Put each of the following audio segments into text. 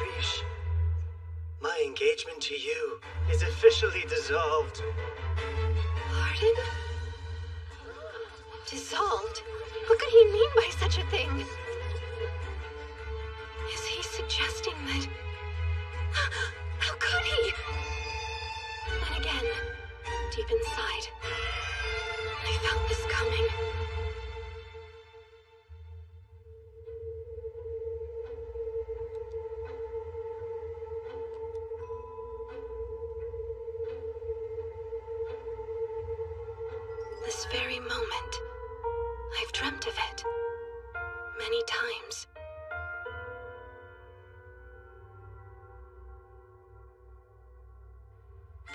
Trish, my engagement to you is officially dissolved. Pardon? Dissolved? What could he mean by such a thing? Is he suggesting that... How could he? And again, deep inside, I felt this coming. This very moment, I've dreamt of it many times.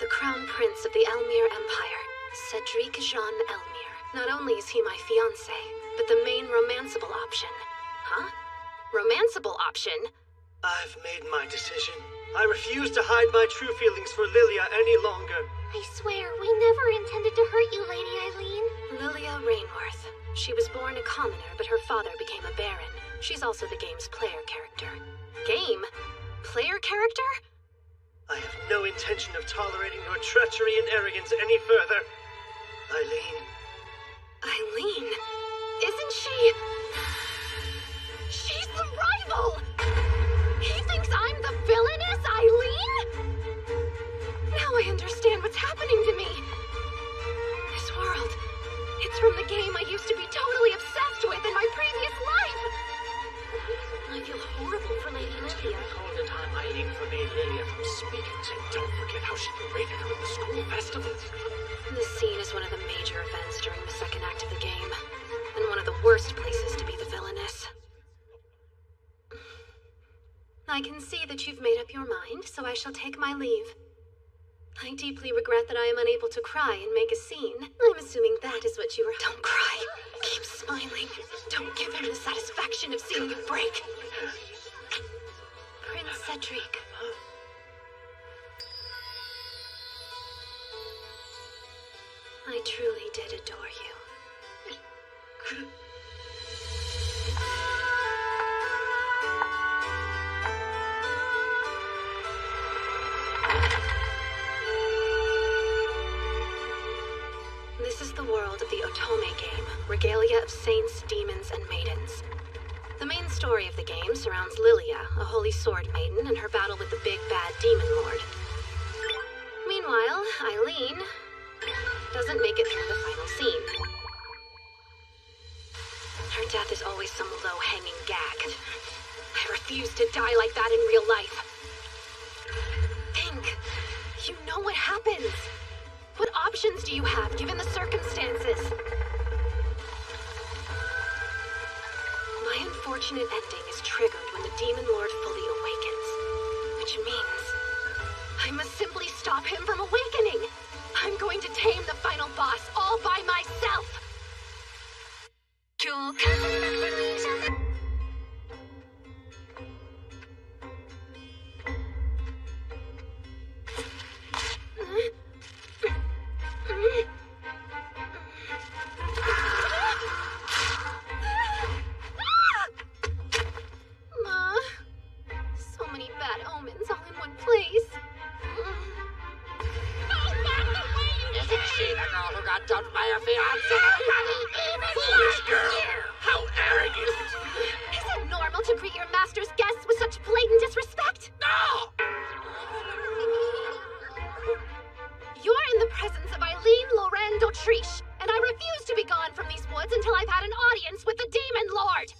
The Crown Prince of the Elmir Empire, Cedric Jean Elmir. Not only is he my fiancé, but the main romanceable option. Huh? Romanceable option? I've made my decision. I refuse to hide my true feelings for Lilia any longer. I swear, we never intended to hurt you, Lady Eileen. Lilia Rainworth. She was born a commoner, but her father became a baron. She's also the game's player character. Game? Player character? I have no intention of tolerating your treachery and arrogance any further. Eileen. Eileen? Isn't she... She's the rival! He thinks I'm the villainess, Eileen? Now I understand what's happening to me. This world, it's from the game I used to be totally obsessed with in my previous life. I feel horrible for Lady Lilia. All the time Eileen forbade Lilia from speaking to. Don't forget how she berated her at the school festival. This scene is one of the major events during the second act of the game, and one of the worst places to be the villainess. I can see that you've made up your mind, so I shall take my leave. I deeply regret that I am unable to cry and make a scene. I'm assuming that is what you were— Don't cry. Keep smiling. Don't give him the satisfaction of seeing you break. Prince Cedric. I truly did adore you. This is the world of the Otome game, regalia of saints, demons, and maidens. The main story of the game surrounds Lilia, a holy sword maiden, and her battle with the big bad demon lord. Meanwhile, Eileen doesn't make it through the final scene. Her death is always some low-hanging gag. I refuse to die like that in real life. Think. You know what happens. What options do you have, given the circumstances? My unfortunate ending is triggered when the Demon Lord fully awakens. Which means I must simply stop him from awakening. I'm going to tame the final boss all by myself. Ma, so many bad omens all in one place. Isn't she the girl who got dumped by her fiancé? Foolish girl! How arrogant! Is it normal to greet your master's guests with such blatant disrespect? No! You're in the presence of Eileen Lorraine d'Autriche, and I refuse to be gone from these woods until I've had an audience with the Demon Lord!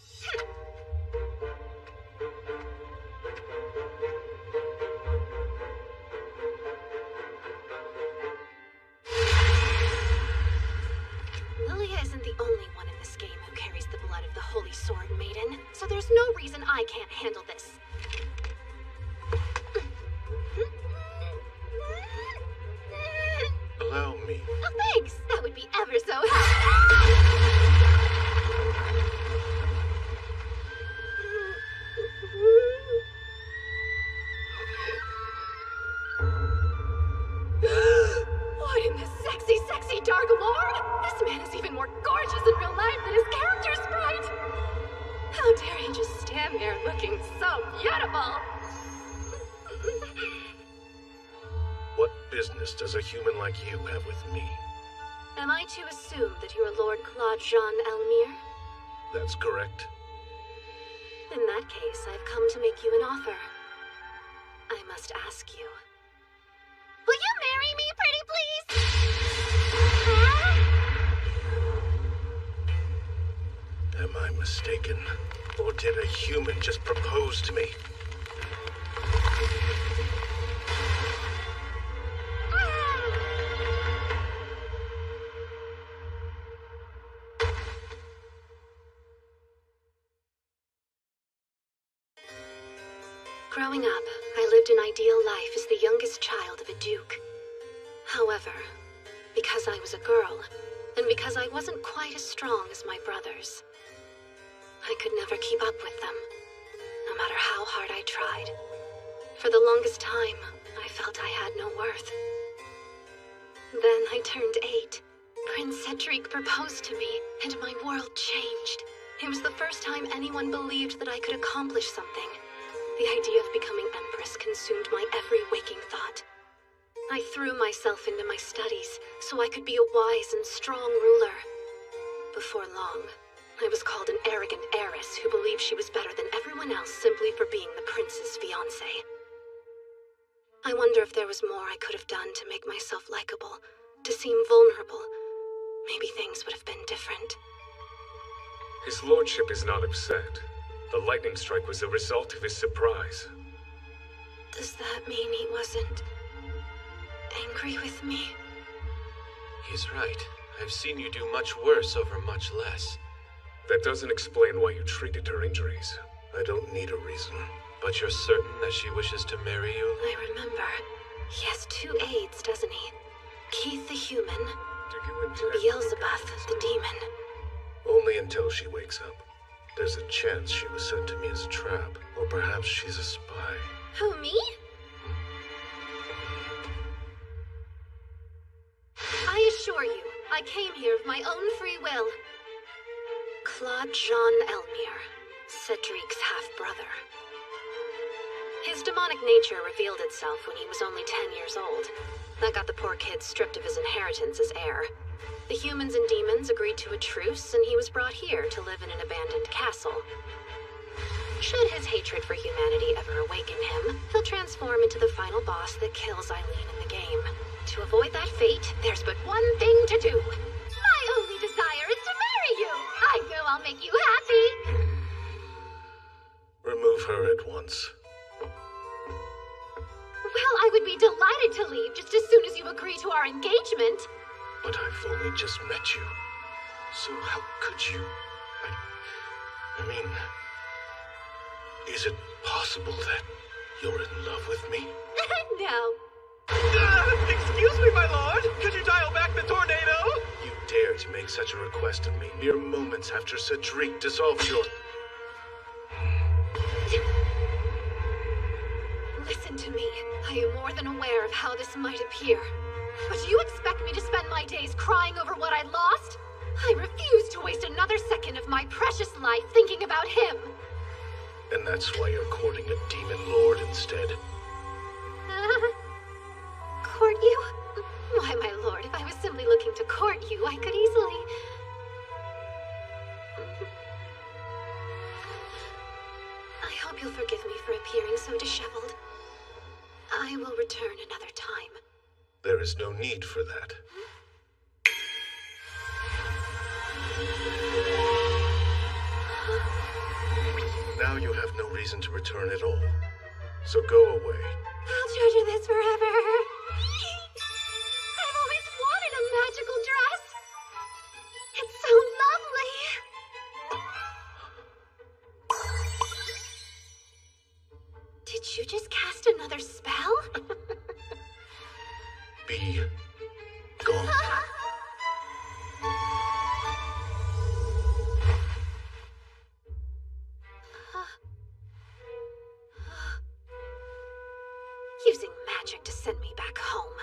Lilia isn't the only one in this game who carries the blood of the Holy Sword Maiden, so there's no reason I can't handle this. Allow me. Oh, thanks! That would be ever so What in the sexy, sexy Dark Lord? This man is even more gorgeous in real life than his character sprite! How dare he just stand there looking so does a human like you have with me? Am I to assume that you're Lord Claude Jean Elmire? That's correct. In that case, I've come to make you an offer. I must ask you. Will you marry me, pretty please? Am I mistaken? Or did a human just propose to me? Growing up, I lived an ideal life as the youngest child of a duke. However, because I was a girl, and because I wasn't quite as strong as my brothers, I could never keep up with them, no matter how hard I tried. For the longest time, I felt I had no worth. Then I turned 8. Prince Cedric proposed to me, and my world changed. It was the first time anyone believed that I could accomplish something. The idea of becoming Empress consumed my every waking thought. I threw myself into my studies so I could be a wise and strong ruler. Before long, I was called an arrogant heiress who believed she was better than everyone else simply for being the prince's fiancée. I wonder if there was more I could have done to make myself likable, to seem vulnerable. Maybe things would have been different. His lordship is not upset. The lightning strike was the result of his surprise. Does that mean he wasn't angry with me? He's right. I've seen you do much worse over much less. That doesn't explain why you treated her injuries. I don't need a reason. But you're certain that she wishes to marry you? I remember. He has 2 aides, doesn't he? Keith the human, Do you and intend... Beelzebub the demon. Only until she wakes up. There's a chance she was sent to me as a trap, or perhaps she's a spy. Who, me? I assure you, I came here of my own free will. Claude Jean Elmire, Cedric's half-brother. His demonic nature revealed itself when he was only 10 years old. That got the poor kid stripped of his inheritance as heir. The humans and demons agreed to a truce, and he was brought here to live in an abandoned castle. Should his hatred for humanity ever awaken him, he'll transform into the final boss that kills Eileen in the game. To avoid that fate, there's but one thing to do. My only desire is to marry you. I know I'll make you happy. Remove her at once. Well, I would be delighted to leave just as soon as you agree to our engagement. But I've only just met you. So how could you... I mean... Is it possible that you're in love with me? No. Excuse me, my lord! Could you dial back the tornado? You dare to make such a request of me mere moments after Cedric dissolved your... Listen to me. I am more than aware of how this might appear. But do you expect me to spend my days crying over what I lost? I refuse to waste another second of my precious life thinking about him. And that's why you're courting a demon lord instead. Court you? Why, my lord, if I was simply looking to court you, I could easily... I hope you'll forgive me for appearing so disheveled. I will return another time. There is no need for that. Now you have no reason to return at all. So go away. I'll treasure this forever. I've always wanted a magical dress. It's so lovely. Did you just cast another spell? Be gone. Using magic to send me back home.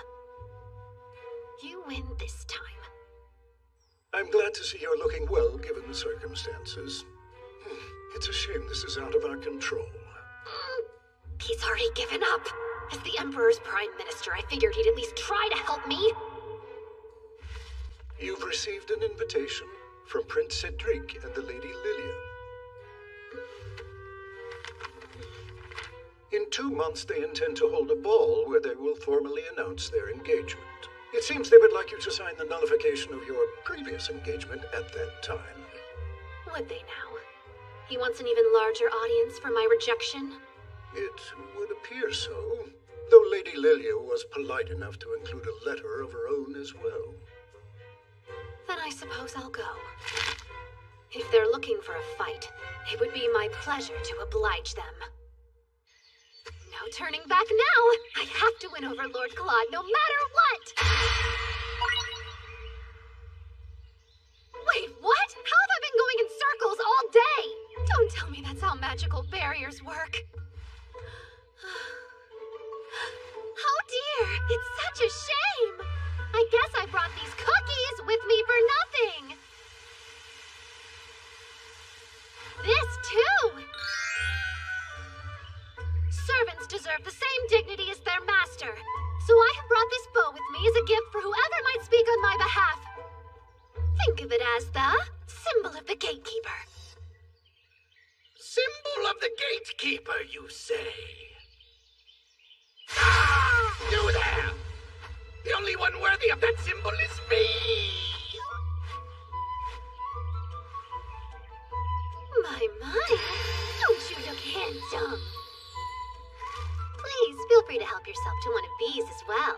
You win this time. I'm glad to see you're looking well, given the circumstances. It's a shame this is out of our control. He's already given up. As the Emperor's Prime Minister, I figured he'd at least try to help me. You've received an invitation from Prince Cedric and the Lady Lilia. In 2 months, they intend to hold a ball where they will formally announce their engagement. It seems they would like you to sign the nullification of your previous engagement at that time. Would they now? He wants an even larger audience for my rejection? It would appear so, though Lady Lilia was polite enough to include a letter of her own as well. Then I suppose I'll go. If they're looking for a fight, it would be my pleasure to oblige them. No turning back now! I have to win over Lord Claude no matter what! Wait, what? How have I been going in circles all day? Don't tell me that's how magical barriers work. Oh dear, it's such a shame! I guess I brought these cookies with me for nothing! This too! Servants deserve the same dignity as their master, so I have brought this bow with me as a gift for whoever might speak on my behalf. Think of it as the symbol of the gatekeeper. Symbol of the gatekeeper, you say? Ah! You there! The only one worthy of that symbol is me! My, don't you look handsome? Please, feel free to help yourself to one of these as well.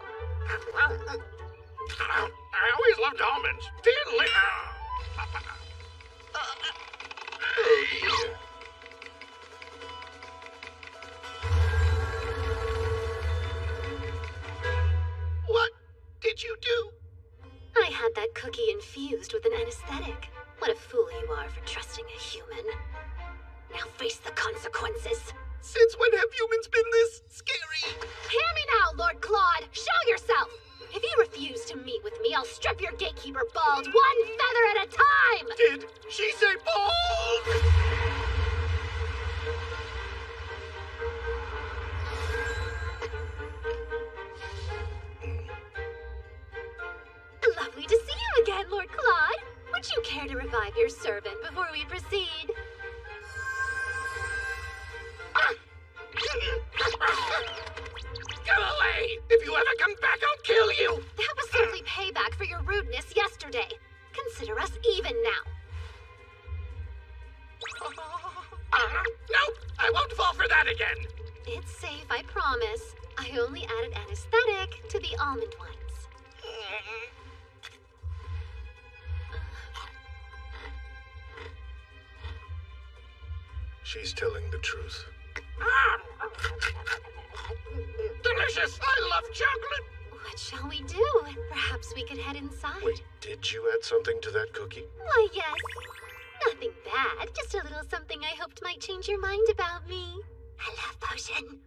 I always loved almonds. Oh dear. What did you do? I had that cookie infused with an anesthetic. What a fool you are for trusting a human. Now face the consequences. Since when have humans been this scary? Hear me now, Lord Claude! Show yourself! If you refuse to meet with me, I'll strip your gatekeeper bald, one feather at a time! Did she say bald? Lovely to see you again, Lord Claude. Would you care to revive your servant before we proceed? Go away! If you ever come back, I'll kill you! That was simply payback for your rudeness yesterday. Consider us even now. Nope! I won't fall for that again! It's safe, I promise. I only added anesthetic to the almond ones. She's telling the truth. Delicious! I love chocolate! What shall we do? Perhaps we could head inside. Wait, did you add something to that cookie? Why, yes. Nothing bad. Just a little something I hoped might change your mind about me. A love potion.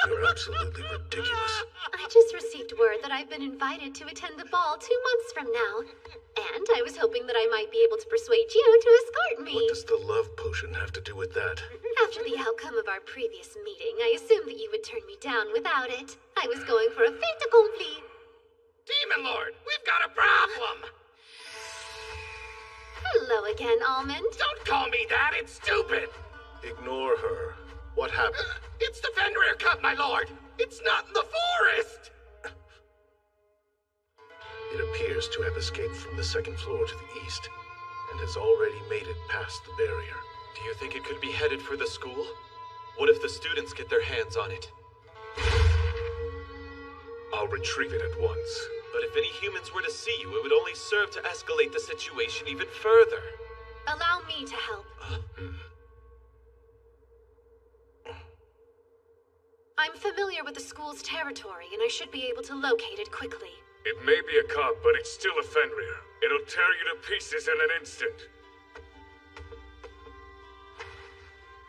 You're absolutely ridiculous. I just received word that I've been invited to attend the ball 2 months from now. And I was hoping that I might be able to persuade you to escort me. What does the love potion have to do with that? After the outcome of our previous meeting, I assumed that you would turn me down without it. I was going for a fait accompli. Demon Lord, we've got a problem! Hello again, Almond. Don't call me that, it's stupid! Ignore her. What happened? It's the Fenrir Cup, my lord! It's not in the forest! It appears to have escaped from the second floor to the east, and has already made it past the barrier. Do you think it could be headed for the school? What if the students get their hands on it? I'll retrieve it at once. But if any humans were to see you, it would only serve to escalate the situation even further. Allow me to help. I'm familiar with the school's territory, and I should be able to locate it quickly. It may be a cup, but it's still a Fenrir. It'll tear you to pieces in an instant.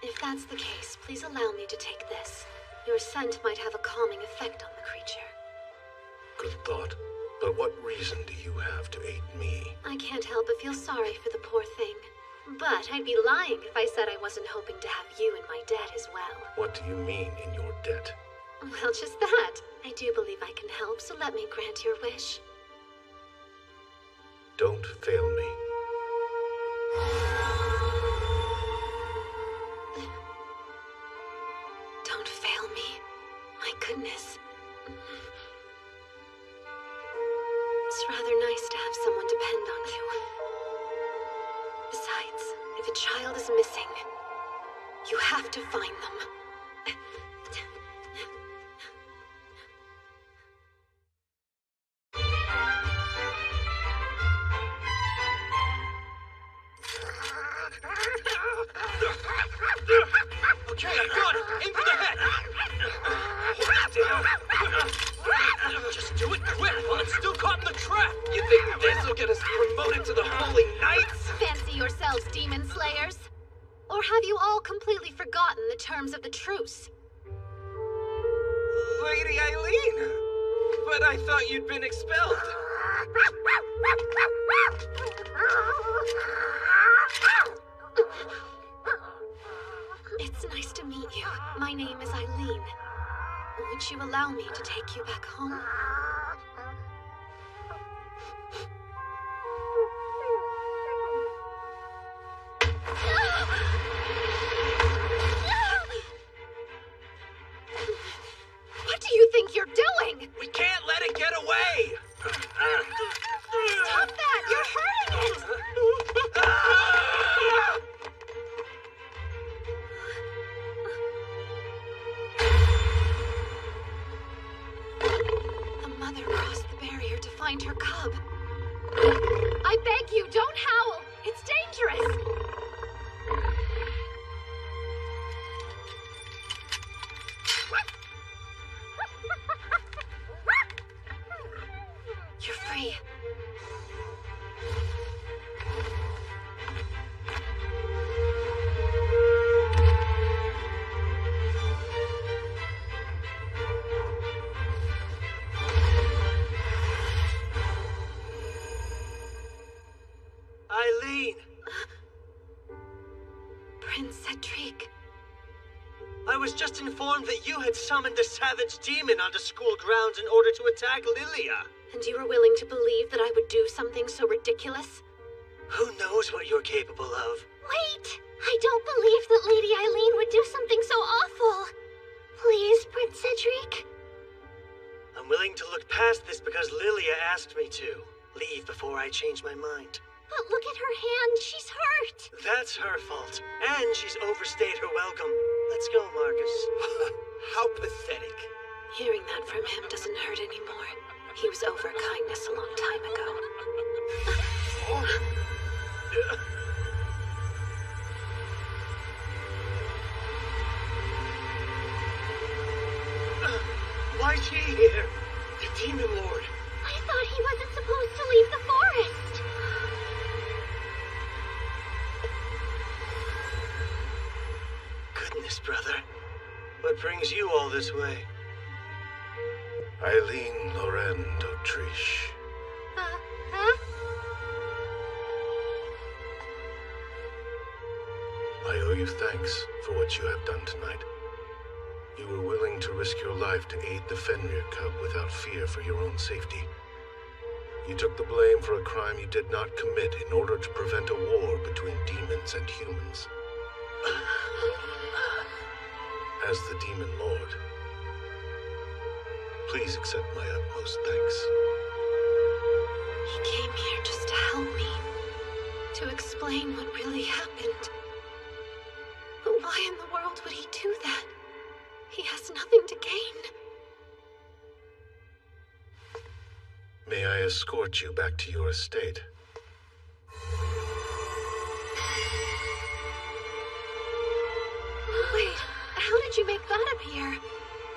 If that's the case, please allow me to take this. Your scent might have a calming effect on the creature. Good thought. But what reason do you have to aid me? I can't help but feel sorry for the poor thing. But I'd be lying if I said I wasn't hoping to have you in my debt as well. What do you mean in your debt? Well, just that. I do believe I can help, so let me grant your wish. Don't fail me. Don't fail me. My goodness. It's rather nice to have someone depend on you. Besides, if a child is missing, you have to find them. Okay, I got it! Aim for the head! Just do it quick while it's still caught in the trap! You think this'll get us promoted to the Holy Knights? Fancy yourselves demon slayers? Or have you all completely forgotten the terms of the truce? Lady Eileen! But I thought you'd been expelled. It's nice to meet you. My name is Eileen. Would you allow me to take you back home? What do you think you're doing? We can't let it get away! Stop that! You're hurting it! The mother crossed the barrier to find her cub. I beg you, don't howl! It's dangerous! You're free. Eileen! Prince Cedric. I was just informed that you had summoned the savage demon onto school grounds in order to attack Lilia. And you were willing to believe that I would do something so ridiculous? Who knows what you're capable of? Wait! I don't believe that Lady Eileen would do something so awful. Please, Prince Cedric. I'm willing to look past this because Lilia asked me to. Leave before I change my mind. But look at her hand. She's hurt. That's her fault. And she's overstayed her welcome. Let's go, Marcus. How pathetic. Hearing that from him doesn't hurt anymore. He was over kindness a long time ago. Why's he here? The Demon Lord. I thought he wasn't supposed to leave the forest. Goodness, brother. What brings you all this way? Eileen Loren d'Autriche. Huh? I owe you thanks for what you have done tonight. You were willing to risk your life to aid the Fenrir cub without fear for your own safety. You took the blame for a crime you did not commit in order to prevent a war between demons and humans. As the Demon Lord, please accept my utmost thanks. He came here just to help me. To explain what really happened. But why in the world would he do that? He has nothing to gain. May I escort you back to your estate? Wait, how did you make that appear?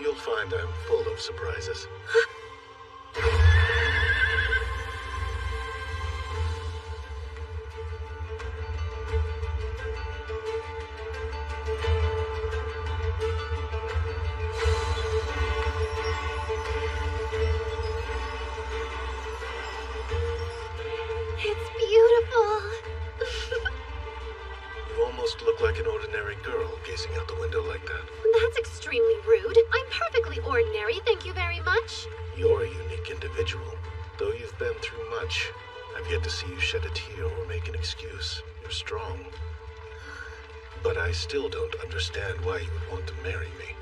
You'll find I'm full of surprises. It's beautiful. unusual. Though you've been through much, I've yet to see you shed a tear or make an excuse. You're strong. But I still don't understand why you would want to marry me.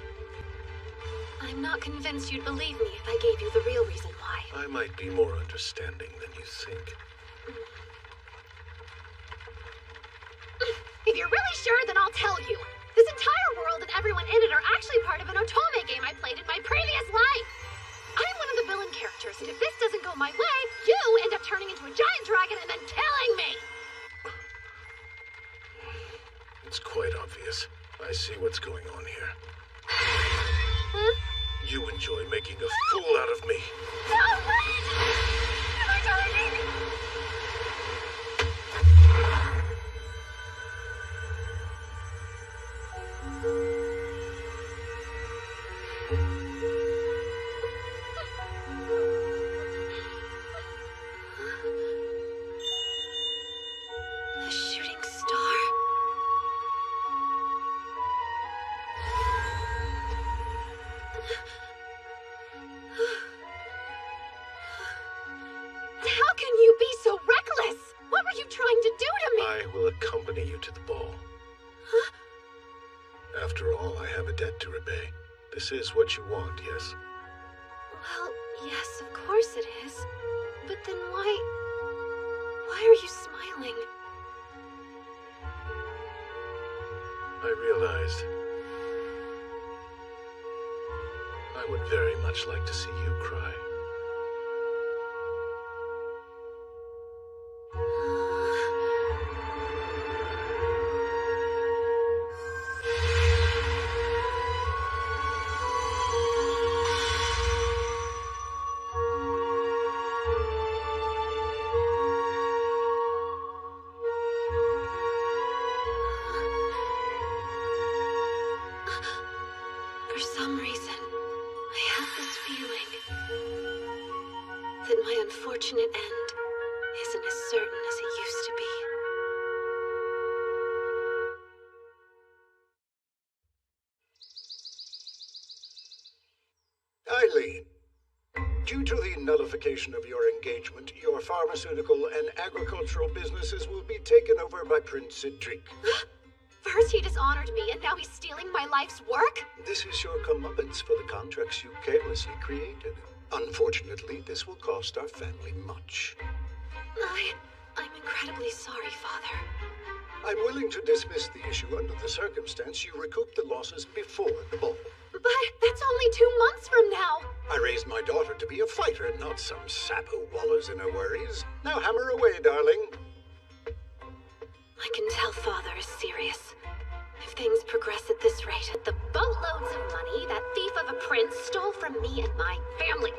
I'm not convinced you'd believe me if I gave you the real reason why. I might be more understanding than you think. If you're really sure, then I'll tell you. This entire world and everyone in it are actually part of an otome game I played in my previous life. I'm one of the villain characters, and if this doesn't go my way, you end up turning into a giant dragon and then killing me. It's quite obvious. I see what's going on here. Huh? You enjoy making a fool out of me. No, please! Am I dying? A shooting star? How can you be so reckless? What were you trying to do to me? I will accompany you to the ball. Huh? After all, I have a debt to repay. This is what you want, yes? Well, yes, of course it is. But then why are you smiling? I realized I would very much like to see you cry. For some reason, I have this feeling that my unfortunate end isn't as certain as it used to be. Eileen, due to the nullification of your engagement, your pharmaceutical and agricultural businesses will be taken over by Prince Cedric. First he dishonored me, and now he's stealing my life's work? This is your comeuppance for the contracts you carelessly created. Unfortunately, this will cost our family much. I'm incredibly sorry, Father. I'm willing to dismiss the issue under the circumstance you recoup the losses before the ball. But that's only 2 months from now. I raised my daughter to be a fighter, not some sap who wallows in her worries. Now hammer away, darling. I can tell Father is serious. If things progress at this rate, The boatloads of money that thief of a prince stole from me and my family.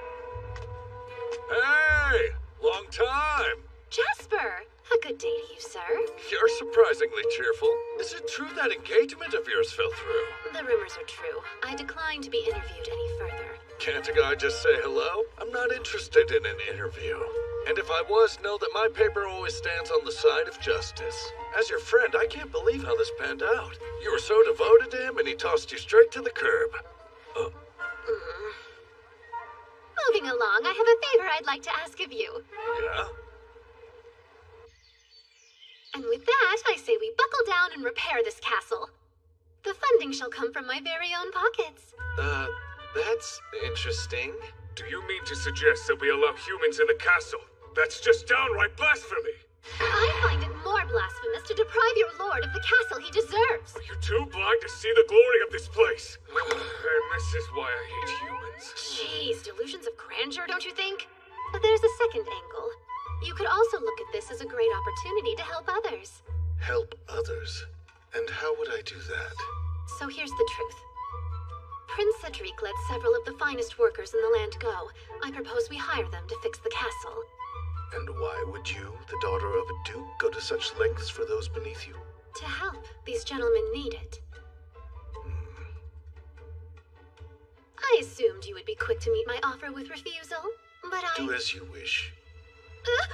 Hey! Long time! Jasper! A good day to you, sir. You're surprisingly cheerful. Is it true that engagement of yours fell through? The rumors are true. I decline to be interviewed any further. Can't a guy just say hello? I'm not interested in an interview. And if I was, know that my paper always stands on the side of justice. As your friend, I can't believe how this panned out. You were so devoted to him and he tossed you straight to the curb. Moving along, I have a favor I'd like to ask of you. Yeah? And with that, I say we buckle down and repair this castle. The funding shall come from my very own pockets. That's interesting. Do you mean to suggest that we allow humans in the castle? That's just downright blasphemy! I find it more blasphemous to deprive your lord of the castle he deserves. Are you too blind to see the glory of this place? And this is why I hate humans. Jeez, delusions of grandeur, don't you think? But there's a second angle. You could also look at this as a great opportunity to help others. Help others? And how would I do that? So here's the truth. Prince Cedric let several of the finest workers in the land go. I propose we hire them to fix the castle. And why would you, the daughter of a duke, go to such lengths for those beneath you? To help. These gentlemen need it. I assumed you would be quick to meet my offer with refusal, but Do as you wish. That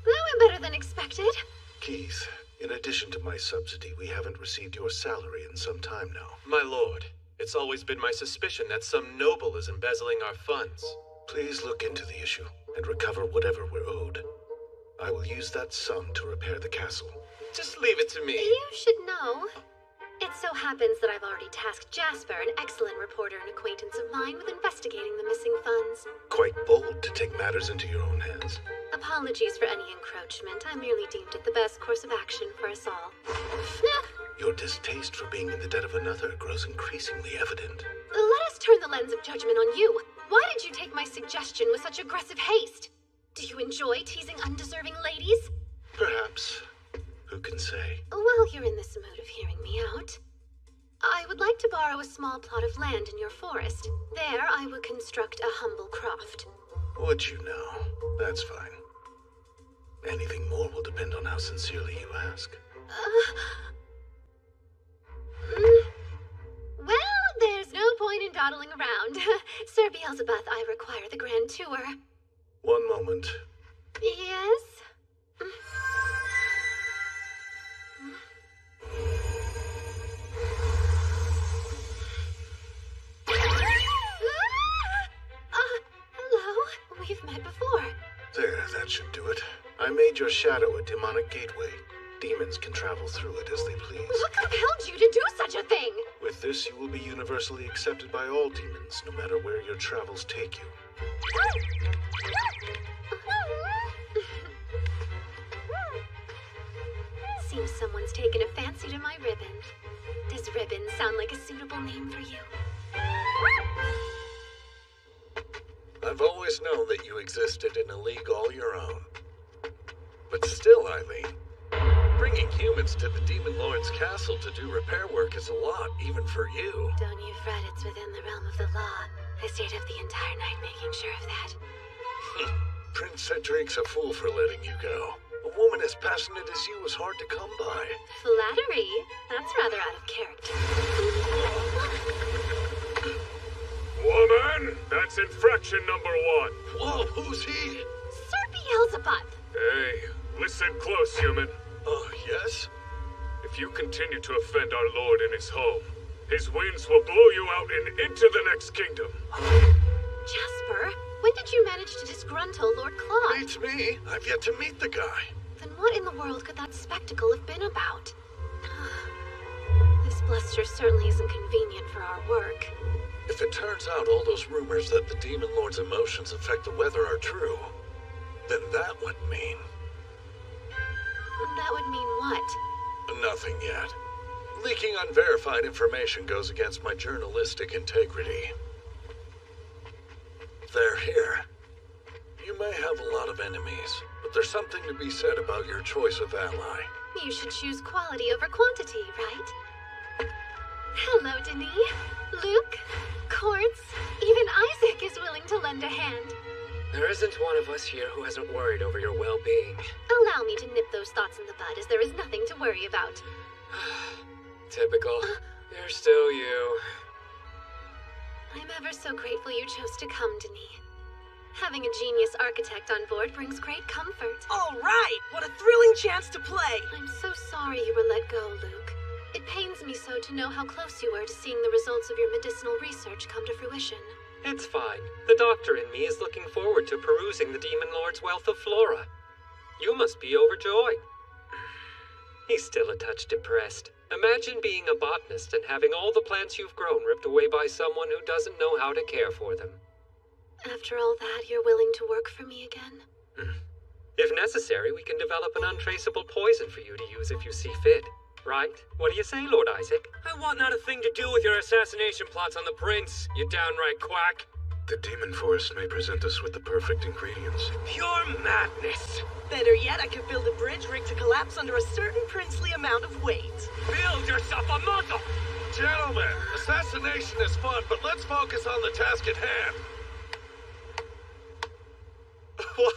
went better than expected. Keith, in addition to my subsidy, we haven't received your salary in some time now. My lord, it's always been my suspicion that some noble is embezzling our funds. Please look into the issue. and recover whatever we're owed. I will use that sum to repair the castle. Just leave it to me. You should know. It so happens that I've already tasked Jasper, an excellent reporter and acquaintance of mine, with investigating the missing funds. Quite bold to take matters into your own hands. Apologies for any encroachment. I merely deemed it the best course of action for us all. Your distaste for being in the debt of another grows increasingly evident. Let us turn the lens of judgment on you. Why did you take my suggestion with such aggressive haste? Do you enjoy teasing undeserving ladies? Perhaps. Who can say? While you're in this mood of hearing me out, I would like to borrow a small plot of land in your forest. There, I will construct a humble croft. Would you now? That's fine. Anything more will depend on how sincerely you ask. Well, there's no point in dawdling around. Sir Beelzebub, I require the grand tour. One moment. Yes? Hello. We've met before. There, that should do it. I made your shadow a demonic gateway. Demons can travel through it as they please. What compelled you to do such a thing? With this, you will be universally accepted by all demons, no matter where your travels take you. Seems someone's taken a fancy to my ribbon. Does ribbon sound like a suitable name for you? I've always known that you existed in a league all your own. But still, Eileen, bringing humans to the Demon Lord's castle to do repair work is a lot, even for you. Don't you fret, it's within the realm of the law. I stayed up the entire night making sure of that. Prince Cedric's a fool for letting you go. A woman as passionate as you is hard to come by. Flattery? That's rather out of character. Woman, that's infraction number 1. Whoa, who's he? Sir Beelzebub! Hey, listen close, human. Oh, yes? If you continue to offend our lord in his home, his winds will blow you out and into the next kingdom. Jasper, when did you manage to disgruntle Lord Claude? Beats me. I've yet to meet the guy. Then what in the world could that spectacle have been about? This bluster certainly isn't convenient for our work. If it turns out all those rumors that the Demon Lord's emotions affect the weather are true, then that would mean... That would mean what? Nothing yet. Leaking unverified information goes against my journalistic integrity. They're here. You may have a lot of enemies, but there's something to be said about your choice of ally. You should choose quality over quantity, right? Hello, Denis. Luke, Quartz, even Isaac is willing to lend a hand. There isn't one of us here who hasn't worried over your well-being. Allow me to nip those thoughts in the bud, as there is nothing to worry about. Typical. You're still you. I'm ever so grateful you chose to come, Denis. Having a genius architect on board brings great comfort. All right! What a thrilling chance to play! I'm so sorry you were let go, Luke. It pains me so to know how close you were to seeing the results of your medicinal research come to fruition. It's fine. The doctor in me is looking forward to perusing the Demon Lord's wealth of flora. You must be overjoyed. He's still a touch depressed. Imagine being a botanist and having all the plants you've grown ripped away by someone who doesn't know how to care for them. After all that, you're willing to work for me again? If necessary, we can develop an untraceable poison for you to use if you see fit. Right? What do you say, Lord Isaac? I want not a thing to do with your assassination plots on the prince, you downright quack. The demon forest may present us with the perfect ingredients. Pure madness. Better yet, I could build a bridge rigged to collapse under a certain princely amount of weight. Build yourself a muzzle! Gentlemen, assassination is fun, but let's focus on the task at hand.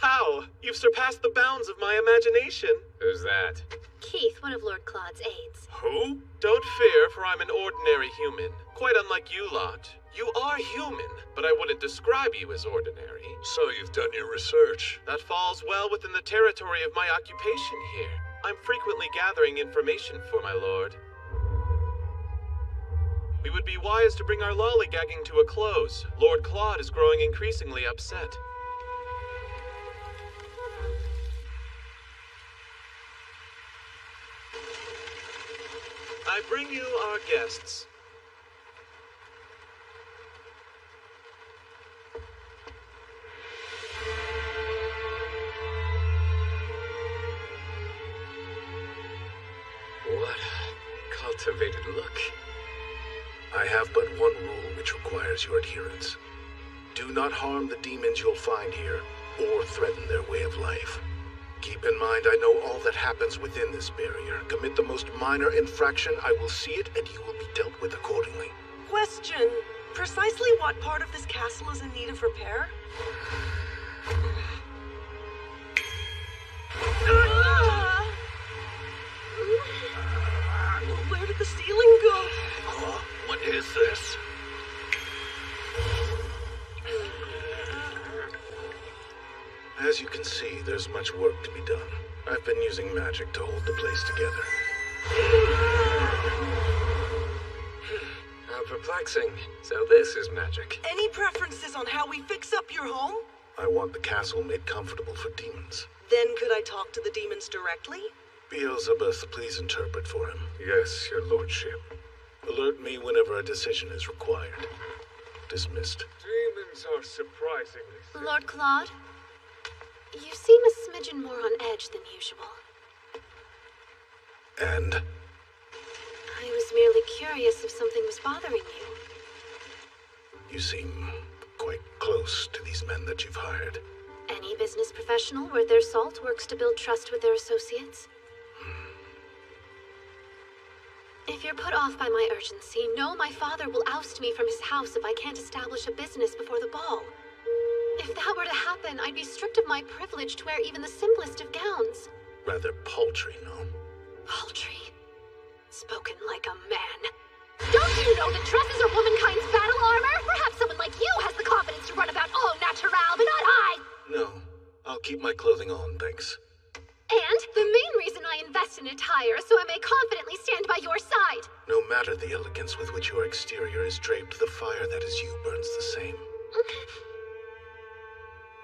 Wow! You've surpassed the bounds of my imagination. Who's that? Keith, one of Lord Claude's aides. Who? Don't fear, for I'm an ordinary human. Quite unlike you lot. You are human, but I wouldn't describe you as ordinary. So you've done your research. That falls well within the territory of my occupation here. I'm frequently gathering information for my lord. We would be wise to bring our lollygagging to a close. Lord Claude is growing increasingly upset. I bring you our guests. What a cultivated look. I have but one rule which requires your adherence. Do not harm the demons you'll find here, or threaten their way of life. Keep in mind, I know all that happens within this barrier. Commit the most minor infraction, I will see it, and you will be dealt with accordingly. Question. Precisely what part of this castle is in need of repair? Where did the ceiling go? What is this? As you can see, there's much work to be done. I've been using magic to hold the place together. How perplexing. So this is magic. Any preferences on how we fix up your home? I want the castle made comfortable for demons. Then could I talk to the demons directly? Beelzebub, please interpret for him. Yes, your lordship. Alert me whenever a decision is required. Dismissed. Demons are surprisingly... Lord Claude, you seem a smidgen more on edge than usual. And? I was merely curious if something was bothering you. You seem quite close to these men that you've hired. Any business professional worth their salt works to build trust with their associates. If you're put off by my urgency, know my father will oust me from his house if I can't establish a business before the ball. If that were to happen, I'd be stripped of my privilege to wear even the simplest of gowns. Rather paltry, no? Paltry. Spoken like a man. Don't you know that dresses are womankind's battle armor? Perhaps someone like you has the confidence to run about au naturel, but not I! No. I'll keep my clothing on, thanks. And the main reason I invest in attire so I may confidently stand by your side. No matter the elegance with which your exterior is draped, the fire that is you burns the same.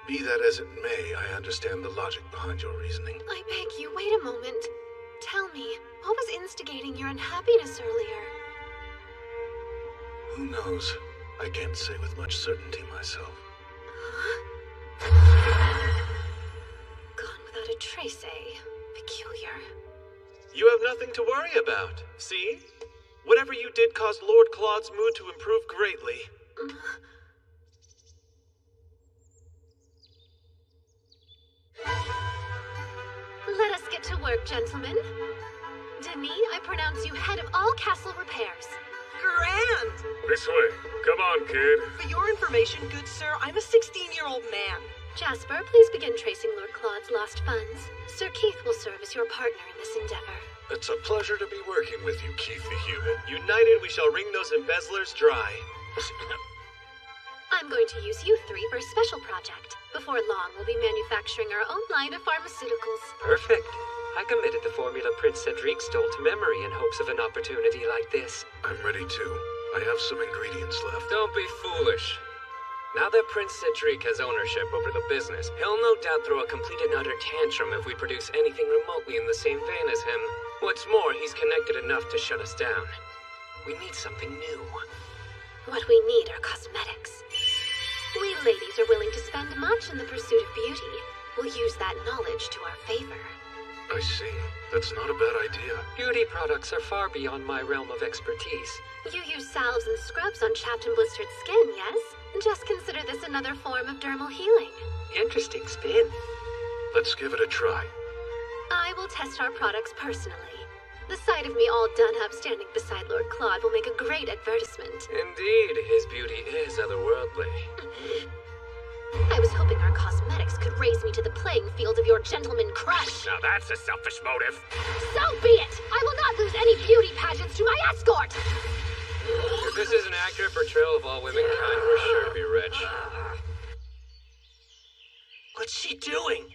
Be that as it may, I understand the logic behind your reasoning. I beg you, wait a moment. Tell me, what was instigating your unhappiness earlier? Who knows? I can't say with much certainty myself. Gone without a trace, eh? Peculiar. You have nothing to worry about. See? Whatever you did caused Lord Claude's mood to improve greatly. Let us get to work, gentlemen. Denis, I pronounce you head of all castle repairs. Grand! This way. Come on, kid. For your information, good sir, I'm a 16-year-old man. Jasper, please begin tracing Lord Claude's lost funds. Sir Keith will serve as your partner in this endeavor. It's a pleasure to be working with you, Keith the Human. United, we shall wring those embezzlers dry. I'm going to use you three for a special project. Before long, we'll be manufacturing our own line of pharmaceuticals. Perfect. I committed the formula Prince Cedric stole to memory in hopes of an opportunity like this. I'm ready too. I have some ingredients left. Don't be foolish. Now that Prince Cedric has ownership over the business, he'll no doubt throw a complete and utter tantrum if we produce anything remotely in the same vein as him. What's more, he's connected enough to shut us down. We need something new. What we need are cosmetics. We ladies are willing to spend much in the pursuit of beauty. We'll use that knowledge to our favor. I see. That's not a bad idea. Beauty products are far beyond my realm of expertise. You use salves and scrubs on chapped and blistered skin, yes? Just consider this another form of dermal healing. Interesting spin. Let's give it a try. I will test our products personally. The sight of me all done up standing beside Lord Claude will make a great advertisement. Indeed, his beauty is otherworldly. I was hoping our cosmetics could raise me to the playing field of your gentleman crush. Now that's a selfish motive. So be it! I will not lose any beauty pageants to my escort! If this is an accurate portrayal of all womankind, we're sure to be rich. What's she doing?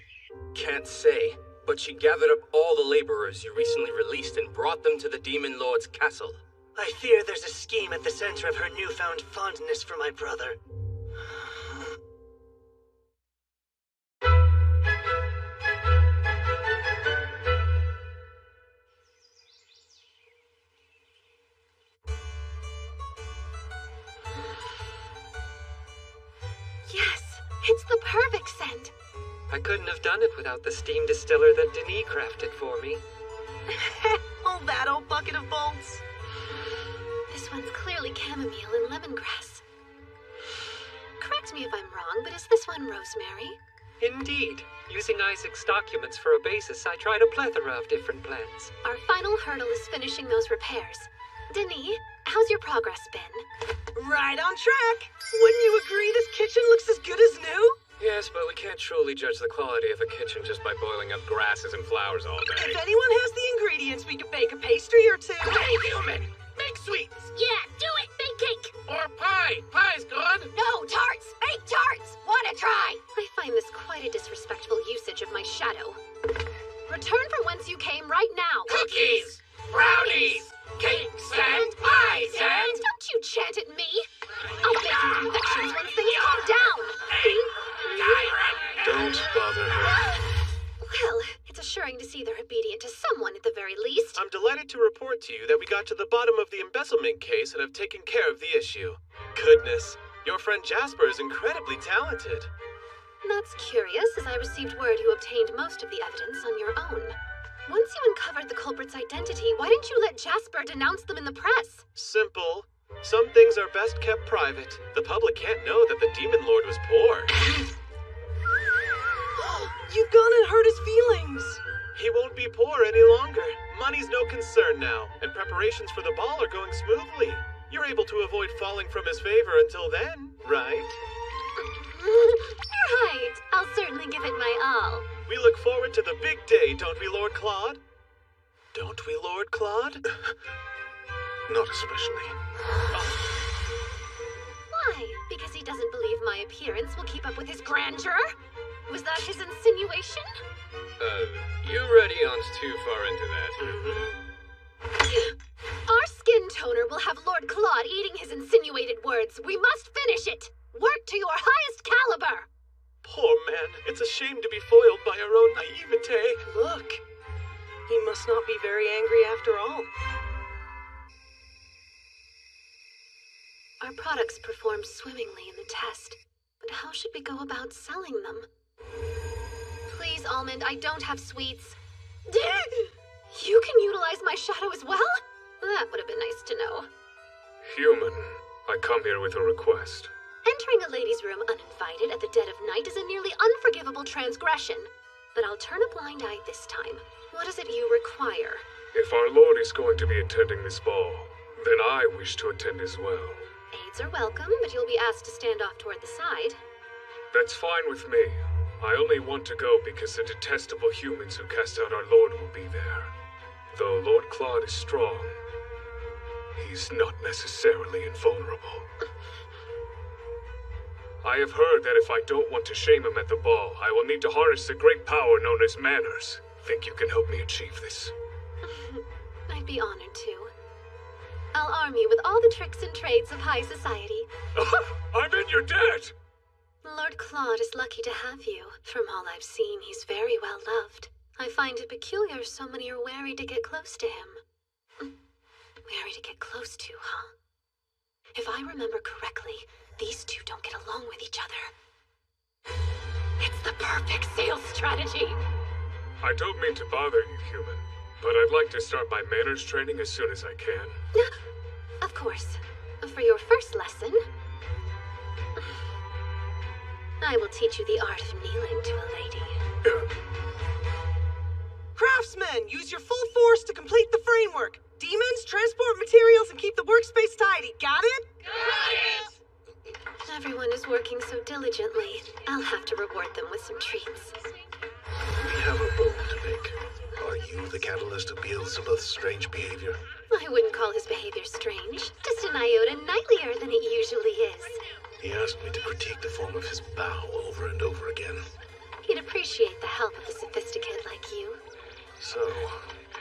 Can't say, but she gathered up all the laborers you recently released and brought them to the Demon Lord's castle. I fear there's a scheme at the center of her newfound fondness for my brother. I couldn't have done it without the steam distiller that Denis crafted for me. Oh, that old bucket of bolts. This one's clearly chamomile and lemongrass. Correct me if I'm wrong, but is this one rosemary? Indeed. Using Isaac's documents for a basis, I tried a plethora of different plants. Our final hurdle is finishing those repairs. Denis, how's your progress been? Right on track. Wouldn't you agree this kitchen looks as good as new? Yes, but we can't truly judge the quality of a kitchen just by boiling up grasses and flowers all day. If anyone has the ingredients, we could bake a pastry or two. Hey, human! Make sweets! Yeah, do it, big cake! Or pie! Pie's good! No, tarts! Bake tarts! Wanna try? I find this quite a disrespectful usage of my shadow. Return from whence you came right now! Cookies! Brownies! Cakes and pies and... Don't you chant at me! I'll make some confections once things calm down! Don't bother her. Well, it's assuring to see they're obedient to someone at the very least. I'm delighted to report to you that we got to the bottom of the embezzlement case and have taken care of the issue. Goodness, your friend Jasper is incredibly talented. That's curious, as I received word you obtained most of the evidence on your own. Once you uncovered the culprit's identity, why didn't you let Jasper denounce them in the press? Simple. Some things are best kept private. The public can't know that the Demon Lord was poor. You've gone and hurt his feelings. He won't be poor any longer. Money's no concern now, and preparations for the ball are going smoothly. You're able to avoid falling from his favor until then, right? Right. I'll certainly give it my all. We look forward to the big day, don't we, Lord Claude? Don't we, Lord Claude? Not especially. Why? Because he doesn't believe my appearance will keep up with his grandeur? Was that his insinuation? You ready on too far into that. Our skin toner will have Lord Claude eating his insinuated words. We must finish it. Work to your highest caliber. Poor man, it's a shame to be foiled by our own naivete. Look, he must not be very angry after all. Our products performed swimmingly in the test, but how should we go about selling them? Please, Almond, I don't have sweets. You can utilize my shadow as well? That would have been nice to know. Human, I come here with a request. Entering a lady's room uninvited at the dead of night is a nearly unforgivable transgression. But I'll turn a blind eye this time. What is it you require? If our lord is going to be attending this ball, then I wish to attend as well. Aides are welcome, but you'll be asked to stand off toward the side. That's fine with me. I only want to go because the detestable humans who cast out our lord will be there. Though Lord Claude is strong, he's not necessarily invulnerable. I have heard that if I don't want to shame him at the ball, I will need to harness the great power known as manners. Think you can help me achieve this? I'd be honored to. I'll arm you with all the tricks and trades of high society. I'm in your debt! Lord Claude is lucky to have you. From all I've seen, he's very well loved. I find it peculiar so many are wary to get close to him. Wary to get close to, huh? If I remember correctly, these two don't get along with each other. It's the perfect sales strategy. I don't mean to bother you, human, but I'd like to start my manners training as soon as I can. Of course. For your first lesson, I will teach you the art of kneeling to a lady. Craftsmen, use your full force to complete the framework. Demons, transport materials, and keep the workspace tidy. Got it? Got it! Everyone is working so diligently. I'll have to reward them with some treats. We have a bone to pick. Are you the catalyst of Beelzebub's strange behavior? I wouldn't call his behavior strange. Just an iota nightlier than it usually is. He asked me to critique the form of his bow over and over again. He'd appreciate the help of a sophisticate like you. So,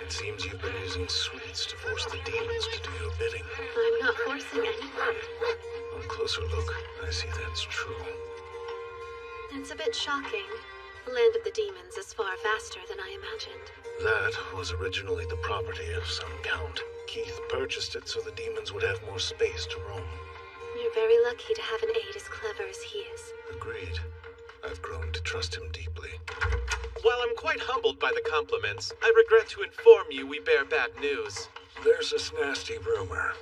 it seems you've been using sweets to force the demons to do your bidding. I'm not forcing anyone. On closer look, I see that's true. It's a bit shocking. The land of the demons is far vaster than I imagined. That was originally the property of some count. Keith purchased it so the demons would have more space to roam. You're very lucky to have an aide as clever as he is. Agreed. I've grown to trust him deeply. While I'm quite humbled by the compliments, I regret to inform you we bear bad news. There's this nasty rumor.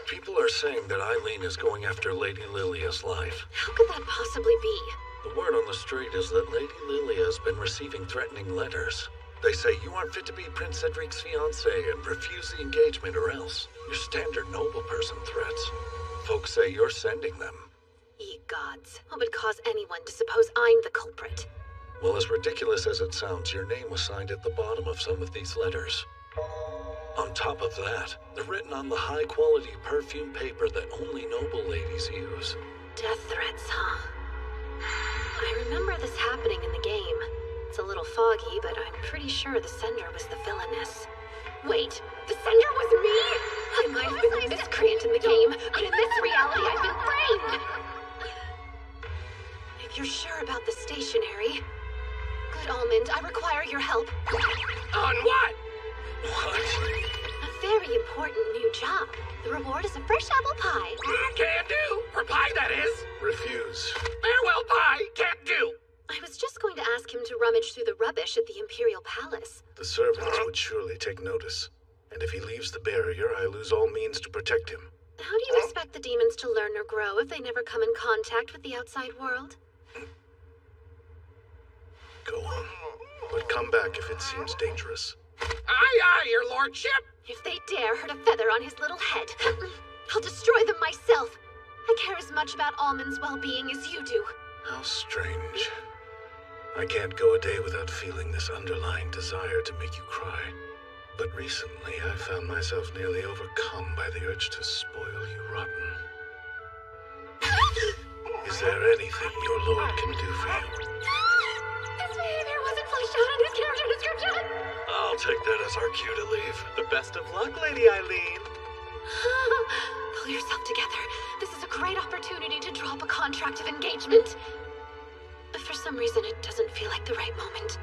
People are saying that Eileen is going after Lady Lilia's life. How could that possibly be? The word on the street is that Lady Lilia has been receiving threatening letters. They say you aren't fit to be Prince Cedric's fiancée and refuse the engagement or else. Your standard noble person threats. Folks say you're sending them. Ye gods, what would cause anyone to suppose I'm the culprit? Well, as ridiculous as it sounds, your name was signed at the bottom of some of these letters. On top of that, they're written on the high-quality perfume paper that only noble ladies use. Death threats, huh? I remember this happening in the game. It's a little foggy, but I'm pretty sure the sender was the villainess. Wait, the sender was me? I might have been a miscreant in the game, but in this reality I've been framed! If you're sure about the stationery... Good Almond, I require your help. On what? What? A very important new job. The reward is a fresh apple pie. Can do. For pie, that is. Refuse. Farewell, pie. Can't do. I was just going to ask him to rummage through the rubbish at the Imperial Palace. The servants would surely take notice. And if he leaves the barrier, I lose all means to protect him. How do you expect the demons to learn or grow if they never come in contact with the outside world? Go on. But come back if it seems dangerous. Aye, aye, your lordship. If they dare hurt a feather on his little head, I'll destroy them myself. I care as much about Almond's well-being as you do. How strange. I can't go a day without feeling this underlying desire to make you cry. But recently, I found myself nearly overcome by the urge to spoil you rotten. Is there anything your lord can do for you? This behavior wasn't fleshed out in his character description! I'll take that as our cue to leave. The best of luck, Lady Eileen. Pull yourself together. This is a great opportunity to drop a contract of engagement. For some reason, it doesn't feel like the right moment,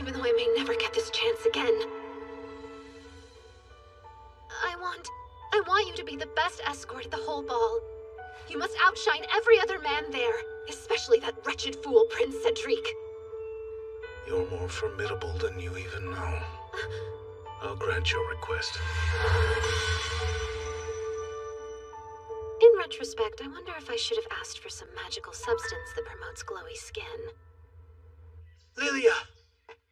even though I may never get this chance again. I want you to be the best escort at the whole ball. You must outshine every other man there, especially that wretched fool, Prince Cedric. You're more formidable than you even know. I'll grant your request. In retrospect, I wonder if I should have asked for some magical substance that promotes glowy skin. Lilia,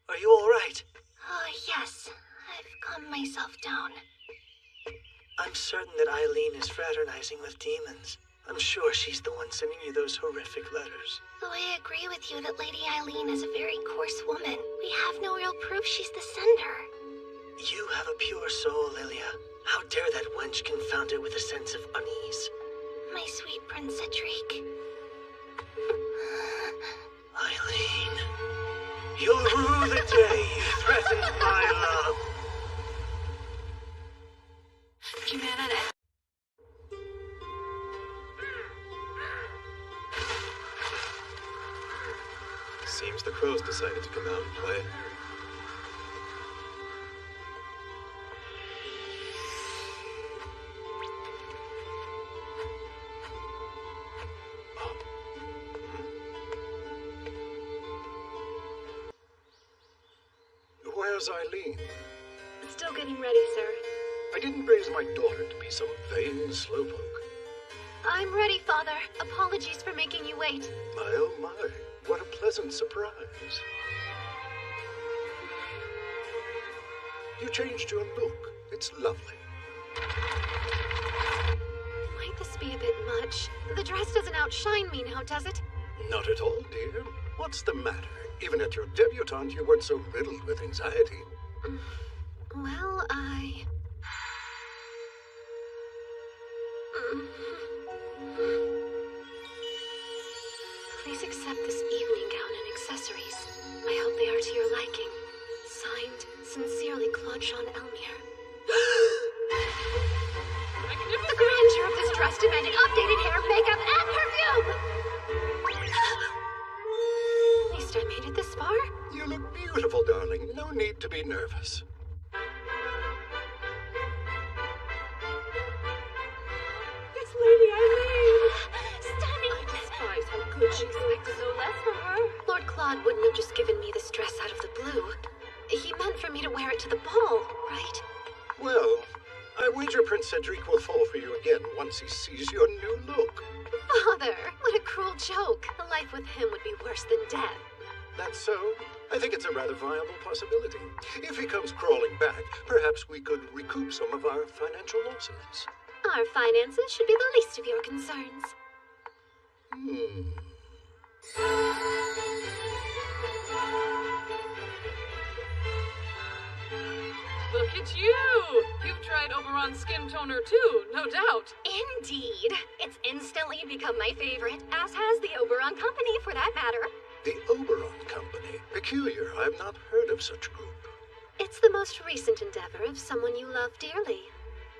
are you all right? Oh, yes. I've calmed myself down. I'm certain that Eileen is fraternizing with demons. I'm sure she's the one sending you those horrific letters. Though I agree with you that Lady Eileen is a very coarse woman, we have no real proof she's the sender. You have a pure soul, Lilia. How dare that wench confound it with a sense of unease? My sweet Prince Cedric. Eileen, you'll rue the day you threatened my love. Seems the crows decided to come out and play. Where's Eileen? Still getting ready, sir. I didn't raise my daughter to be some vain slowpoke. I'm ready, Father. Apologies for making you wait. My oh my, what a pleasant surprise. You changed your look. It's lovely. Might this be a bit much? The dress doesn't outshine me now, does it? Not at all, dear. What's the matter? Even at your debutante, you weren't so riddled with anxiety. Well, Please accept this evening gown and accessories. I hope they are to your liking. Signed, sincerely, Claude Jean Elmire. The grandeur of this dress demanded updated hair, makeup, and perfume! At least I made it this far. You look beautiful, darling. No need to be nervous. It's Lady Eileen! Stunning! I despise how good she expected no less from her. Lord Claude wouldn't have just given me this dress out of the blue. He meant for me to wear it to the ball, right? Well, I wager Prince Cedric will fall for you again once he sees your new look. Father, what a cruel joke. A life with him would be worse than death. That's so? I think it's a rather viable possibility. If he comes crawling back, perhaps we could recoup some of our financial losses. Our finances should be the least of your concerns. Look at you! You've tried Oberon's skin toner too, no doubt. Indeed. It's instantly become my favorite, as has the Oberon Company for that matter. The Oberon Company. Peculiar. I've not heard of such a group. It's the most recent endeavor of someone you love dearly.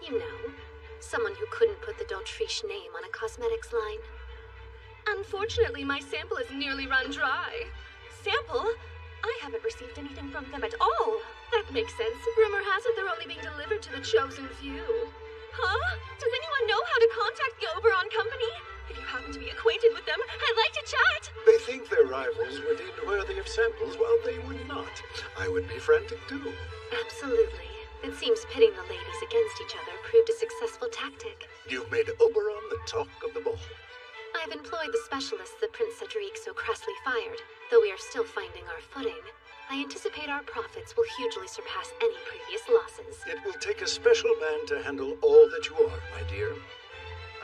You know, someone who couldn't put the Dautriche name on a cosmetics line. Unfortunately, my sample is nearly run dry. Sample? I haven't received anything from them at all. That makes sense. Rumor has it they're only being delivered to the chosen few. Huh? Does anyone know how to contact the Oberon Company? If you happen to be acquainted with them, I'd like to chat. They think their rivals were deemed worthy of samples, while they were not. I would be frantic too. Absolutely. It seems pitting the ladies against each other proved a successful tactic. You've made Oberon the talk of the ball. I've employed the specialists that Prince Cedric so crassly fired. Though we are still finding our footing, I anticipate our profits will hugely surpass any previous losses. It will take a special man to handle all that you are, my dear.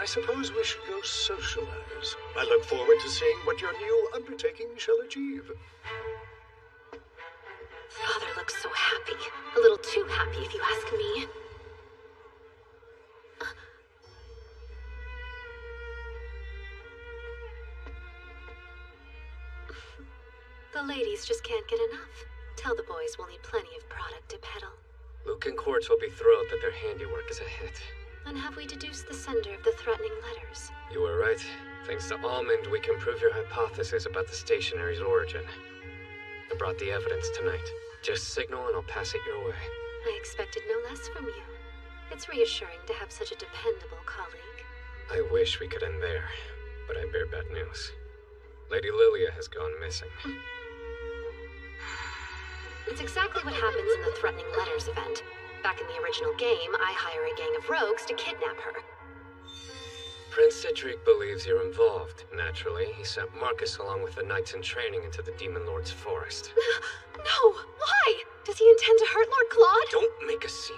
I suppose we should go socialize. I look forward to seeing what your new undertaking shall achieve. Father looks so happy. A little too happy, if you ask me. The ladies just can't get enough. Tell the boys we'll need plenty of product to peddle. Luke and Quartz will be thrilled that their handiwork is a hit. And have we deduced the sender of the threatening letters? You were right. Thanks to Almond, we can prove your hypothesis about the stationary's origin. I brought the evidence tonight. Just signal and I'll pass it your way. I expected no less from you. It's reassuring to have such a dependable colleague. I wish we could end there, but I bear bad news. Lady Lilia has gone missing. It's exactly what happens in the Threatening Letters event. Back in the original game, I hire a gang of rogues to kidnap her. Prince Cedric believes you're involved. Naturally, he sent Marcus along with the knights in training into the Demon Lord's forest. No! Why? Does he intend to hurt Lord Claude? Don't make a scene.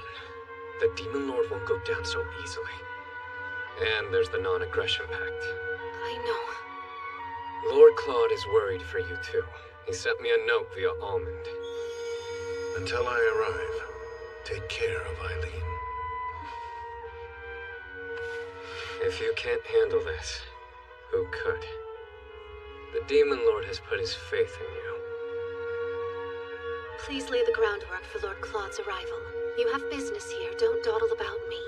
The Demon Lord won't go down so easily. And there's the non-aggression pact. I know. Lord Claude is worried for you too. He sent me a note via Almond. Until I arrive, take care of Eileen. If you can't handle this, who could? The Demon Lord has put his faith in you. Please lay the groundwork for Lord Claude's arrival. You have business here, don't dawdle about me.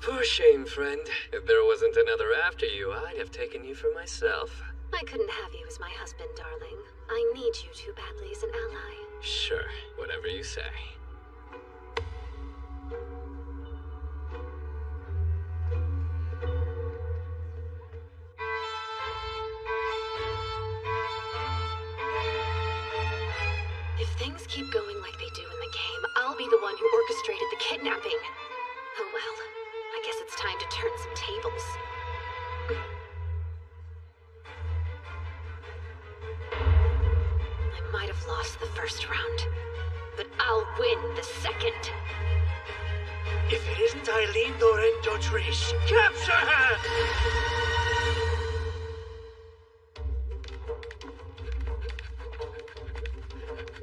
Poor shame, friend. If there wasn't another after you, I'd have taken you for myself. I couldn't have you as my husband, darling. I need you too badly as an ally. Sure, whatever you say. If things keep going like they do in the game, I'll be the one who orchestrated the kidnapping. Oh well, I guess it's time to turn some tables. I might have lost the first round, but I'll win the second. If it isn't Eileen Lauren Dautriche, capture her!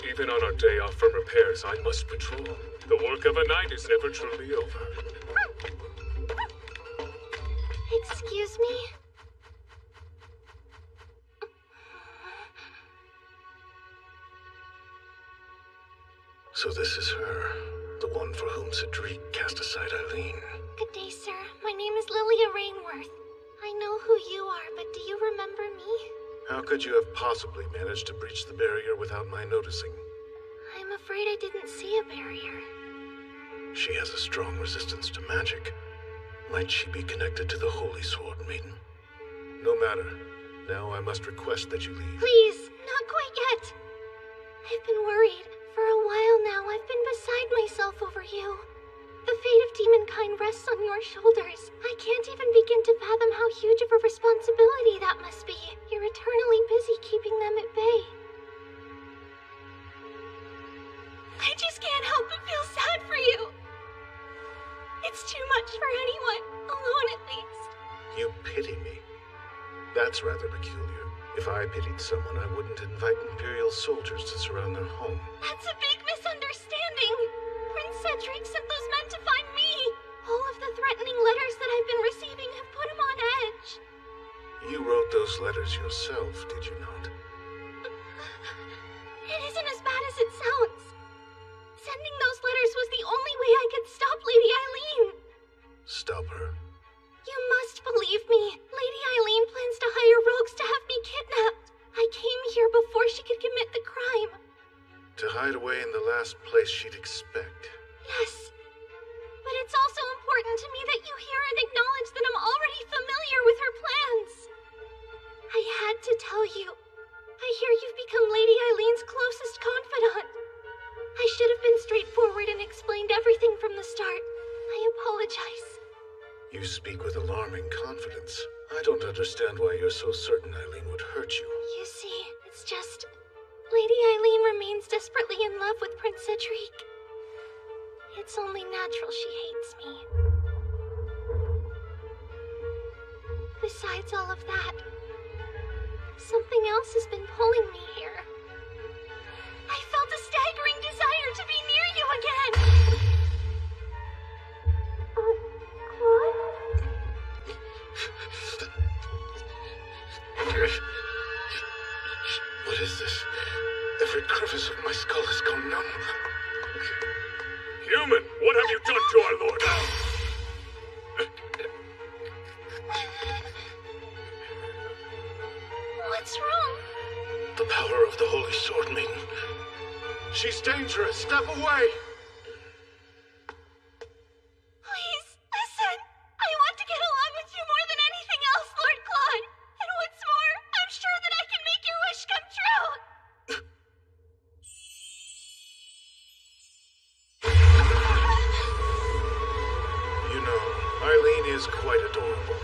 Even on our day off from repairs, I must patrol. The work of a night is never truly over. Excuse me? So this is her, the one for whom Cedric cast aside Eileen. Good day, sir. My name is Lilia Rainworth. I know who you are, but do you remember me? How could you have possibly managed to breach the barrier without my noticing? I'm afraid I didn't see a barrier. She has a strong resistance to magic. Might she be connected to the Holy Sword Maiden? No matter. Now I must request that you leave. Please, not quite yet. I've been worried. For a while now, I've been beside myself over you. The fate of demonkind rests on your shoulders. I can't even begin to fathom how huge of a responsibility that must be. You're eternally busy keeping them at bay. I just can't help but feel sad for you. It's too much for anyone, alone at least. You pity me. That's rather peculiar. If I pitied someone, I wouldn't invite Imperial soldiers to surround their home. That's a big misunderstanding. Prince Cedric sent those men to find me. All of the threatening letters that I've been receiving have put him on edge. You wrote those letters yourself, did you not? It isn't as bad as it sounds. Sending those letters was the only way I could stop Lady Eileen. Stop her. You must believe me. Lady Eileen plans to hire rogues to have me kidnapped. I came here before she could commit the crime. To hide away in the last place she'd expect. Yes. But it's also important to me that you hear and acknowledge that I'm already familiar with her plans. I had to tell you. I hear you've become Lady Eileen's closest confidant. I should have been straightforward and explained everything from the start. I apologize. You speak with alarming confidence. I don't understand why you're so certain Eileen would hurt you. You see, it's just... Lady Eileen remains desperately in love with Prince Cedric. It's only natural she hates me. Besides all of that, something else has been pulling me here. I felt a staggering desire to be near you again! What is this? Every crevice of my skull has gone numb. Human, what have you done to our lord? What's wrong? The power of the Holy Sword Maiden. She's dangerous. Step away. Please, listen. I want to get along with you more than anything else, Lord Claude. And what's more, I'm sure that I can make your wish come true. You know, Eileen is quite adorable.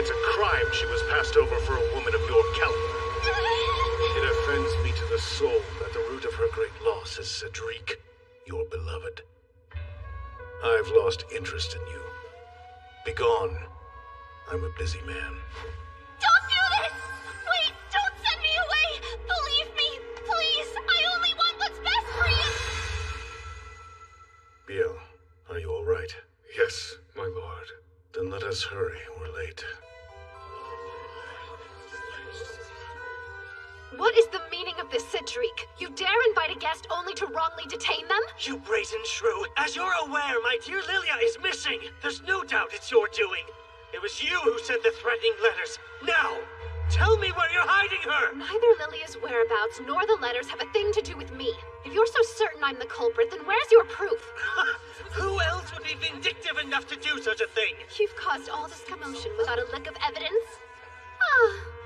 It's a crime she was passed over for a woman of your caliber. It offends me to the soul that the root of her great loss is Cedric, your beloved. I've lost interest in you. Begone. I'm a busy man. Don't do this! Wait, don't send me away! Believe me, please! I only want what's best for you! Biel, are you all right? Yes, my lord. Then let us hurry. We're late. What is the meaning of this, Cedric? You dare invite a guest only to wrongly detain them? You brazen shrew! As you're aware, my dear Lilia is missing! There's no doubt it's your doing! It was you who sent the threatening letters! Now! Tell me where you're hiding her! Neither Lilia's whereabouts nor the letters have a thing to do with me. If you're so certain I'm the culprit, then where's your proof? Who else would be vindictive enough to do such a thing? You've caused all this commotion without a lick of evidence?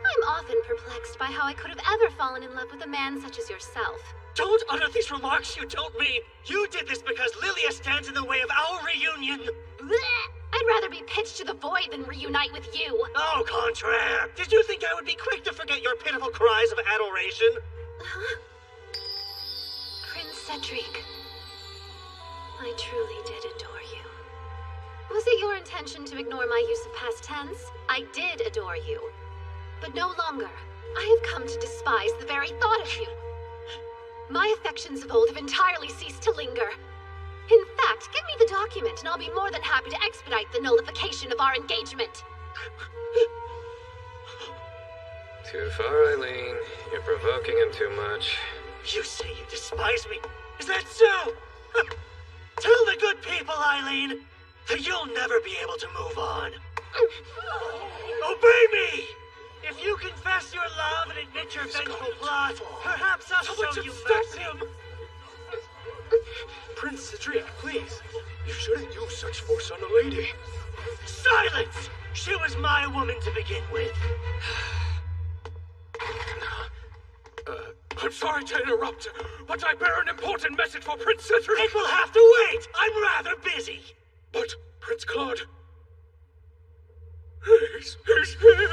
I'm often perplexed by how I could have ever fallen in love with a man such as yourself. Don't utter these remarks you don't mean! You did this because Lilia stands in the way of our reunion! Blech! I'd rather be pitched to the void than reunite with you. Au contraire! Did you think I would be quick to forget your pitiful cries of adoration? Prince Cedric, I truly did adore you. Was it your intention to ignore my use of past tense? I did adore you. But no longer. I have come to despise the very thought of you. My affections of old have entirely ceased to linger. In fact, give me the document and I'll be more than happy to expedite the nullification of our engagement. Too far, Eileen. You're provoking him too much. You say you despise me? Is that so? Tell the good people, Eileen, that you'll never be able to move on. Obey me! If you confess your love and admit your vengeful plot, perhaps I'll show you mercy. Prince Cedric, please. You shouldn't use such force on a lady. Silence! She was my woman to begin with. I'm sorry to interrupt, but I bear an important message for Prince Cedric. It will have to wait. I'm rather busy. But, Prince Claude... He's here.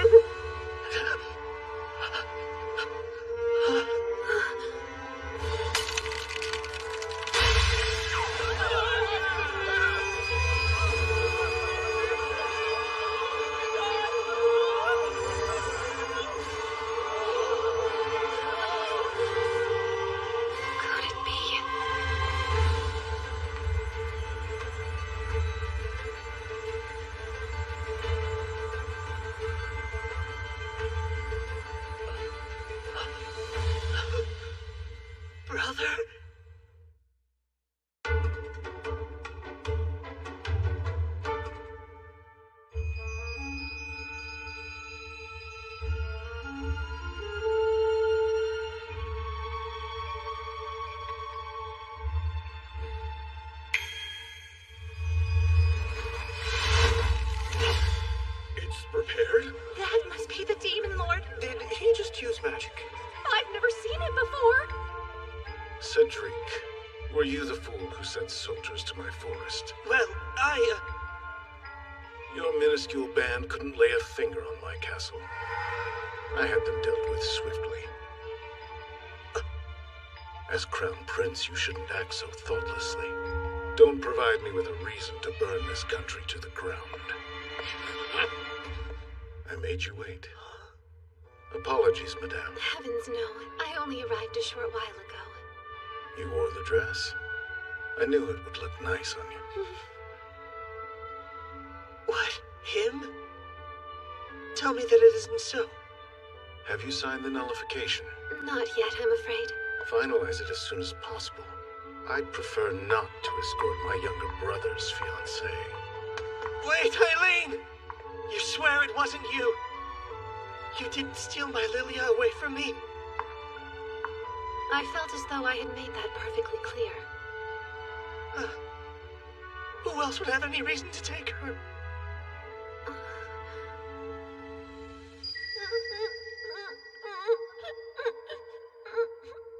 Could it be? Brother? It's prepared? That must be the Demon Lord. Did he just use magic? I've never seen it before. Cedric, were you the fool who sent soldiers to my forest? Well, Your minuscule band couldn't lay a finger on my castle. I had them dealt with swiftly. As Crown Prince, you shouldn't act so thoughtlessly. Don't provide me with a reason to burn this country to the ground. I made you wait. Apologies, madame. Heavens no. I only arrived a short while ago. You wore the dress. I knew it would look nice on you. what? Him? Tell me that it isn't so. Have you signed the nullification? Not yet, I'm afraid. Finalize it as soon as possible. I'd prefer not to escort my younger brother's fiancée. Wait, Eileen! You swear it wasn't you? You didn't steal my Lilia away from me? I felt as though I had made that perfectly clear. Who else would have any reason to take her?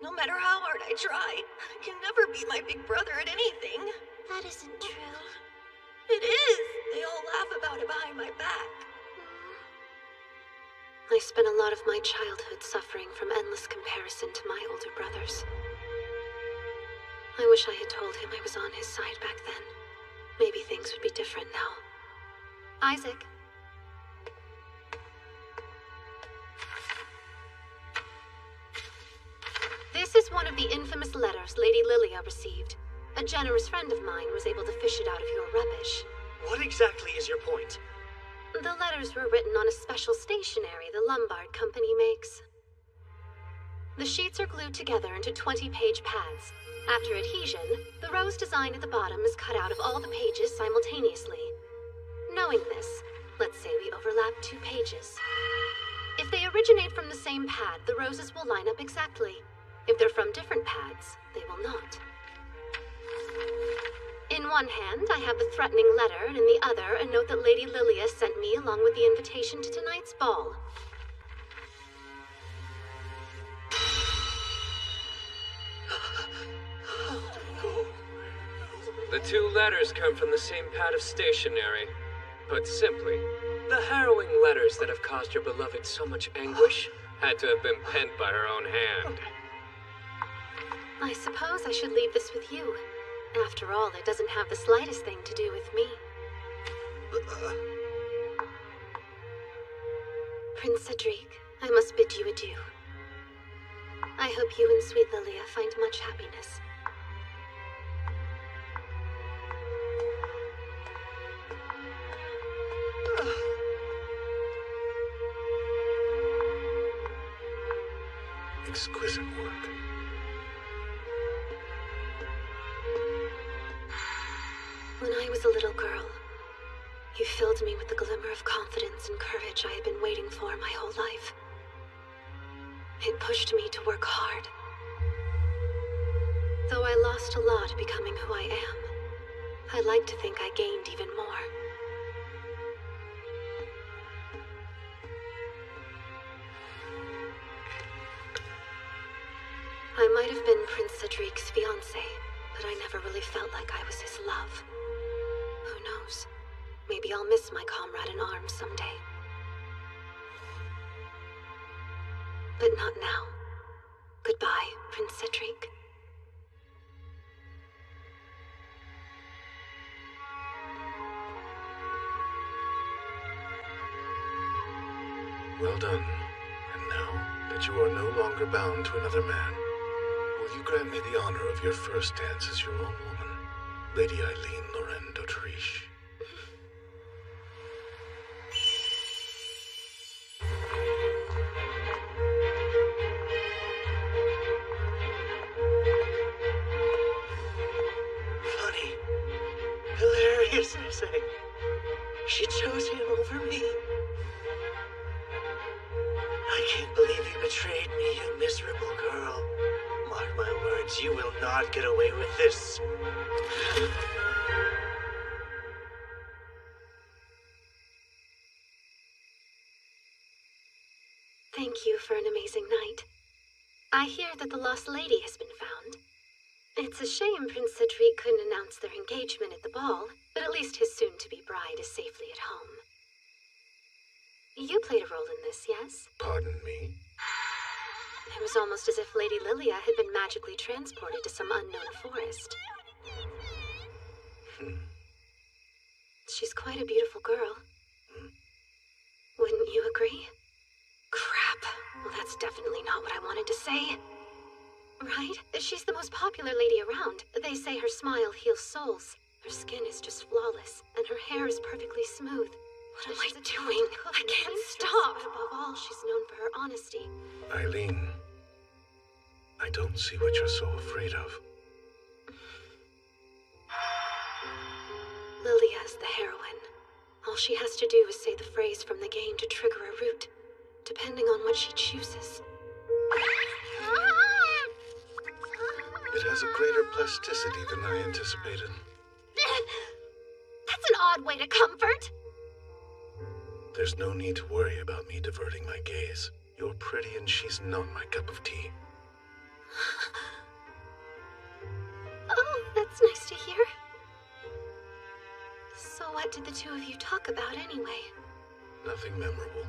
No matter how hard I try, I can never beat my big brother at anything. That isn't true. It is. They all laugh about it behind my back. I spent a lot of my childhood suffering from endless comparison to my older brothers. I wish I had told him I was on his side back then. Maybe things would be different now. Isaac. This is one of the infamous letters Lady Lilia received. A generous friend of mine was able to fish it out of your rubbish. What exactly is your point? The letters were written on a special stationery the Lombard Company makes. The sheets are glued together into 20-page pads. After adhesion, the rose design at the bottom is cut out of all the pages simultaneously. Knowing this, let's say we overlap 2 pages. If they originate from the same pad, the roses will line up exactly. If they're from different pads, they will not. In one hand, I have the threatening letter, and in the other, a note that Lady Lilia sent me along with the invitation to tonight's ball. The 2 letters come from the same pad of stationery. Put simply, the harrowing letters that have caused your beloved so much anguish had to have been penned by her own hand. I suppose I should leave this with you. After all, it doesn't have the slightest thing to do with me. Prince Cedric, I must bid you adieu. I hope you and sweet Lilia find much happiness. Exquisite work. When I was a little girl, you filled me with the glimmer of confidence and courage I had been waiting for my whole life. It pushed me to work hard. Though I lost a lot becoming who I am, I like to think I gained even more. I might have been Prince Cedric's fiancé, but I never really felt like I was his love. Who knows? Maybe I'll miss my comrade in arms someday. But not now. Goodbye, Prince Cedric. Well done. And now that you are no longer bound to another man, will you grant me the honor of your first dance as your own woman, Lady Eileen Loren d'Autriche? Funny. Hilarious, I say. She chose him over me. I can't believe you betrayed me, you miserable girl. Mark my words, you will not get away with this. Thank you for an amazing night. I hear that the lost lady has been found. It's a shame Prince Cedric couldn't announce their engagement at the ball, but at least his soon-to-be bride is safely at home. You played a role in this, yes? Pardon me? It was almost as if Lady Lilia had been magically transported to some unknown forest. She's quite a beautiful girl. Wouldn't you agree? Crap. Well, that's definitely not what I wanted to say. Right? She's the most popular lady around. They say her smile heals souls. Her skin is just flawless, and her hair is perfectly smooth. What am I doing? I can't stop. Above all, she's known for her honesty. Eileen, I don't see what you're so afraid of. Lilia is the heroine. All she has to do is say the phrase from the game to trigger a root, depending on what she chooses. It has a greater plasticity than I anticipated. That's an odd way to comfort. There's no need to worry about me diverting my gaze. You're pretty and she's not my cup of tea. Oh, that's nice to hear. So what did the two of you talk about anyway? Nothing memorable.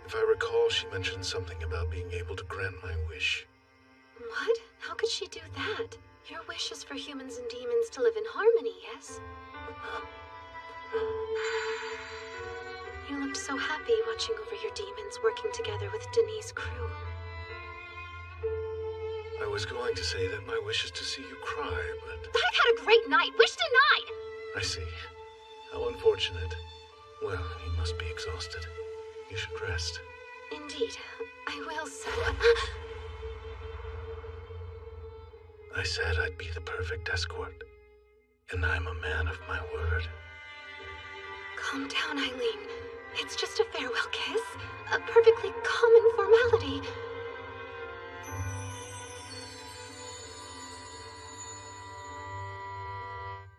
If I recall, she mentioned something about being able to grant my wish. What? How could she do that? Your wish is for humans and demons to live in harmony, yes? You looked so happy watching over your demons working together with Denis' crew. I was going to say that my wish is to see you cry, but... I've had a great night. Wish denied. I see. How unfortunate. Well, you must be exhausted. You should rest. Indeed. I will so. I said I'd be the perfect escort. And I'm a man of my word. Calm down, Eileen. It's just a farewell kiss. A perfectly common formality.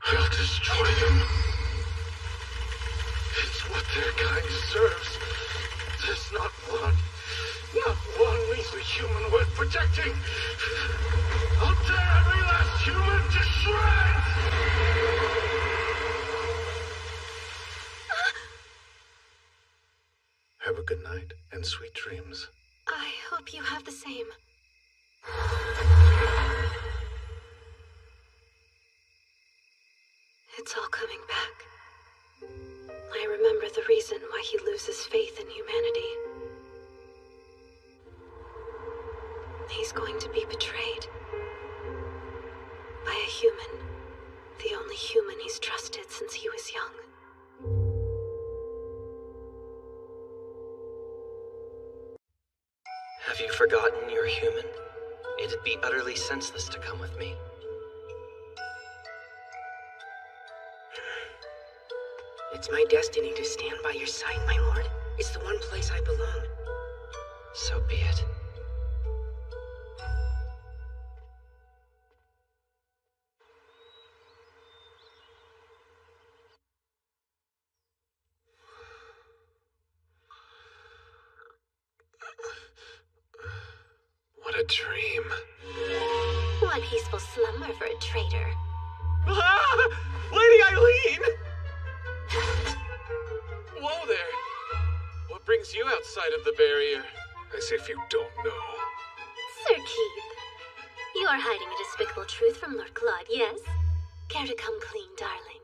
I'll destroy them. It's what their kind deserves. There's not one measly human worth protecting. I'll tear every last human to shreds! Have a good night and sweet dreams. I hope you have the same. It's all coming back. I remember the reason why he loses faith in humanity. He's going to be betrayed. By a human. The only human he's trusted since he was young. Have you forgotten you're human? It'd be utterly senseless to come with me. It's my destiny to stand by your side, my lord. It's the one place I belong. So be it. What a dream. One peaceful slumber for a traitor. Ah! Lady Eileen! Whoa there. What brings you outside of the barrier? As if you don't know. Sir Keith, you are hiding a despicable truth from Lord Claude, yes? Care to come clean, darling?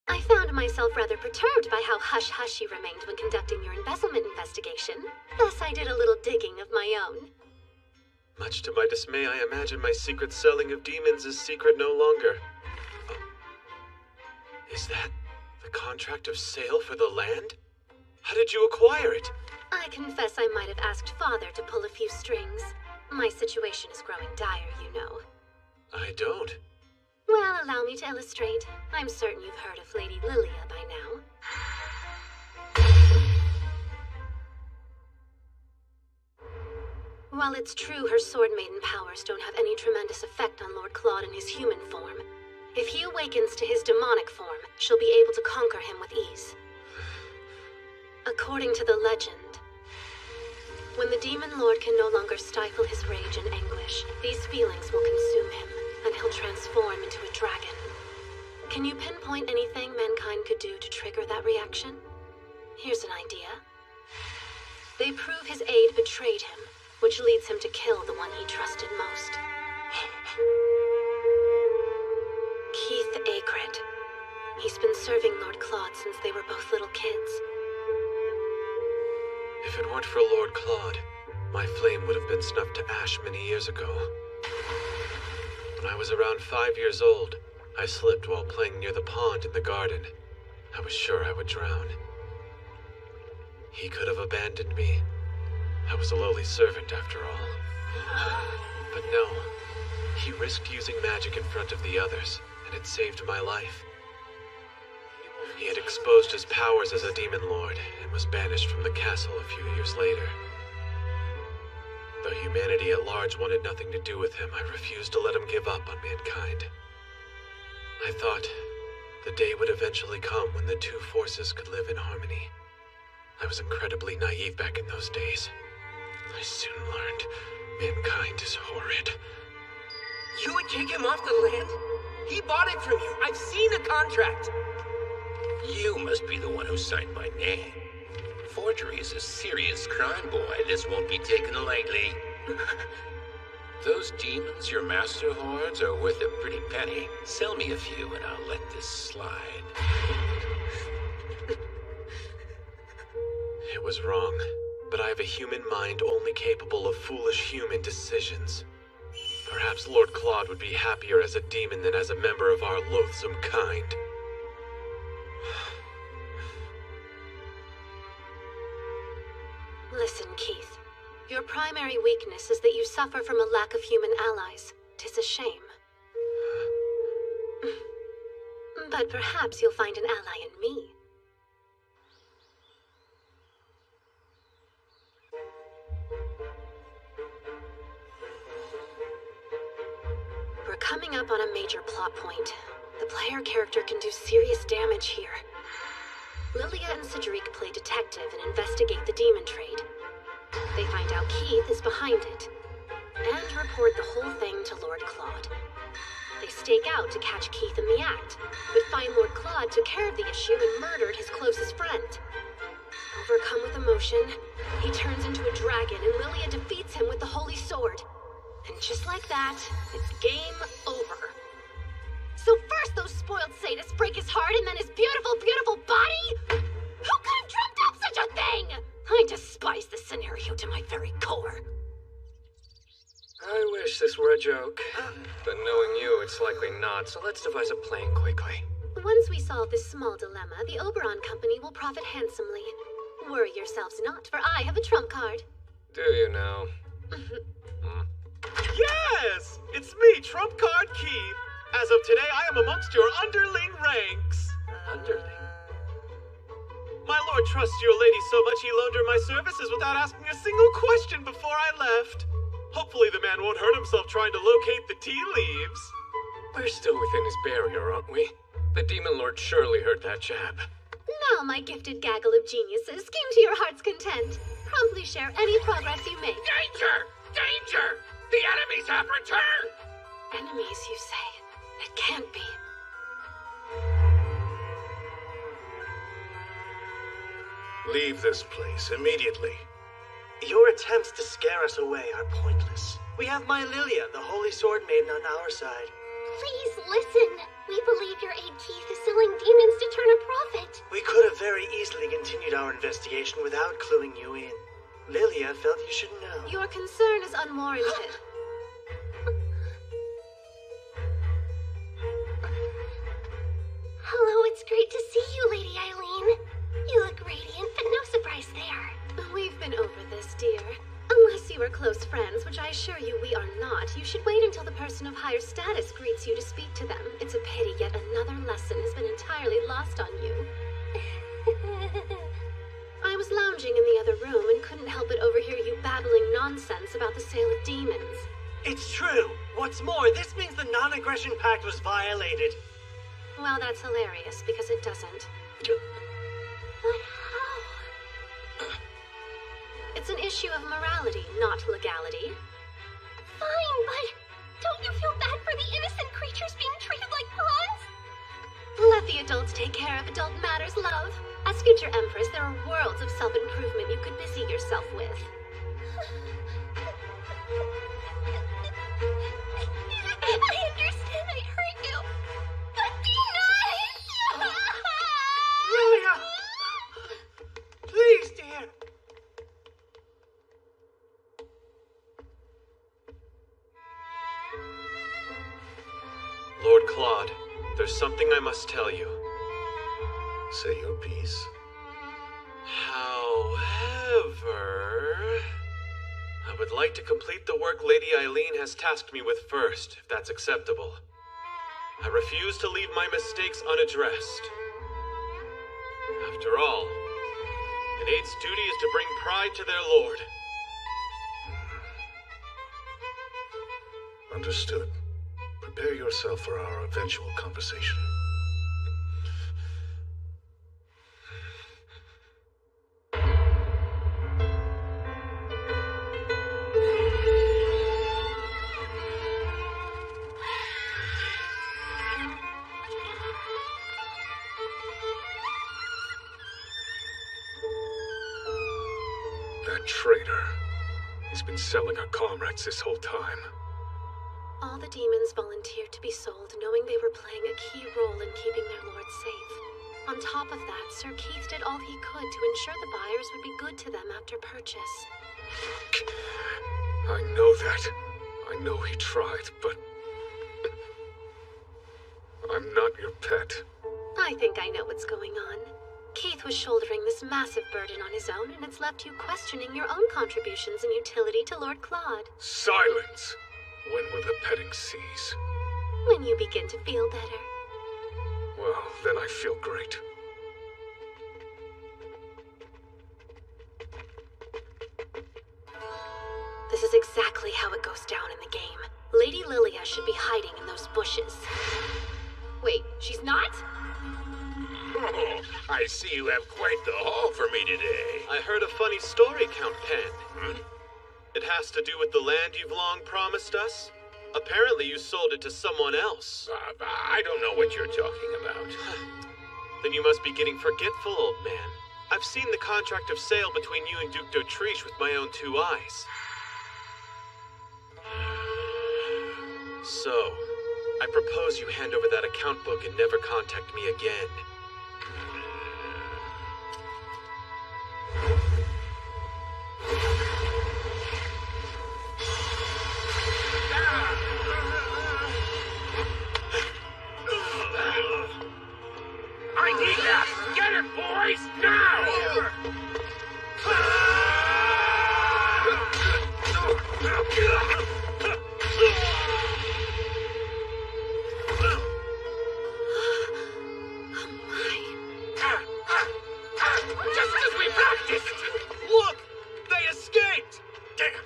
I found myself rather perturbed by how hush-hush you remained when conducting your embezzlement investigation. Thus I did a little digging of my own. Much to my dismay, I imagine my secret selling of demons is secret no longer. Is that the contract of sale for the land? How did you acquire it? I confess I might have asked Father to pull a few strings. My situation is growing dire, you know. I don't. Well, allow me to illustrate. I'm certain you've heard of Lady Lilia by now. While it's true her sword maiden powers don't have any tremendous effect on Lord Claude in his human form, if he awakens to his demonic form, she'll be able to conquer him with ease. According to the legend, when the Demon Lord can no longer stifle his rage and anguish, these feelings will consume him, and he'll transform into a dragon. Can you pinpoint anything mankind could do to trigger that reaction? Here's an idea. They prove his aide betrayed him, which leads him to kill the one he trusted most. Keith Aigret. He's been serving Lord Claude since they were both little kids. If it weren't for Lord Claude, my flame would have been snuffed to ash many years ago. When I was around 5 years old, I slipped while playing near the pond in the garden. I was sure I would drown. He could have abandoned me. I was a lowly servant after all. But no, he risked using magic in front of the others, and it saved my life. He had exposed his powers as a demon lord, and was banished from the castle a few years later. Though humanity at large wanted nothing to do with him, I refused to let him give up on mankind. I thought the day would eventually come when the two forces could live in harmony. I was incredibly naive back in those days. I soon learned mankind is horrid. You would kick him off the land? He bought it from you. I've seen the contract. You must be the one who signed my name. Forgery is a serious crime, boy. This won't be taken lightly. Those demons your master hoards are worth a pretty penny. Sell me a few and I'll let this slide. It was wrong, but I have a human mind only capable of foolish human decisions. Perhaps Lord Claude would be happier as a demon than as a member of our loathsome kind. Listen, Keith. Your primary weakness is that you suffer from a lack of human allies. 'Tis a shame. But perhaps you'll find an ally in me. We're coming up on a major plot point. The player character can do serious damage here. Lilia and Cedric play detective and investigate the demon trade. They find out Keith is behind it, and report the whole thing to Lord Claude. They stake out to catch Keith in the act, but find Lord Claude took care of the issue and murdered his closest friend. Overcome with emotion, he turns into a dragon and Lilia defeats him with the holy sword. And just like that, it's game over. So first those spoiled sadists break his heart and then his beautiful, beautiful body? Who could have dreamt up such a thing? I despise this scenario to my very core. I wish this were a joke, but knowing you, it's likely not, so let's devise a plan quickly. Once we solve this small dilemma, the Oberon Company will profit handsomely. Worry yourselves not, for I have a trump card. Do you now? Yes! It's me, Trump Card Keith. As of today, I am amongst your underling ranks. Underling? My lord trusts your lady so much he loaned her my services without asking a single question before I left. Hopefully the man won't hurt himself trying to locate the tea leaves. We're still within his barrier, aren't we? The Demon Lord surely heard that jab. Now, my gifted gaggle of geniuses, scheme to your heart's content. promptly share any progress you make. Danger! Danger! The enemies have returned! Enemies, you say? It can't be. Leave this place immediately. Your attempts to scare us away are pointless. We have my Lilia, the Holy Sword Maiden, on our side. Please listen. We believe your aide Keith is selling demons to turn a profit. We could have very easily continued our investigation without cluing you in. Lilia felt you should know. Your concern is unwarranted. Hello, it's great to see you, Lady Eileen. You look radiant, but no surprise there. We've been over this, dear. Unless you are close friends, which I assure you we are not, you should wait until the person of higher status greets you to speak to them. It's a pity yet another lesson has been entirely lost on you. I was lounging in the other room and couldn't help but overhear you babbling nonsense about the sale of demons. It's true. What's more, this means the non-aggression pact was violated. Well, that's hilarious, because it doesn't. But how? It's an issue of morality, not legality. Fine, but don't you feel bad for the innocent creatures being treated like pawns? Let the adults take care of adult matters, love. As future Empress, there are worlds of self-improvement you could busy yourself with. I understand I hurt you, but be nice! Lilia! Please, dear. Lord Claude, there's something I must tell you. Say your piece. However, I would like to complete the work Lady Eileen has tasked me with first, if that's acceptable. I refuse to leave my mistakes unaddressed. After all, an aide's duty is to bring pride to their lord. Understood. Prepare yourself for our eventual conversation. That traitor. He's been selling our comrades this whole time. All the demons volunteered to be sold, knowing they were playing a key role in keeping their lord safe. On top of that, Sir Keith did all he could to ensure the buyers would be good to them after purchase. I know that. I know he tried, but... I'm not your pet. I think I know what's going on. Keith was shouldering this massive burden on his own, and it's left you questioning your own contributions and utility to Lord Claude. Silence! When will the petting cease? When you begin to feel better. Well, then I feel great. This is exactly how it goes down in the game. Lady Lilia should be hiding in those bushes. Wait, she's not? Oh, I see you have quite the haul for me today. I heard a funny story, Count Penn. It has to do with the land you've long promised us? Apparently you sold it to someone else. I don't know what you're talking about. Then you must be getting forgetful, old man. I've seen the contract of sale between you and Duke d'Autriche with my own 2 eyes. So, I propose you hand over that account book and never contact me again. I need that! Get it, boys! Now! Just as we practiced! Look! They escaped! Damn!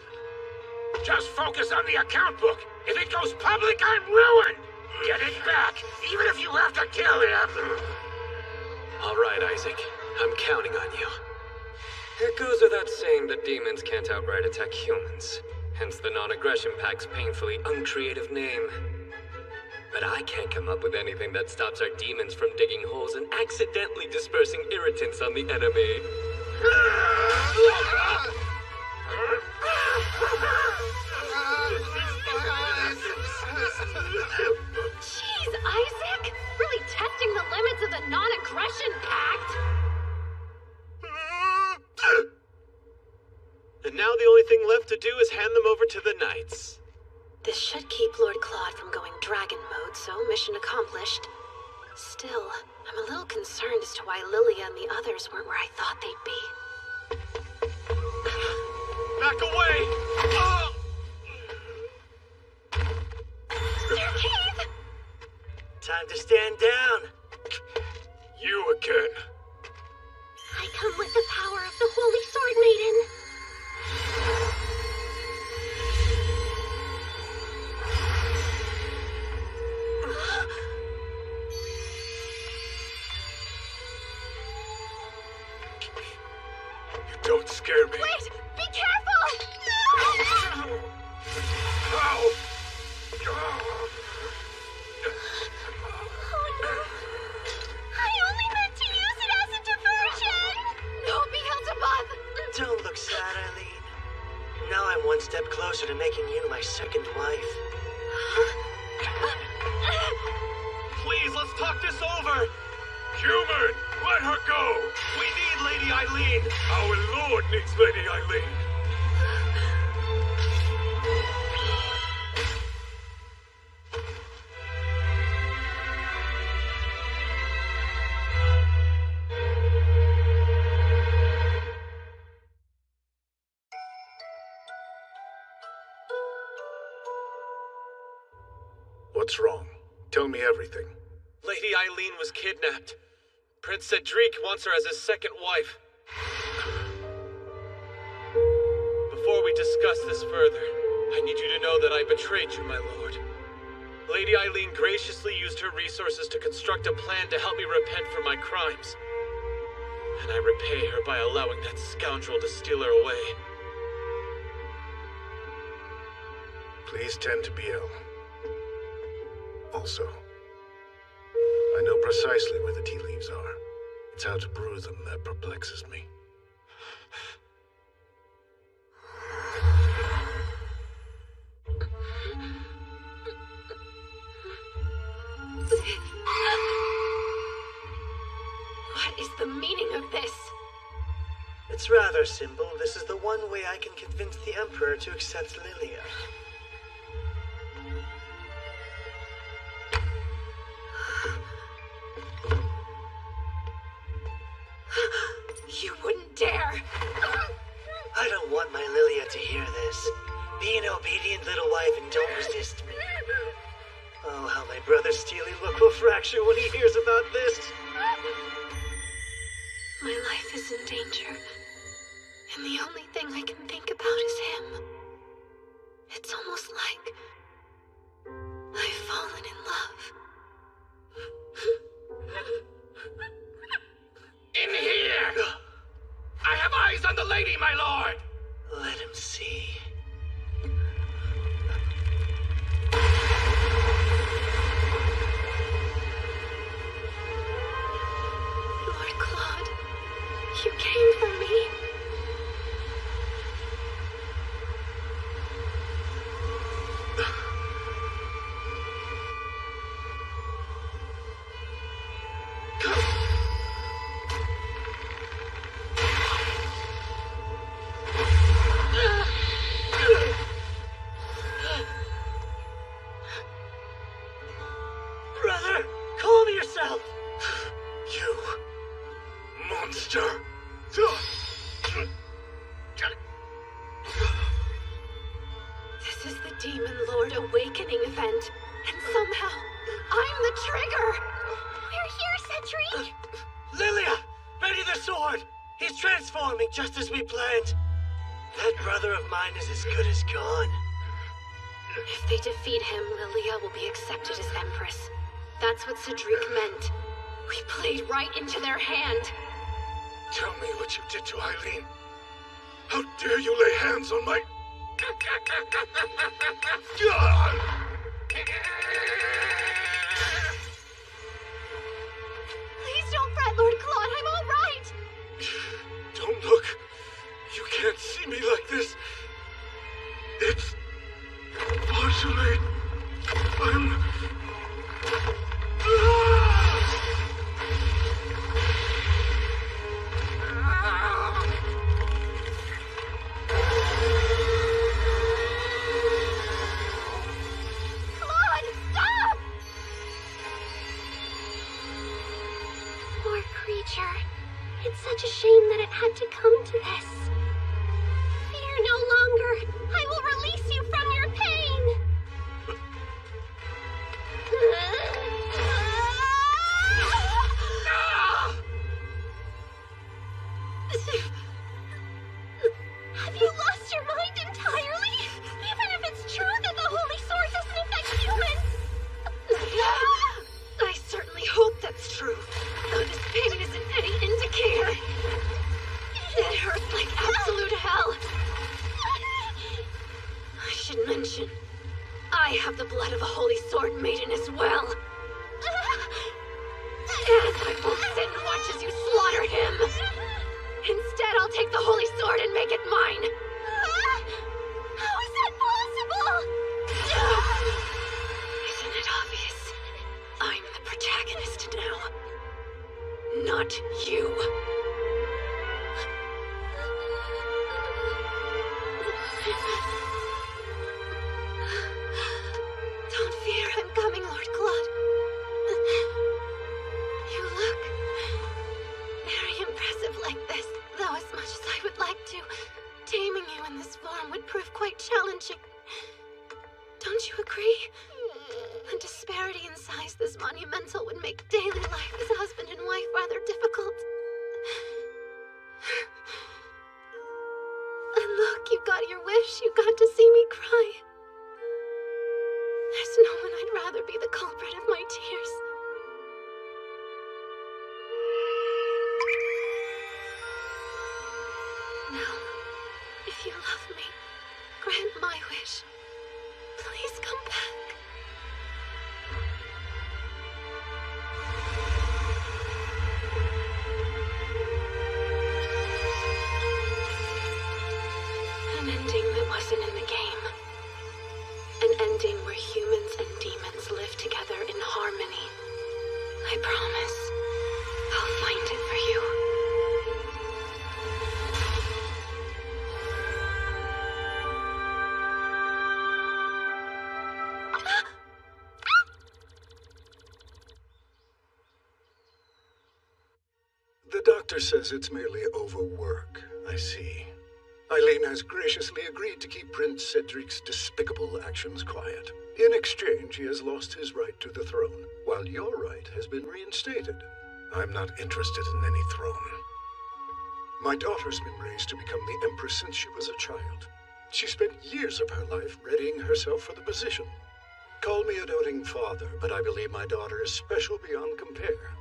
Just focus on the account book. If it goes public, I'm ruined! Get it back, even if you have to kill him! All right, Isaac. I'm counting on you. It goes without saying that demons can't outright attack humans. Hence the non-aggression pack's painfully uncreative name. But I can't come up with anything that stops our demons from digging holes and accidentally dispersing irritants on the enemy. Jeez, Isaac! Really testing the limits of the non-aggression pact! And now the only thing left to do is hand them over to the knights. This should keep Lord Claude from going dragon mode, so mission accomplished. Still, I'm a little concerned as to why Lilia and the others weren't where I thought they'd be. Back away! Sir Keith! Time to stand down. You again. I come with the power of the Holy Sword Maiden. You don't scare me. Wait! Be careful! Ow! Oh no. I only meant to use it as a diversion! No, Beelzebub! Don't look sad, Eileen. Now I'm one step closer to making you my second wife. Please, let's talk this over! Human, let her go! We need Lady Eileen! Our lord needs Lady Eileen. What's wrong? Tell me everything. Lady Eileen was kidnapped. Prince Cedric wants her as his second wife. Before we discuss this further, I need you to know that I betrayed you, my lord. Lady Eileen graciously used her resources to construct a plan to help me repent for my crimes. And I repay her by allowing that scoundrel to steal her away. Please tend to Biel. Also, I know precisely where the tea leaves are. It's how to brew them that perplexes me. What is the meaning of this? It's rather simple. This is the one way I can convince the Emperor to accept Lilia. You wouldn't dare! I don't want my Lilia to hear this. Be an obedient little wife and don't resist me. Oh, how my brother's steely look will fracture when he hears about this. My life is in danger, and the only thing I can think about is him. It's almost like I've fallen in love. In here! I have eyes on the lady, my lord! Let him see. Lord Claude, you came for me. Brother, calm yourself! You monster! This is the Demon Lord Awakening event, and somehow I'm the trigger! We're here, Cedric! Lilia! Ready the sword! He's transforming just as we planned. That brother of mine is as good as gone. If they defeat him, Lilia will be accepted as Empress. That's what Cedric meant. We played right into their hand. Tell me what you did to Eileen. How dare you lay hands on my... Please don't fret, Lord Claude. I'm all right. Don't look. You can't see me like this. It's far too late. I'm... Claude, stop! Poor creature. It's such a shame that it had to come to this. Fear no longer. I will release you from your pain. Have you lost your mind entirely? Even if it's true that the Holy Sword doesn't affect humans? I certainly hope that's true. Though this pain isn't any indicator. It hurts like absolute hell. I should mention, I have the blood of a Holy Sword Maiden as well. And I won't sit and watch as you slaughter him. Instead, I'll take the Holy Sword and make it mine. How is that possible? Isn't it obvious? I'm the protagonist now. Not you. Don't fear, I'm coming, Lord Claude. You look very impressive like this, though as much as I would like to, taming you in this form would prove quite challenging. Don't you agree? A disparity in size this monumental would make daily life as husband and wife rather difficult. And look, you got your wish. You got to see me cry. There's no one I'd rather be the culprit of my tears. Now, if you love me, grant my wish. Please come back. An ending that wasn't in the game. An ending where humans and demons live together in harmony. I promise. I'll find it for you. The doctor says it's merely overwork. I see. Eileen has graciously agreed to keep Prince Cedric's despicable actions quiet. In exchange, he has lost his right to the throne, while your right has been reinstated. I'm not interested in any throne. My daughter's been raised to become the Empress since she was a child. She spent years of her life readying herself for the position. Call me a doting father, but I believe my daughter is special beyond compare.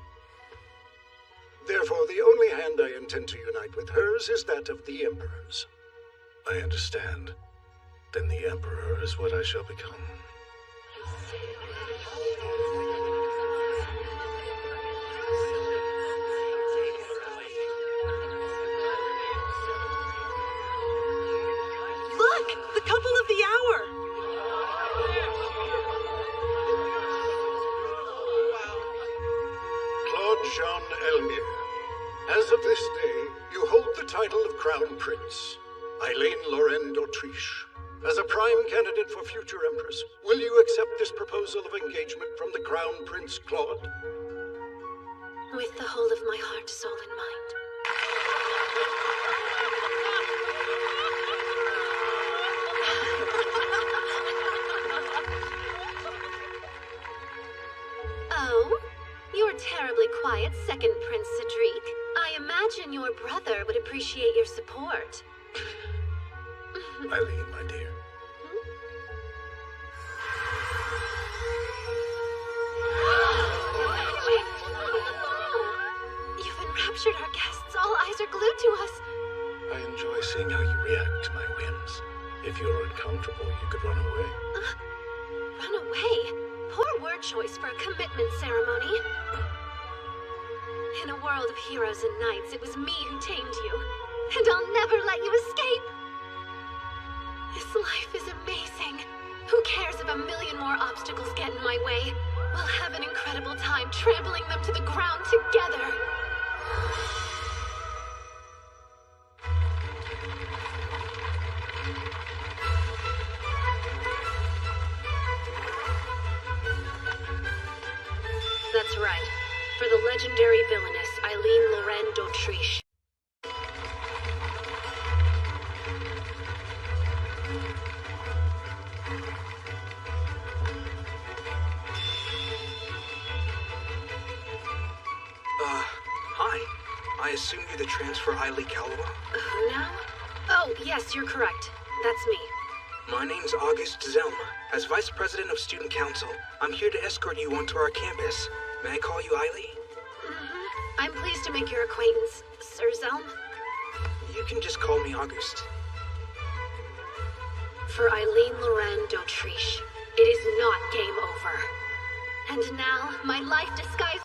Therefore, the only hand I intend to unite with hers is that of the Emperor's. I understand. Then the Emperor is what I shall become. Look! The couple of the hour! Claude Jean Elmire. As of this day, you hold the title of Crown Prince, Eileen Lorraine d'Autriche. As a prime candidate for future Empress, will you accept this proposal of engagement from the Crown Prince Claude? With the whole of my heart, soul, and mind. Oh? You're terribly quiet, second Prince Cedric. I imagine your brother would appreciate your support. Eileen, my dear. You've enraptured our guests. All eyes are glued to us. I enjoy seeing seeing how you react to my whims. If you're uncomfortable, you could run away. Run away? Poor word choice for a commitment ceremony. In a world of heroes and knights, it was me who tamed you. And I'll never let you escape. This life is amazing. Who cares if a million more obstacles get in my way? We'll have an incredible time trampling them to the ground together. That's right. For the legendary villainess, Eileen d'Autriche. Hi. I assume you're the transfer Eileen Calloway? Who now? Oh, yes, you're correct. That's me. My name's August Zelma. As Vice President of Student Council, I'm here to escort you onto our campus. May I call you Eileen? I'm pleased to make your acquaintance, Sir Zelm. You can just call me August. For Eileen d'Autriche, it is not game over. And now, my life disguised...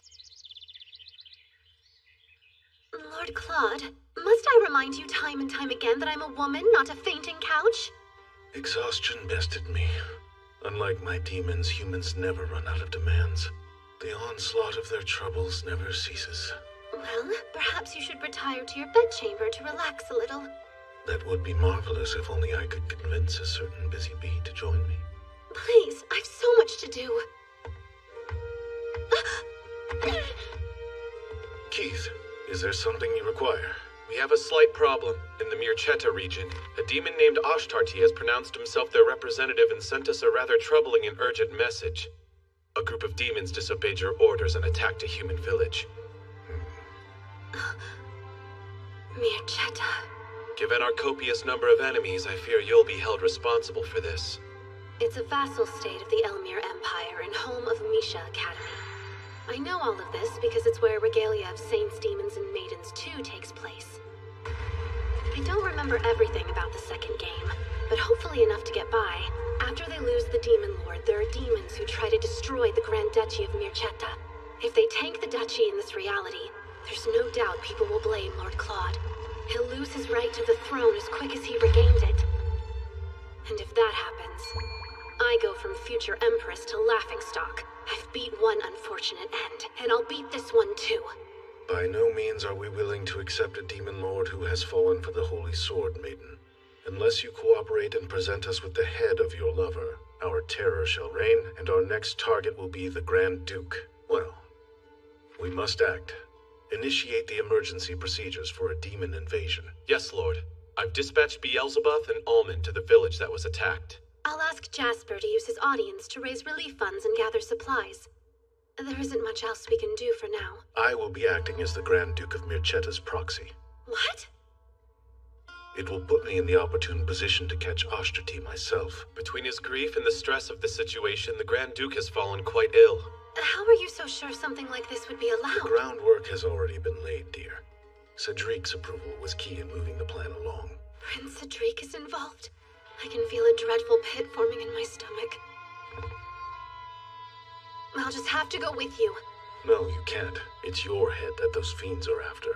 Lord Claude, must I remind you time and time again that I'm a woman, not a fainting couch? Exhaustion bested me. Unlike my demons, humans never run out of demands. The onslaught of their troubles never ceases. Well, perhaps you should retire to your bedchamber to relax a little. That would be marvelous if only I could convince a certain busy bee to join me. Please, I've so much to do. Keith, is there something you require? We have a slight problem. In the Mirchetta region, a demon named Ashtarti has pronounced himself their representative and sent us a rather troubling and urgent message. A group of demons disobeyed your orders and attacked a human village. Mirchetta. Given our copious number of enemies, I fear you'll be held responsible for this. It's a vassal state of the Elmir Empire and home of Misha Academy. I know all of this because it's where Regalia of Saints, Demons, and Maidens 2 takes place. I don't remember everything about the second game, but hopefully enough to get by. After they lose the Demon Lord, there are demons who try to destroy the Grand Duchy of Mirchetta. If they tank the duchy in this reality, there's no doubt people will blame Lord Claude. He'll lose his right to the throne as quick as he regained it. And if that happens, I go from future Empress to laughingstock. I've beat one unfortunate end, and I'll beat this one too. By no means are we willing to accept a demon lord who has fallen for the Holy Sword Maiden. Unless you cooperate and present us with the head of your lover, our terror shall reign, and our next target will be the Grand Duke. Well, we must act. Initiate the emergency procedures for a demon invasion. Yes, Lord. I've dispatched Beelzebub and Almond to the village that was attacked. I'll ask Jasper to use his audience to raise relief funds and gather supplies. There isn't much else we can do for now. I will be acting as the Grand Duke of Mirchetta's proxy. What? It will put me in the opportune position to catch Ashtarti myself. Between his grief and the stress of the situation, the Grand Duke has fallen quite ill. How are you so sure something like this would be allowed? The groundwork has already been laid, dear. Cedric's approval was key in moving the plan along. Prince Cedric is involved. I can feel a dreadful pit forming in my stomach. I'll just have to go with you. No, you can't. It's your head that those fiends are after.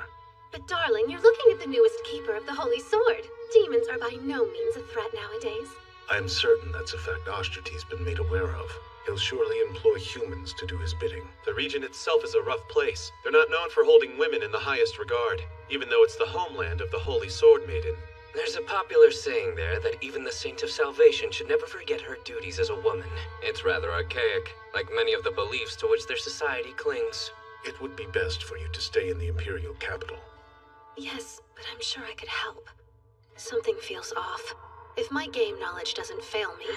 But darling, you're looking at the newest keeper of the Holy Sword. Demons are by no means a threat nowadays. I'm certain that's a fact Ashtarti's been made aware of. He'll surely employ humans to do his bidding. The region itself is a rough place. They're not known for holding women in the highest regard, even though it's the homeland of the Holy Sword Maiden. There's a popular saying there that even the Saint of Salvation should never forget her duties as a woman. It's rather archaic, like many of the beliefs to which their society clings. It would be best for you to stay in the Imperial capital. Yes, but I'm sure I could help. Something feels off. If my game knowledge doesn't fail me,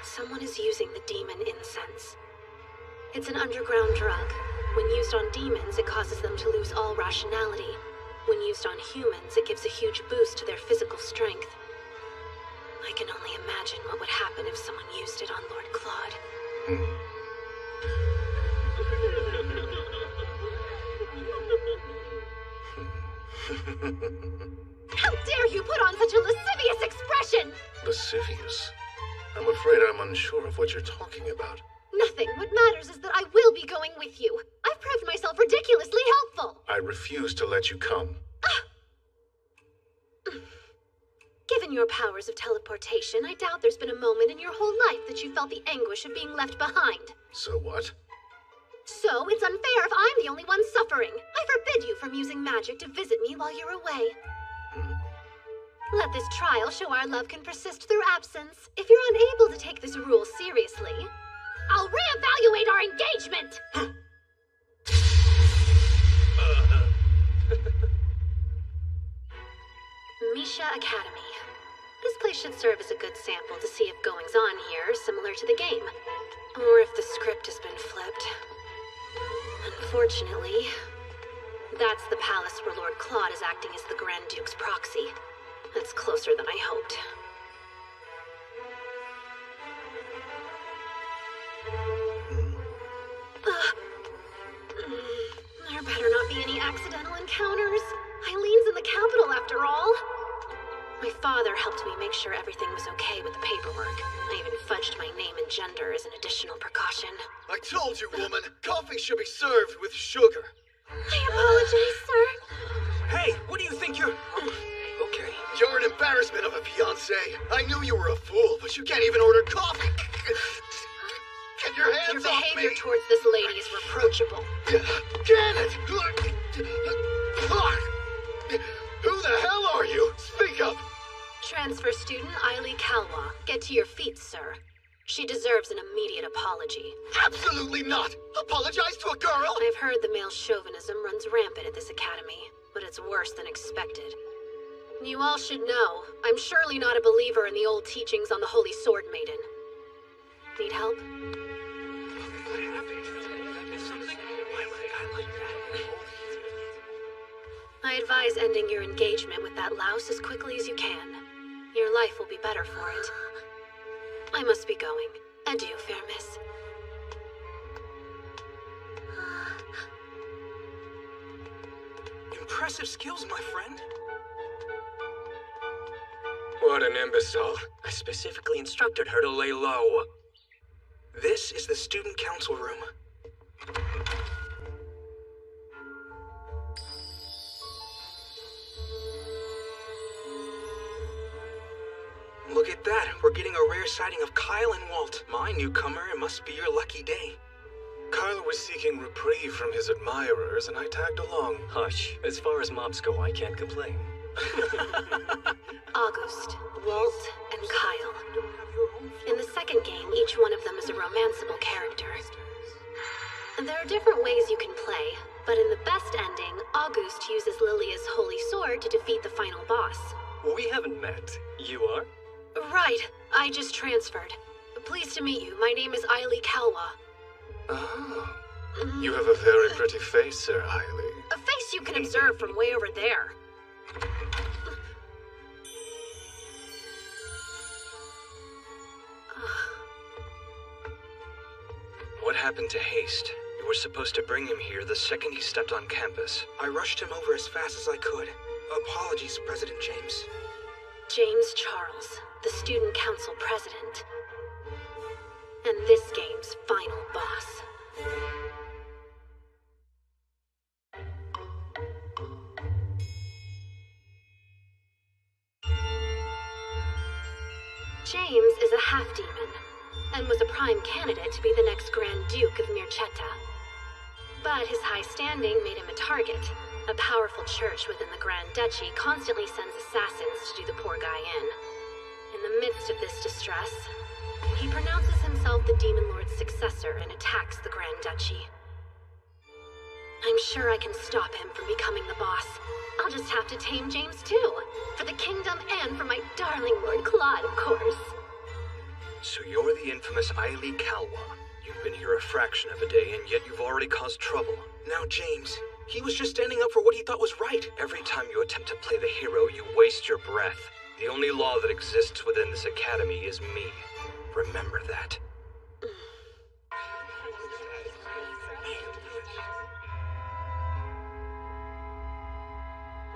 someone is using the demon incense. It's an underground drug. When used on demons, it causes them to lose all rationality. When used on humans, it gives a huge boost to their physical strength. I can only imagine what would happen if someone used it on Lord Claude. How dare you put on such a lascivious. I'm afraid I'm unsure of what you're talking about. Nothing. What matters is that I will be going with you. I've proved myself ridiculously helpful. I refuse to let you come. Given your powers of teleportation, I doubt there's been a moment in your whole life that you felt the anguish of being left behind. So what? So it's unfair if I'm the only one suffering. I forbid you from using magic to visit me while you're away. Let this trial show our love can persist through absence. If you're unable to take this rule seriously, I'll reevaluate our engagement! Misha Academy. This place should serve as a good sample to see if goings-on here are similar to the game. Or if the script has been flipped. Unfortunately, that's the palace where Lord Claude is acting as the Grand Duke's proxy. That's closer than I hoped. There better not be any accidental encounters. Eileen's in the capital, after all. My father helped me make sure everything was okay with the paperwork. I even fudged my name and gender as an additional precaution. I told you, woman, coffee should be served with sugar. I apologize, sir. Hey, what do you think you're... Okay. You're an embarrassment of a fiancé. I knew you were a fool, but you can't even order coffee. Get your hands off me! Your behavior towards this lady is reproachable. Janet! Who the hell are you? Speak up! Transfer student Eiley Kalwa. Get to your feet, sir. She deserves an immediate apology. Absolutely not! Apologize to a girl? I've heard the male chauvinism runs rampant at this academy, but it's worse than expected. You all should know, I'm surely not a believer in the old teachings on the Holy Sword Maiden. Need help? I advise ending your engagement with that louse as quickly as you can. Your life will be better for it. I must be going. Adieu, fair miss. Impressive skills, my friend. What an imbecile. I specifically instructed her to lay low. This is the student council room. Look at that. We're getting a rare sighting of Kyle and Walt. My newcomer, it must be your lucky day. Kyle was seeking reprieve from his admirers, and I tagged along. Hush. As far as mobs go, I can't complain. August, Walt, and Kyle. In the second game, each one of them is a romanceable character. And there are different ways you can play, but in the best ending, August uses Lilia's holy sword to defeat the final boss. We haven't met. You are? Right. I just transferred. Pleased to meet you. My name is Eiley Kalwa. Oh. You have a very pretty face, Sir Eiley. A face you can observe from way over there. What happened to Haste? You were supposed to bring him here the second he stepped on campus. I rushed him over as fast as I could. Apologies, President James. James Charles, the student council president. And this game's final boss. James is a half-demon, and was a prime candidate to be the next Grand Duke of Mirchetta. But his high standing made him a target. A powerful church within the Grand Duchy constantly sends assassins to do the poor guy in. In the midst of this distress, he pronounces himself the Demon Lord's successor and attacks the Grand Duchy. I'm sure I can stop him from becoming the boss. I'll just have to tame James too. For the kingdom and for my darling Lord Claude, of course. So you're the infamous Eiley Kalwa. You've been here a fraction of a day, and yet you've already caused trouble. Now, James, he was just standing up for what he thought was right. Every time you attempt to play the hero, you waste your breath. The only law that exists within this academy is me. Remember that.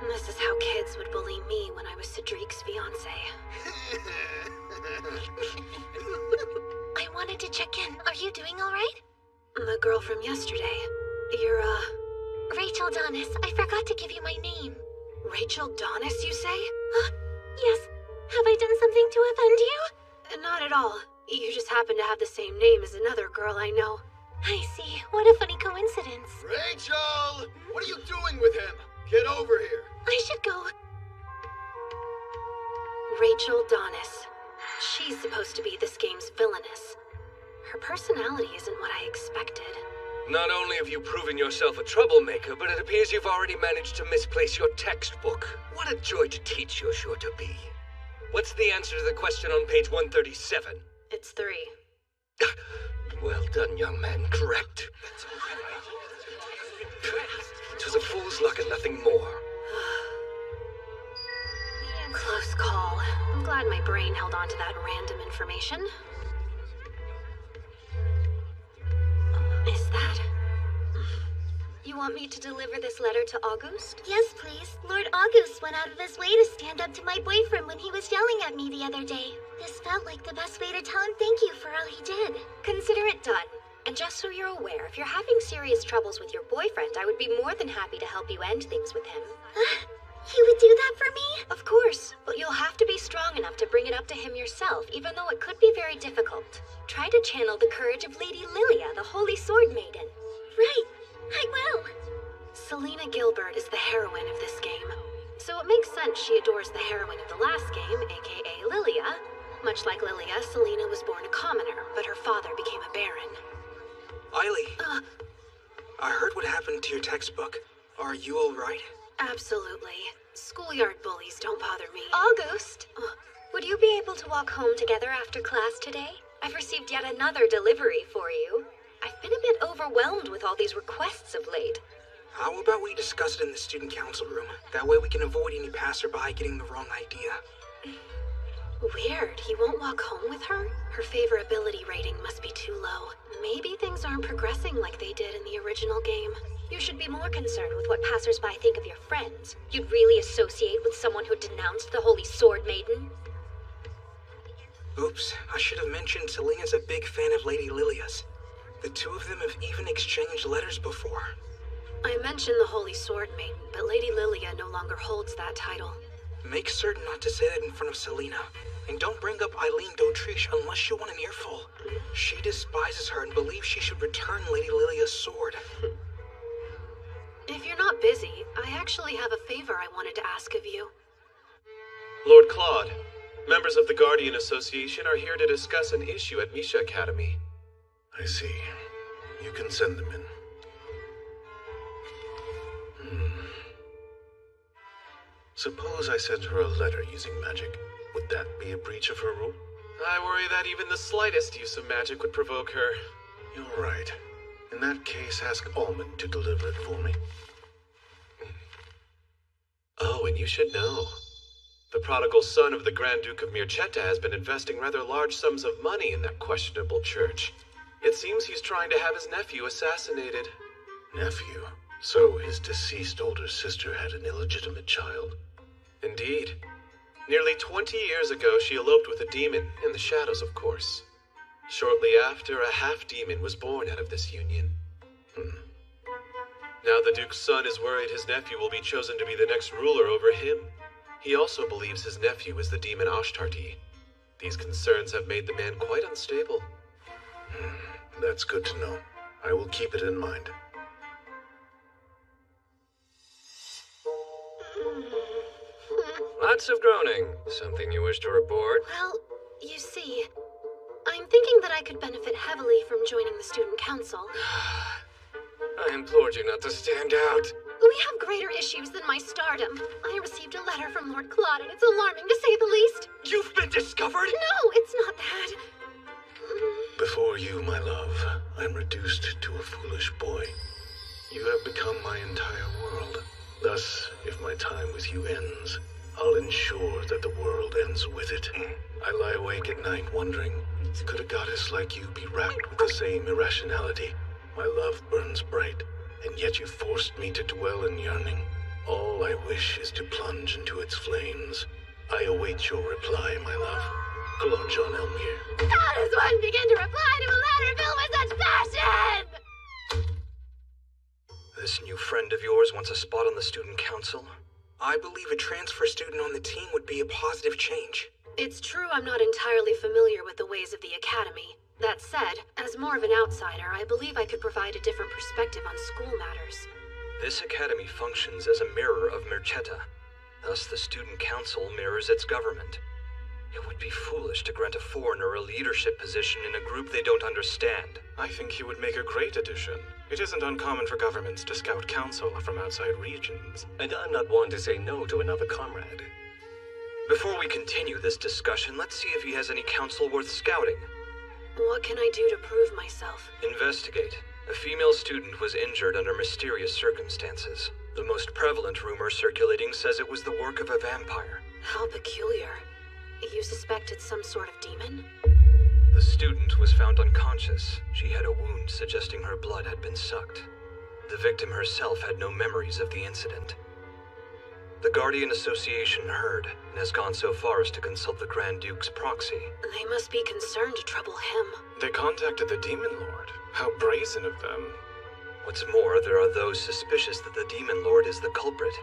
This is how kids would bully me when I was Cedric's fiancé. girl from yesterday. You're, Rachel Donis. I forgot to give you my name. Rachel Donis, you say? Yes. Have I done something to offend you? Not at all. You just happen to have the same name as another girl I know. I see. What a funny coincidence. Rachel! What are you doing with him? Get over here. I should go. Rachel Donis. She's supposed to be this game's villainess. Her personality isn't what I expected. Not only have you proven yourself a troublemaker, but it appears you've already managed to misplace your textbook. What a joy to teach you're sure to be. What's the answer to the question on page 137? It's 3. Well done, young man. Correct. It was a fool's luck and nothing more. Close call. I'm glad my brain held on to that random information. Is that... You want me to deliver this letter to August? Yes, please. Lord August went out of his way to stand up to my boyfriend when he was yelling at me the other day. This felt like the best way to tell him thank you for all he did. Consider it done. And just so you're aware, if you're having serious troubles with your boyfriend, I would be more than happy to help you end things with him. You would do that for me? Of course, but you'll have to be strong enough to bring it up to him yourself, even though it could be very difficult. Try to channel the courage of Lady Lilia, the Holy Sword Maiden. Right, I will. Selena Gilbert is the heroine of this game, so it makes sense she adores the heroine of the last game, aka Lilia. Much like Lilia, Selena was born a commoner, but her father became a baron. Eiley, I heard what happened to your textbook. Are you alright? Absolutely. Schoolyard bullies don't bother me. August? Would you be able to walk home together after class today? I've received yet another delivery for you. I've been a bit overwhelmed with all these requests of late. How about we discuss it in the student council room? That way we can avoid any passerby getting the wrong idea. Weird. He won't walk home with her? Her favorability rating must be too low. Maybe things aren't progressing like they did in the original game. You should be more concerned with what passersby think of your friends. You'd really associate with someone who denounced the Holy Sword Maiden? Oops, I should have mentioned Selena's a big fan of Lady Lilia's. The two of them have even exchanged letters before. I mentioned the Holy Sword Maiden, but Lady Lilia no longer holds that title. Make certain not to say that in front of Selena. And don't bring up Eileen d'Autriche unless you want an earful. She despises her and believes she should return Lady Lilia's sword. If you're not busy, I actually have a favor I wanted to ask of you. Lord Claude, members of the Guardian Association are here to discuss an issue at Misha Academy. I see. You can send them in. Suppose I sent her a letter using magic. Would that be a breach of her rule? I worry that even the slightest use of magic would provoke her. You're right. In that case, ask Almond to deliver it for me. Oh, and you should know. The prodigal son of the Grand Duke of Mircetta has been investing rather large sums of money in that questionable church. It seems he's trying to have his nephew assassinated. Nephew? So his deceased older sister had an illegitimate child? Indeed. Nearly 20 years ago, she eloped with a demon, in the shadows, of course. Shortly after, a half-demon was born out of this union. Now the Duke's son is worried his nephew will be chosen to be the next ruler over him. He also believes his nephew is the demon Ashtarti. These concerns have made the man quite unstable. That's good to know. I will keep it in mind. Lots of groaning. Something you wish to report? Well, you see, I'm thinking that I could benefit heavily from joining the student council. I implored you not to stand out. We have greater issues than my stardom. I received a letter from Lord Claude, and it's alarming to say the least. You've been discovered? No, it's not that. Before you, my love, I'm reduced to a foolish boy. You have become my entire world. Thus, if my time with you ends, I'll ensure that the world ends with it. I lie awake at night wondering, could a goddess like you be racked with the same irrationality? My love burns bright, and yet you forced me to dwell in yearning. All I wish is to plunge into its flames. I await your reply, my love. Claude Jean Elmire. How does one begin to reply to a letter filled with such passion? This new friend of yours wants a spot on the student council? I believe a transfer student on the team would be a positive change. It's true I'm not entirely familiar with the ways of the Academy. That said, as more of an outsider, I believe I could provide a different perspective on school matters. This academy functions as a mirror of Merchetta. Thus, the student council mirrors its government. It would be foolish to grant a foreigner a leadership position in a group they don't understand. I think he would make a great addition. It isn't uncommon for governments to scout counsel from outside regions. And I'm not one to say no to another comrade. Before we continue this discussion, let's see if he has any counsel worth scouting. What can I do to prove myself? Investigate. A female student was injured under mysterious circumstances. The most prevalent rumor circulating says it was the work of a vampire. How peculiar. You suspected some sort of demon? The student was found unconscious. She had a wound suggesting her blood had been sucked. The victim herself had no memories of the incident. The Guardian Association heard and has gone so far as to consult the Grand Duke's proxy. They must be concerned to trouble him. They contacted the Demon Lord. How brazen of them. What's more, there are those suspicious that the Demon Lord is the culprit.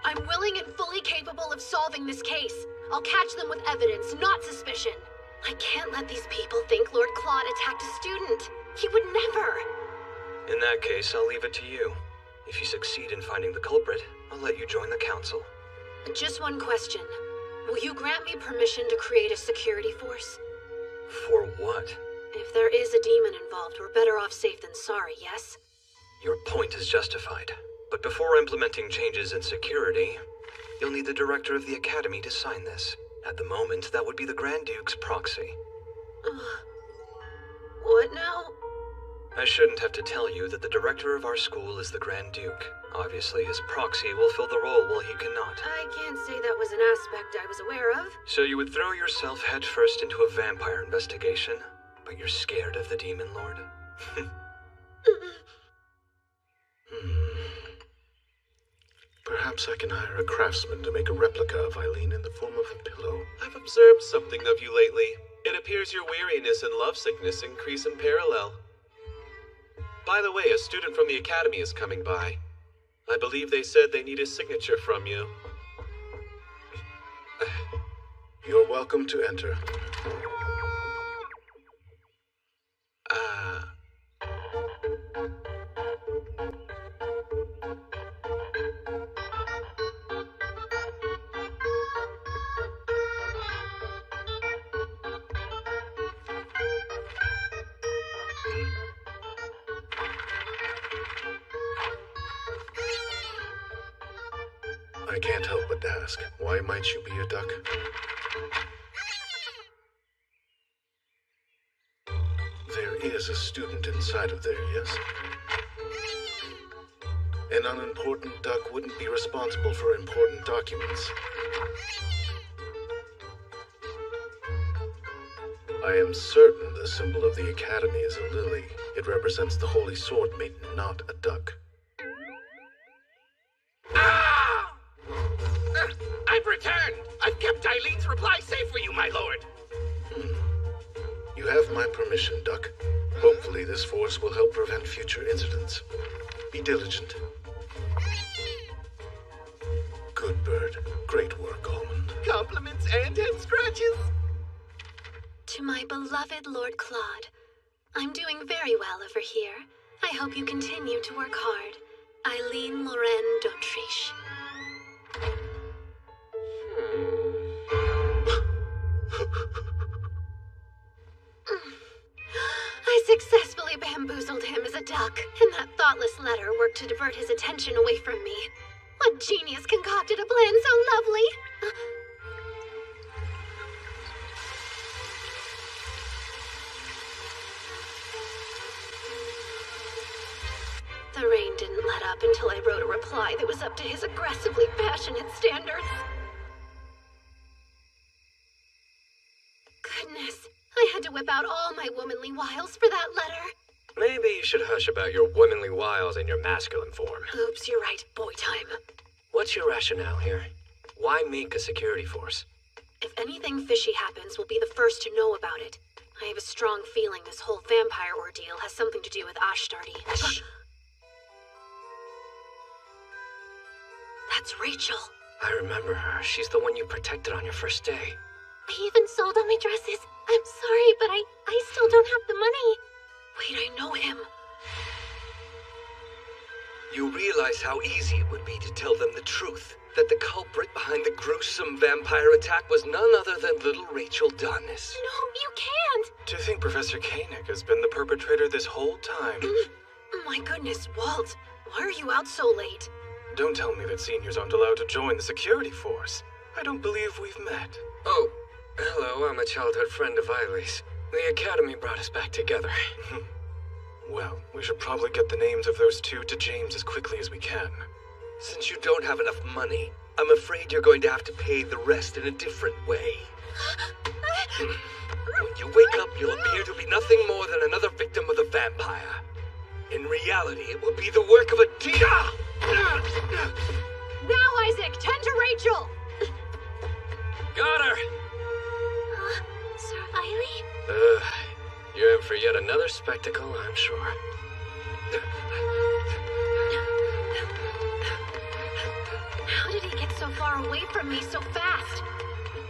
I'm willing and fully capable of solving this case. I'll catch them with evidence, not suspicion. I can't let these people think Lord Claude attacked a student. He would never. In that case, I'll leave it to you. If you succeed in finding the culprit, I'll let you join the council. Just one question. Will you grant me permission to create a security force? For what? If there is a demon involved, we're better off safe than sorry, yes? Your point is justified. But before implementing changes in security, you'll need the director of the Academy to sign this. At the moment, that would be the Grand Duke's proxy. What now? I shouldn't have to tell you that the director of our school is the Grand Duke. Obviously, his proxy will fill the role while he cannot. I can't say that was an aspect I was aware of. So you would throw yourself headfirst into a vampire investigation, but you're scared of the Demon Lord? Perhaps I can hire a craftsman to make a replica of Eileen in the form of a pillow. I've observed something of you lately. It appears your weariness and lovesickness increase in parallel. By the way, a student from the Academy is coming by. I believe they said they need a signature from you. You're welcome to enter. I can't help but ask, why might you be a duck? There is a student inside of there, yes? An unimportant duck wouldn't be responsible for important documents. I am certain the symbol of the Academy is a lily. It represents the Holy Sword Maiden, not a duck. I've returned! I've kept Eileen's reply safe for you, my lord! You have my permission, Duck. Hopefully this force will help prevent future incidents. Be diligent. Good bird. Great work, Almond. Compliments and head scratches! To my beloved Lord Claude, I'm doing very well over here. I hope you continue to work hard. Eileen Lorraine d'Autriche. I successfully bamboozled him as a duck, and that thoughtless letter worked to divert his attention away from me. What genius concocted a plan so lovely? The rain didn't let up until I wrote a reply that was up to his aggressively passionate standards. Goodness, I had to whip out all my womanly wiles for that letter. Maybe you should hush about your womanly wiles in your masculine form. Oops, you're right. Boy time. What's your rationale here? Why make a security force? If anything fishy happens, we'll be the first to know about it. I have a strong feeling this whole vampire ordeal has something to do with Ashtardi. That's Rachel. I remember her. She's the one you protected on your first day. I even sold all my dresses. I'm sorry, but I still don't have the money. Wait, I know him. You realize how easy it would be to tell them the truth. That the culprit behind the gruesome vampire attack was none other than little Rachel Dunnes. No, you can't! Do you think Professor Koenig has been the perpetrator this whole time? My goodness, Walt. Why are you out so late? Don't tell me that seniors aren't allowed to join the security force. I don't believe we've met. Oh, hello, I'm a childhood friend of Eileen's. The Academy brought us back together. Well, we should probably get the names of those two to James as quickly as we can. Since you don't have enough money, I'm afraid you're going to have to pay the rest in a different way. When you wake up, you'll appear to be nothing more than another victim of the vampire. In reality, it will be the work of a demon. Now, Isaac, tend to Rachel! Got her! Sir Eileen? You're in for yet another spectacle, I'm sure. How did he get so far away from me so fast?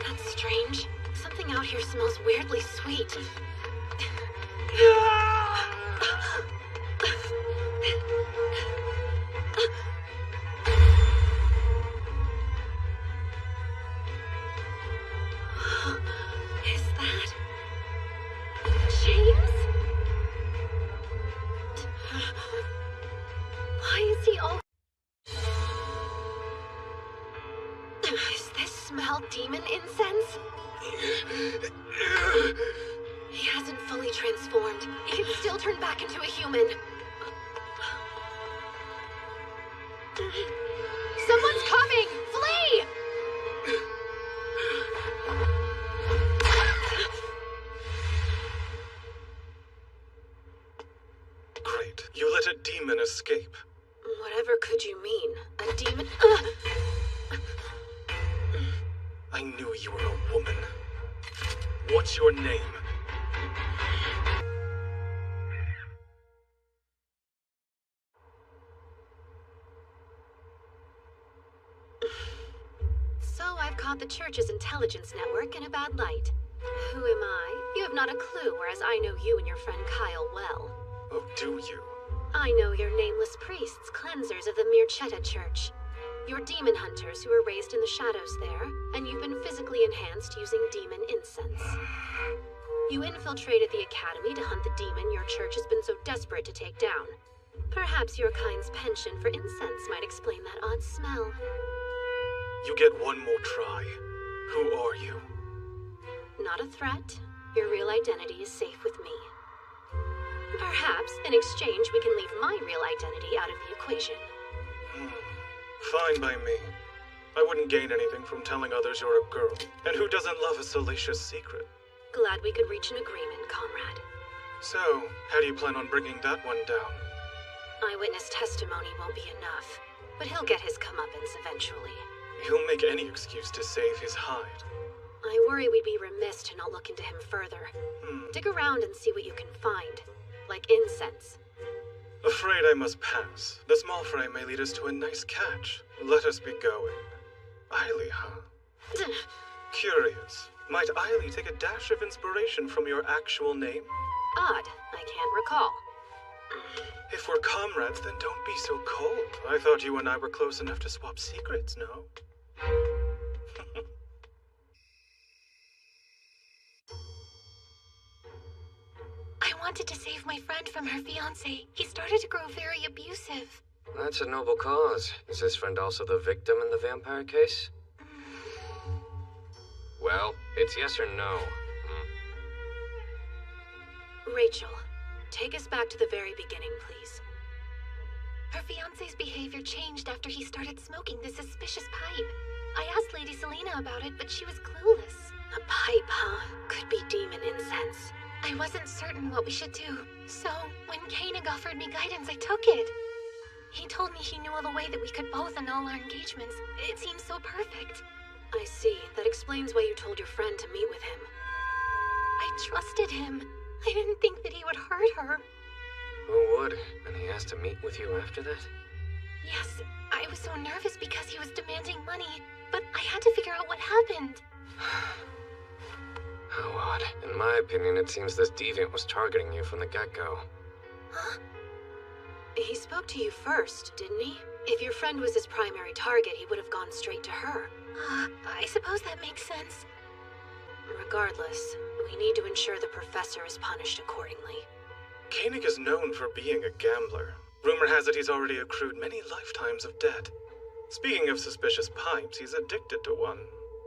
That's strange. Something out here smells weirdly sweet. Is that James? Why is he all... Is this smell demon incense? He hasn't fully transformed. He can still turn back into a human. Someone's coming! Flee! Great. You let a demon escape. Whatever could you mean? A demon? I knew you were a woman. What's your name? So I've caught the church's intelligence network in a bad light. Who am I? You have not a clue, whereas I know you and your friend Kyle well. Oh, do you? I know you're nameless priests, cleansers of the Mirchetta Church. You're demon hunters who were raised in the shadows there, and you've been physically enhanced using demon incense. You infiltrated the academy to hunt the demon your church has been so desperate to take down. Perhaps your kind's penchant for incense might explain that odd smell. You get one more try. Who are you? Not a threat. Your real identity is safe with me. Perhaps, in exchange, we can leave my real identity out of the equation. Fine by me. I wouldn't gain anything from telling others you're a girl. And who doesn't love a salacious secret? Glad we could reach an agreement, comrade. So, how do you plan on bringing that one down? Eyewitness testimony won't be enough, but he'll get his comeuppance eventually. He'll make any excuse to save his hide. I worry we'd be remiss to not look into him further. Dig around and see what you can find. Like incense. Afraid I must pass. The small fry may lead us to a nice catch. Let us be going. Eiley, huh? Curious. Might Eiley take a dash of inspiration from your actual name? Odd. I can't recall. If we're comrades, then don't be so cold. I thought you and I were close enough to swap secrets, no? I wanted to save my friend from her fiancé. He started to grow very abusive. That's a noble cause. Is this friend also the victim in the vampire case? Well, it's yes or no. Rachel, take us back to the very beginning, please. Her fiancé's behavior changed after he started smoking this suspicious pipe. I asked Lady Selena about it, but she was clueless. A pipe, huh? Could be demon incense. I wasn't certain what we should do, so when Koenig offered me guidance, I took it. He told me he knew of a way that we could both annul our engagements. It seemed so perfect. I see. That explains why you told your friend to meet with him. I trusted him. I didn't think that he would hurt her. Who would? And he asked to meet with you after that? Yes, I was so nervous because he was demanding money, but I had to figure out what happened. How odd. In my opinion, it seems this deviant was targeting you from the get-go. Huh? He spoke to you first, didn't he? If your friend was his primary target, he would have gone straight to her. I suppose that makes sense. Regardless, we need to ensure the professor is punished accordingly. Koenig is known for being a gambler. Rumor has it he's already accrued many lifetimes of debt. Speaking of suspicious pipes, he's addicted to one.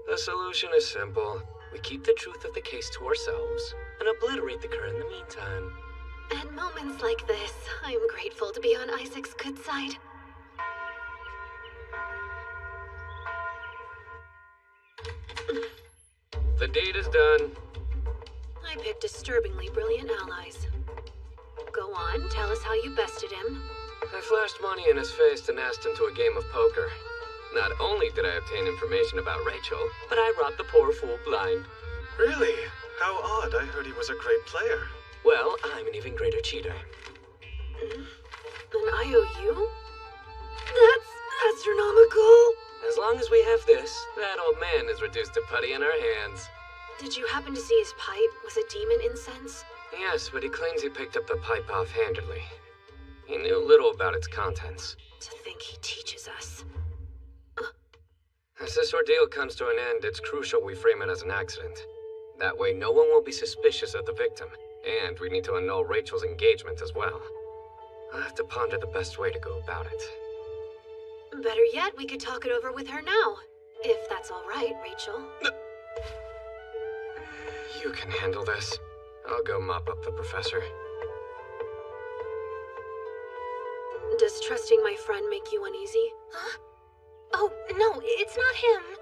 The solution is simple. We keep the truth of the case to ourselves and obliterate the cur in the meantime. At moments like this, I'm grateful to be on Isaac's good side. The deed is done. I picked disturbingly brilliant allies. Go on, tell us how you bested him. I flashed money in his face and asked him to a game of poker. Not only did I obtain information about Rachel, but I robbed the poor fool blind. Really? How odd. I heard he was a great player. Well, I'm an even greater cheater. An IOU? That's astronomical. As long as we have this, that old man is reduced to putty in our hands. Did you happen to see his pipe? Was it demon incense? Yes, but he claims he picked up the pipe offhandedly. He knew little about its contents. To think he teaches us. As this ordeal comes to an end, it's crucial we frame it as an accident. That way no one will be suspicious of the victim, and we need to annul Rachel's engagement as well. I'll have to ponder the best way to go about it. Better yet, we could talk it over with her now. If that's all right, Rachel. You can handle this. I'll go mop up the professor. Does trusting my friend make you uneasy? Huh? Oh, no, it's not him.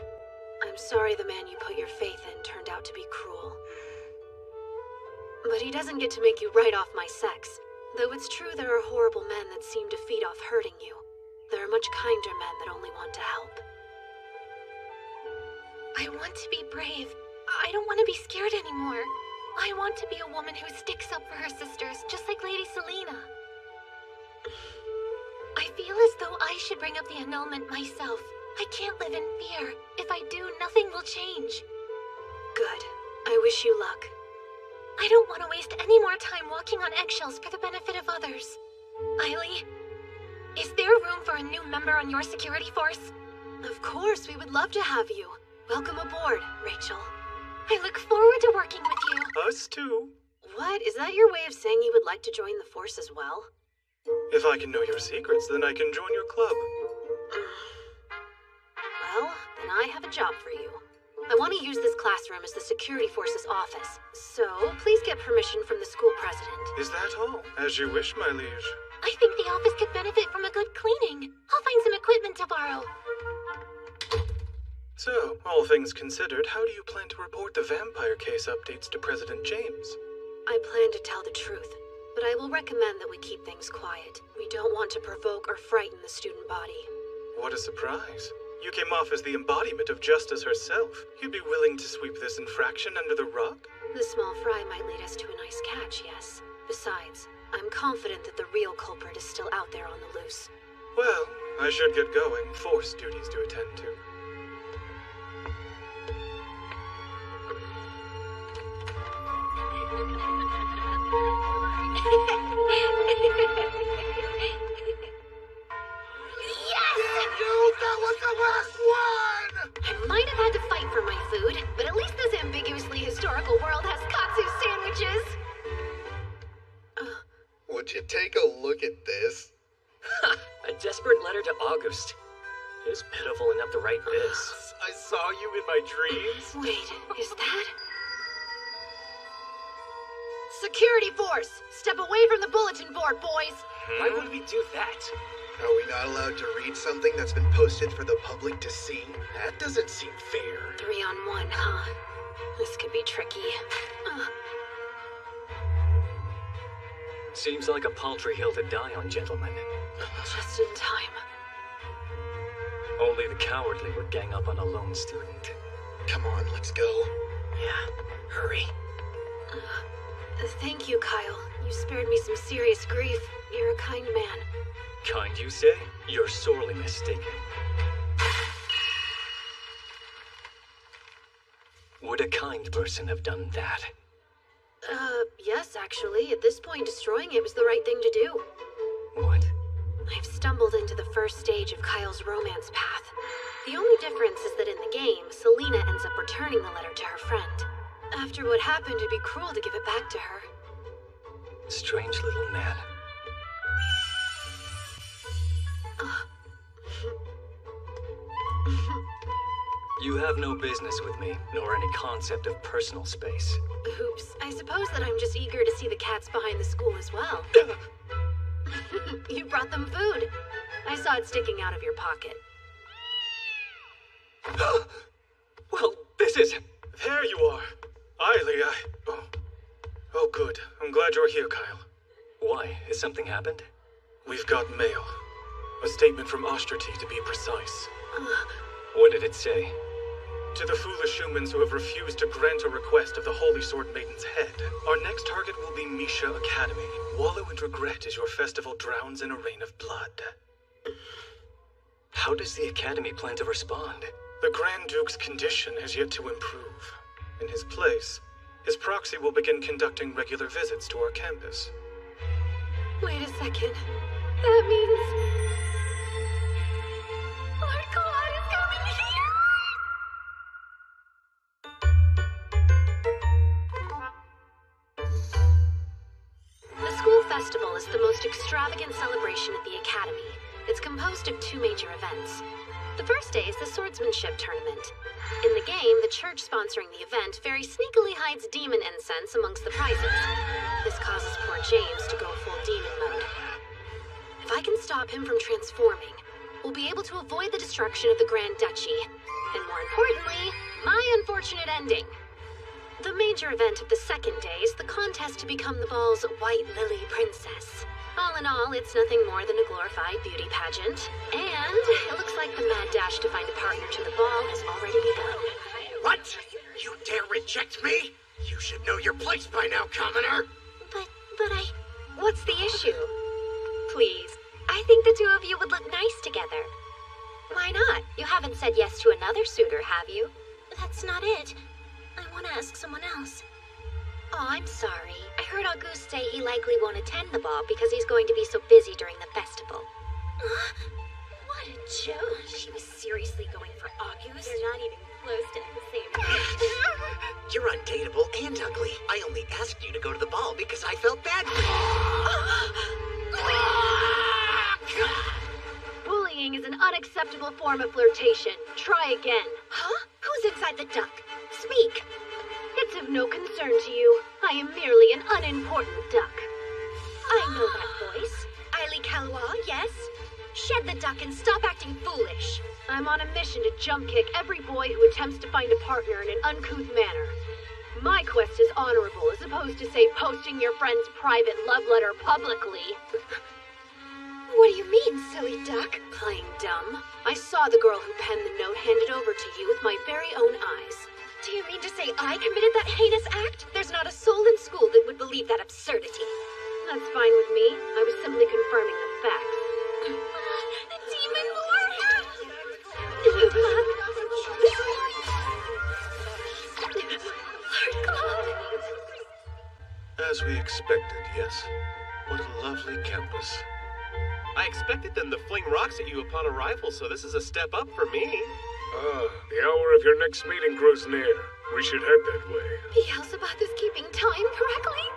I'm sorry the man you put your faith in turned out to be cruel. But he doesn't get to make you right off my sex. Though it's true there are horrible men that seem to feed off hurting you. There are much kinder men that only want to help. I want to be brave. I don't want to be scared anymore. I want to be a woman who sticks up for her sisters, just like Lady Selena. I feel as though I should bring up the annulment myself. I can't live in fear. If I do, nothing will change. Good. I wish you luck. I don't want to waste any more time walking on eggshells for the benefit of others. Eily, is there room for a new member on your security force? Of course, we would love to have you. Welcome aboard, Rachel. I look forward to working with you. Us too. What? Is that your way of saying you would like to join the force as well? If I can know your secrets, then I can join your club. Well, then I have a job for you. I want to use this classroom as the security force's office, so please get permission from the school president. Is that all? As you wish, my liege. I think the office could benefit from a good cleaning. I'll find some equipment to borrow. So, all things considered, how do you plan to report the vampire case updates to President James? I plan to tell the truth, but I will recommend that we keep things quiet. We don't want to provoke or frighten the student body. What a surprise. You came off as the embodiment of justice herself. You'd be willing to sweep this infraction under the rug? The small fry might lead us to a nice catch, yes. Besides, I'm confident that the real culprit is still out there on the loose. Well, I should get going. Force duties to attend to. That was the last one! I might have had to fight for my food, but at least this ambiguously historical world has katsu sandwiches! Would you take a look at this? A desperate letter to August. It's pitiful enough to write this. I saw you in my dreams. Wait, is that? Security force! Step away from the bulletin board, boys! Why would we do that? Are we not allowed to read something that's been posted for the public to see? That doesn't seem fair. 3 on 1, huh? This could be tricky. Seems like a paltry hill to die on, gentlemen. Just in time. Only the cowardly would gang up on a lone student. Come on, let's go. Yeah, hurry. Thank you, Kyle. You spared me some serious grief. You're a kind man. Kind, you say? You're sorely mistaken. Would a kind person have done that? Yes, actually. At this point, destroying it was the right thing to do. What? I've stumbled into the first stage of Kyle's romance path. The only difference is that in the game, Selena ends up returning the letter to her friend. After what happened, it'd be cruel to give it back to her. Strange little man. You have no business with me, nor any concept of personal space. Oops. I suppose that I'm just eager to see the cats behind the school as well. You brought them food. I saw it sticking out of your pocket. Well, this is... There you are. Ailey, Oh, good. I'm glad you're here, Kyle. Why? Has something happened? We've got mail. A statement from Ostrati, to be precise. What did it say? To the foolish humans who have refused to grant a request of the Holy Sword Maiden's head, our next target will be Misha Academy. Wallow in regret as your festival drowns in a rain of blood. How does the Academy plan to respond? The Grand Duke's condition has yet to improve. In his place, his proxy will begin conducting regular visits to our campus. Wait a second. That means... Lord Claude is coming here! The school festival is the most extravagant celebration at the Academy. It's composed of two major events. The first day is the swordsmanship tournament. In the game, the church sponsoring the event very sneakily hides demon incense amongst the prizes. This causes poor James to go full demon mode. If I can stop him from transforming, we'll be able to avoid the destruction of the Grand Duchy. And more importantly, my unfortunate ending. The major event of the second day is the contest to become the ball's White Lily Princess. All in all, it's nothing more than a glorified beauty pageant. And it looks like the mad dash to find a partner to the ball has already begun. What? You dare reject me? You should know your place by now, commoner. But I... What's the issue? Please. I think the two of you would look nice together. Why not? You haven't said yes to another suitor, have you? That's not it. I want to ask someone else. Oh, I'm sorry. I heard Auguste say he likely won't attend the ball because he's going to be so busy during the festival. What a joke. She was seriously going for Auguste. They're not even close to the same age. You're undateable and ugly. I only asked you to go to the ball because I felt bad for you. Bullying is an unacceptable form of flirtation. Try again. Huh? Who's inside the duck? Speak. It's of no concern to you. I am merely an unimportant duck. I know that voice. Ailey Calois, yes? Shed the duck and stop acting foolish. I'm on a mission to jump kick every boy who attempts to find a partner in an uncouth manner. My quest is honorable, as opposed to, say, posting your friend's private love letter publicly. What do you mean, silly duck? Playing dumb. I saw the girl who penned the note handed over to you with my very own eyes. Do you mean to say I committed that heinous act? There's not a soul in school that would believe that absurdity. That's fine with me. I was simply confirming the facts. The demon lord! Lord Claude! As we expected, yes. What a lovely campus. I expected them to fling rocks at you upon arrival, so this is a step up for me. The hour of your next meeting grows near. We should head that way. Beelzebub is keeping time correctly?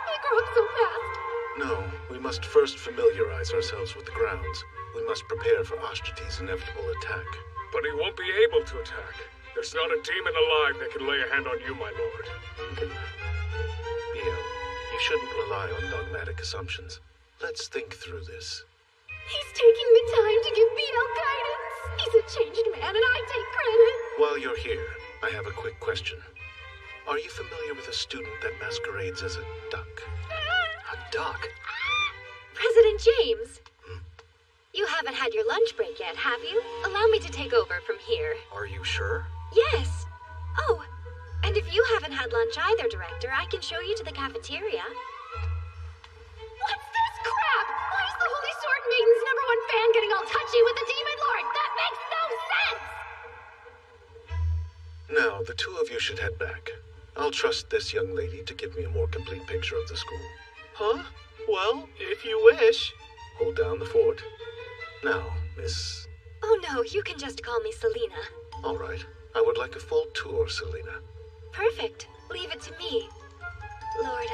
They grow up so fast. No, we must first familiarize ourselves with the grounds. We must prepare for Ostrati's inevitable attack. But he won't be able to attack. There's not a demon alive that can lay a hand on you, my lord. Biel, you shouldn't rely on dogmatic assumptions. Let's think through this. He's taking the time to give Biel guidance. He's a changed man, and I take credit. While you're here, I have a quick question. Are you familiar with a student that masquerades as a duck? A duck? President James. You haven't had your lunch break yet, have you? Allow me to take over from here. Are you sure? Yes. Oh, and if you haven't had lunch either, Director, I can show you to the cafeteria. What's this crap? Why is the Holy Sword Maiden's number man getting all touchy with the Demon Lord. That makes no sense! Now, the two of you should head back. I'll trust this young lady to give me a more complete picture of the school. Huh? Well, if you wish. Hold down the fort. Now, Miss... Oh no, you can just call me Selena. All right. I would like a full tour, Selena. Perfect. Leave it to me. Lord,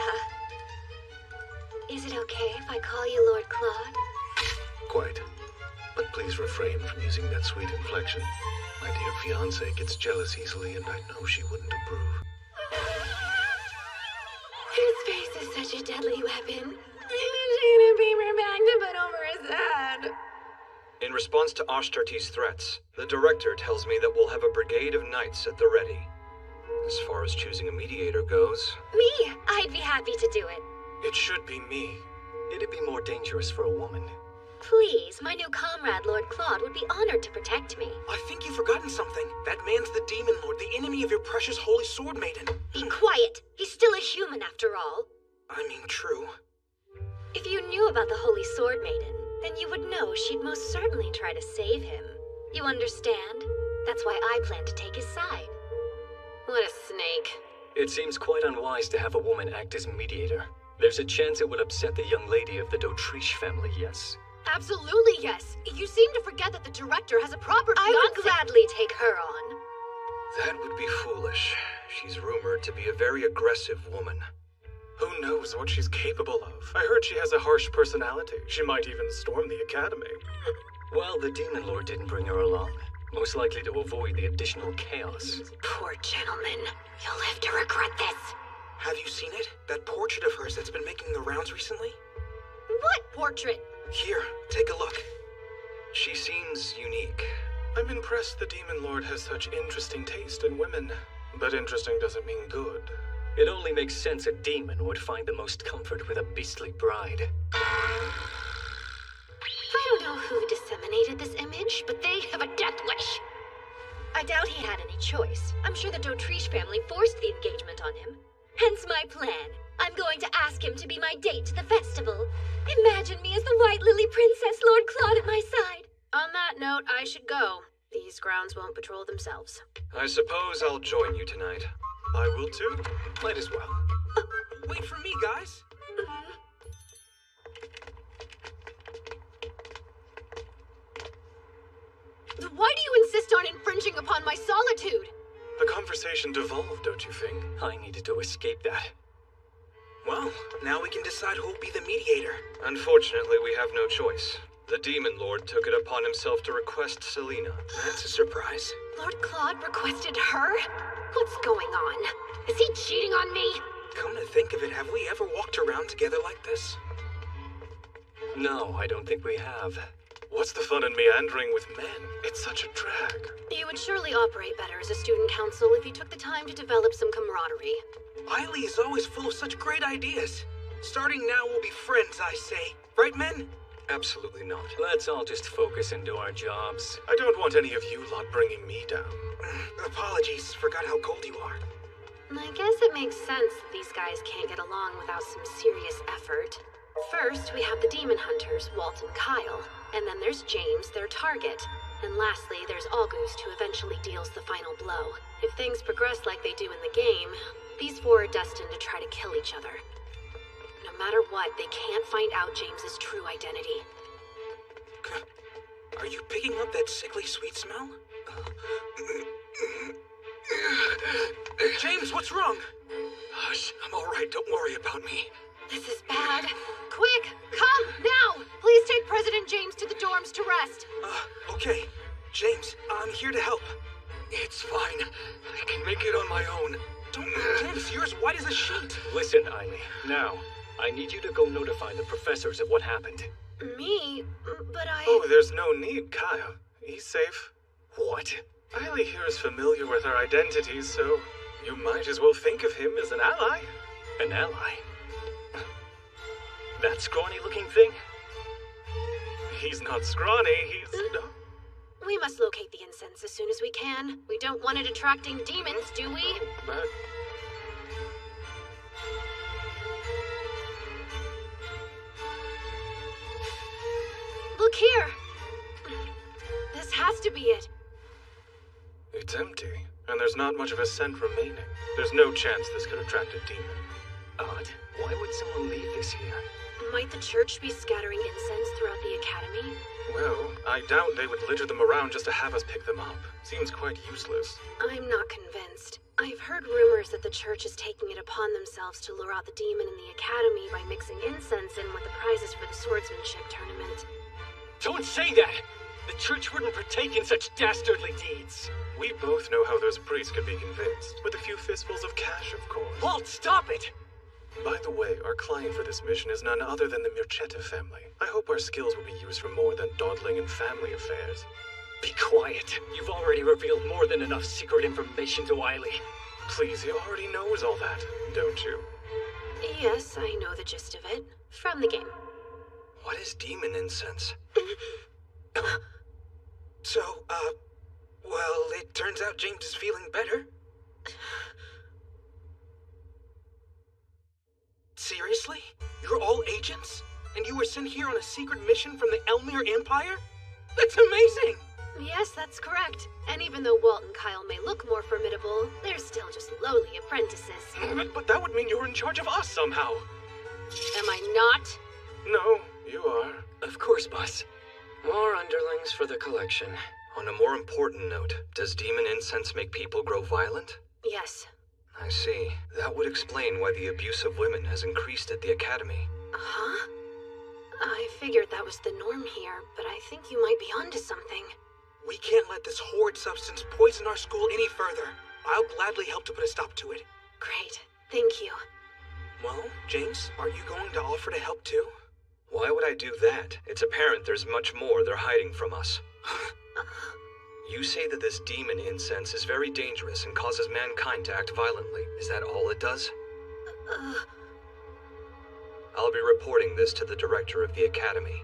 is it okay if I call you Lord Claude? Quite. But please refrain from using that sweet inflection. My dear fiancée gets jealous easily, and I know she wouldn't approve. His face is such a deadly weapon. In response to Ashtartes' threats, the director tells me that we'll have a brigade of knights at the ready. As far as choosing a mediator goes... Me! I'd be happy to do it. It should be me. It'd be more dangerous for a woman. Please, my new comrade, Lord Claude, would be honored to protect me. I think you've forgotten something. That man's the Demon Lord, the enemy of your precious Holy Sword Maiden. Be quiet. He's still a human, after all. I mean, true. If you knew about the Holy Sword Maiden, then you would know she'd most certainly try to save him. You understand? That's why I plan to take his side. What a snake. It seems quite unwise to have a woman act as mediator. There's a chance it would upset the young lady of the Dautriche family, yes? Absolutely yes. You seem to forget that the director has a proper fiancé. I would gladly take her on. That would be foolish. She's rumored to be a very aggressive woman. Who knows what she's capable of? I heard she has a harsh personality. She might even storm the academy. Well, the Demon Lord didn't bring her along. Most likely to avoid the additional chaos. Poor gentleman. You'll live to regret this. Have you seen it? That portrait of hers that's been making the rounds recently? What portrait? Here, take a look. She seems unique. I'm impressed the Demon Lord has such interesting taste in women. But interesting doesn't mean good. It only makes sense a demon would find the most comfort with a beastly bride. I don't know who disseminated this image, but they have a death wish. I doubt he had any choice. I'm sure the Dautriche family forced the engagement on him. Hence my plan. I'm going to ask him to be my date to the festival. Imagine me as the White Lily Princess, Lord Claude at my side. On that note, I should go. These grounds won't patrol themselves. I suppose I'll join you tonight. I will too. Might as well. Wait for me, guys. Why do you insist on infringing upon my solitude? The conversation devolved, don't you think? I needed to escape that. Well, now we can decide who will be the mediator. Unfortunately, we have no choice. The Demon Lord took it upon himself to request Selena. That's a surprise. Lord Claude requested her? What's going on? Is he cheating on me? Come to think of it, have we ever walked around together like this? No, I don't think we have. What's the fun in meandering with men? It's such a drag. You would surely operate better as a student council if you took the time to develop some camaraderie. Eiley is always full of such great ideas. Starting now, we'll be friends, I say. Right, men? Absolutely not. Let's all just focus and do our jobs. I don't want any of you lot bringing me down. Apologies, forgot how cold you are. I guess it makes sense that these guys can't get along without some serious effort. First, we have the Demon Hunters, Walt and Kyle. And then there's James, their target. And lastly, there's August, who eventually deals the final blow. If things progress like they do in the game, these four are destined to try to kill each other. No matter what, they can't find out James's true identity. Are you picking up that sickly sweet smell? James, what's wrong? Hush, I'm all right. Don't worry about me. This is bad. Quick, come, now! Please take President James to the dorms to rest. Okay. James, I'm here to help. It's fine. I can make it on my own. Don't James, you're as white as a sheet. Listen, Eiley. Now, I need you to go notify the professors of what happened. Me? But I... Oh, there's no need, Kyle. He's safe. What? Eiley here is familiar with our identities, so you might as well think of him as an ally. An ally? That scrawny-looking thing? He's not scrawny, he's... We must locate the incense as soon as we can. We don't want it attracting demons, do we? But... Look here! has to be it. It's empty, and there's not much of a scent remaining. There's no chance this could attract a demon. Odd. Why would someone leave this here? Might the church be scattering incense throughout the academy? Well, I doubt they would litter them around just to have us pick them up. Seems quite useless. I'm not convinced. I've heard rumors that the church is taking it upon themselves to lure out the demon in the academy by mixing incense in with the prizes for the swordsmanship tournament. Don't say that! The church wouldn't partake in such dastardly deeds. We both know how those priests could be convinced. With a few fistfuls of cash, of course. Walt, stop it! By the way, our client for this mission is none other than the Mirchetta family. I hope our skills will be used for more than dawdling in family affairs. Be quiet. You've already revealed more than enough secret information to Eiley. Please, he already knows all that, don't you? Yes, I know the gist of it. From the game. What is demon incense? So, well, it turns out James is feeling better. Seriously? You're all agents? And you were sent here on a secret mission from the Elmir Empire? That's amazing! Yes, that's correct. And even though Walt and Kyle may look more formidable, they're still just lowly apprentices. But that would mean you're in charge of us somehow. Am I not? No, you are. Of course, boss. More underlings for the collection. On a more important note, does demon incense make people grow violent? Yes. I see. That would explain why the abuse of women has increased at the academy. Huh? I figured that was the norm here, but I think you might be onto something. We can't let this horrid substance poison our school any further. I'll gladly help to put a stop to it. Great. Thank you. Well, James, are you going to offer to help too? Why would I do that? It's apparent there's much more they're hiding from us. You say that this demon incense is very dangerous and causes mankind to act violently. Is that all it does? I'll be reporting this to the director of the academy.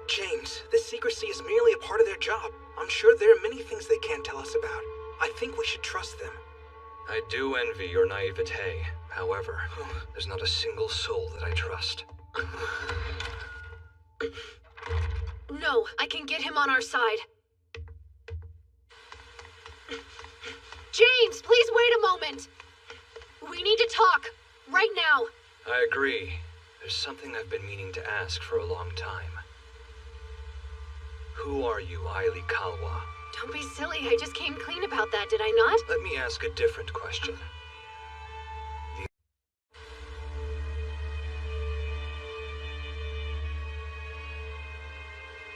James, this secrecy is merely a part of their job. I'm sure there are many things they can't tell us about. I think we should trust them. I do envy your naivete. However, there's not a single soul that I trust. No, I can get him on our side. James, please wait a moment. We need to talk. Right now. I agree. There's something I've been meaning to ask for a long time. Who are you, Eiley Kalwa? Don't be silly. I just came clean about that, did I not? Let me ask a different question.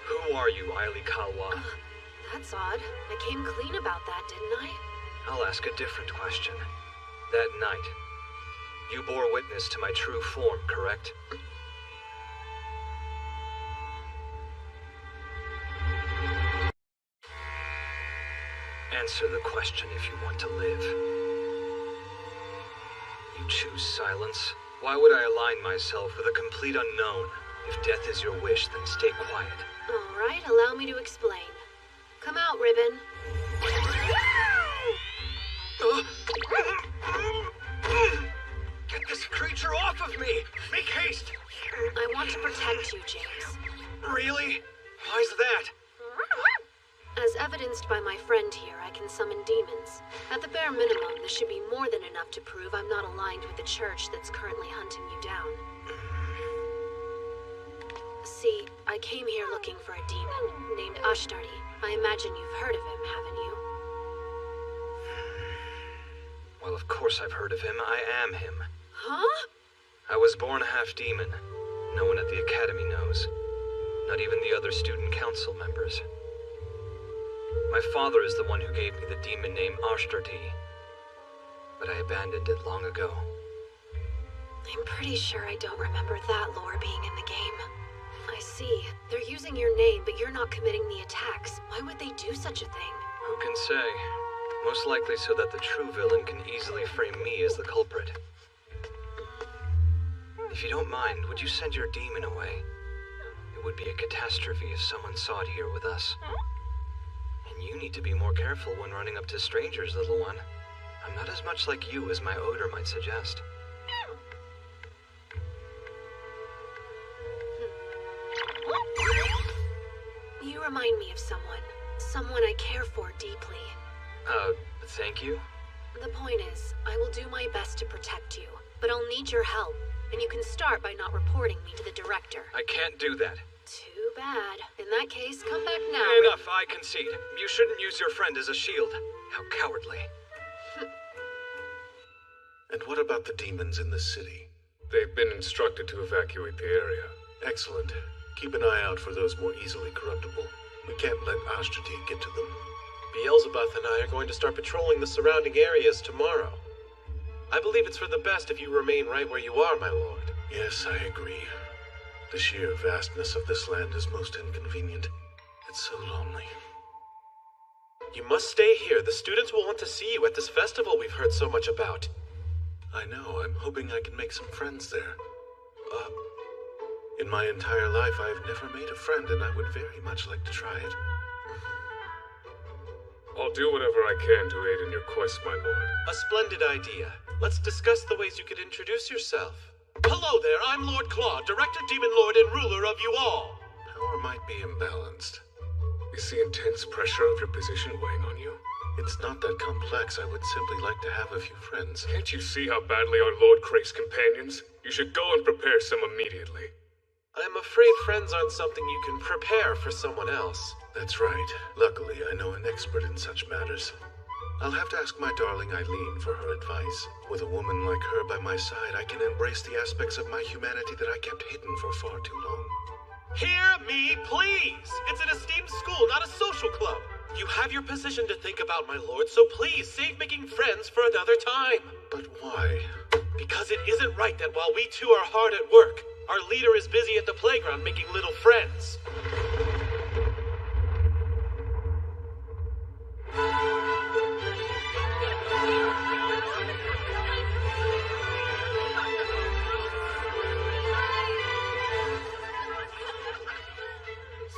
Who are you, Eiley Kalwa? That's odd. I came clean about that, didn't I? I'll ask a different question. That night, you bore witness to my true form, correct? Answer the question if you want to live. You choose silence. Why would I align myself with a complete unknown? If death is your wish, then stay quiet. All right, allow me to explain. Come out, Ribbon. Get this creature off of me! Make haste! I want to protect you, James. Really? Why's that? As evidenced by my friend here, I can summon demons. At the bare minimum, this should be more than enough to prove I'm not aligned with the church that's currently hunting you down. See, I came here looking for a demon named Ashtardi. I imagine you've heard of him, haven't you? Well, of course I've heard of him. I am him. Huh? I was born half demon. No one at the academy knows. Not even the other student council members. My father is the one who gave me the demon name Ashtardi, but I abandoned it long ago. I'm pretty sure I don't remember that lore being in the game. I see. They're using your name, but you're not committing the attacks. Why would they do such a thing? Who can say? Most likely so that the true villain can easily frame me as the culprit. If you don't mind, would you send your demon away? It would be a catastrophe if someone saw it here with us. And you need to be more careful when running up to strangers, little one. I'm not as much like you as my odor might suggest. You remind me of someone. Someone I care for deeply. Thank you? The point is, I will do my best to protect you, but I'll need your help, and you can start by not reporting me to the director. I can't do that. Too bad. In that case, come back now. Enough, I concede. You shouldn't use your friend as a shield. How cowardly. And what about the demons in the city? They've been instructed to evacuate the area. Excellent. Keep an eye out for those more easily corruptible. We can't let Ashtrati get to them. Beelzebub and I are going to start patrolling the surrounding areas tomorrow. I believe it's for the best if you remain right where you are, my lord. Yes, I agree. The sheer vastness of this land is most inconvenient. It's so lonely. You must stay here. The students will want to see you at this festival we've heard so much about. I know. I'm hoping I can make some friends there. In my entire life, I've never made a friend, and I would very much like to try it. I'll do whatever I can to aid in your quest, my lord. A splendid idea. Let's discuss the ways you could introduce yourself. Hello there, I'm Lord Claude, Director, Demon Lord, and Ruler of you all. Power might be imbalanced. Is the intense pressure of your position weighing on you? It's not that complex. I would simply like to have a few friends. Can't you see how badly our lord craves companions? You should go and prepare some immediately. I'm afraid friends aren't something you can prepare for someone else. That's right. Luckily, I know an expert in such matters. I'll have to ask my darling Eileen for her advice. With a woman like her by my side, I can embrace the aspects of my humanity that I kept hidden for far too long. Hear me, please! It's an esteemed school, not a social club. You have your position to think about, my lord, so please save making friends for another time. But why? Because it isn't right that while we two are hard at work, our leader is busy at the playground making little friends.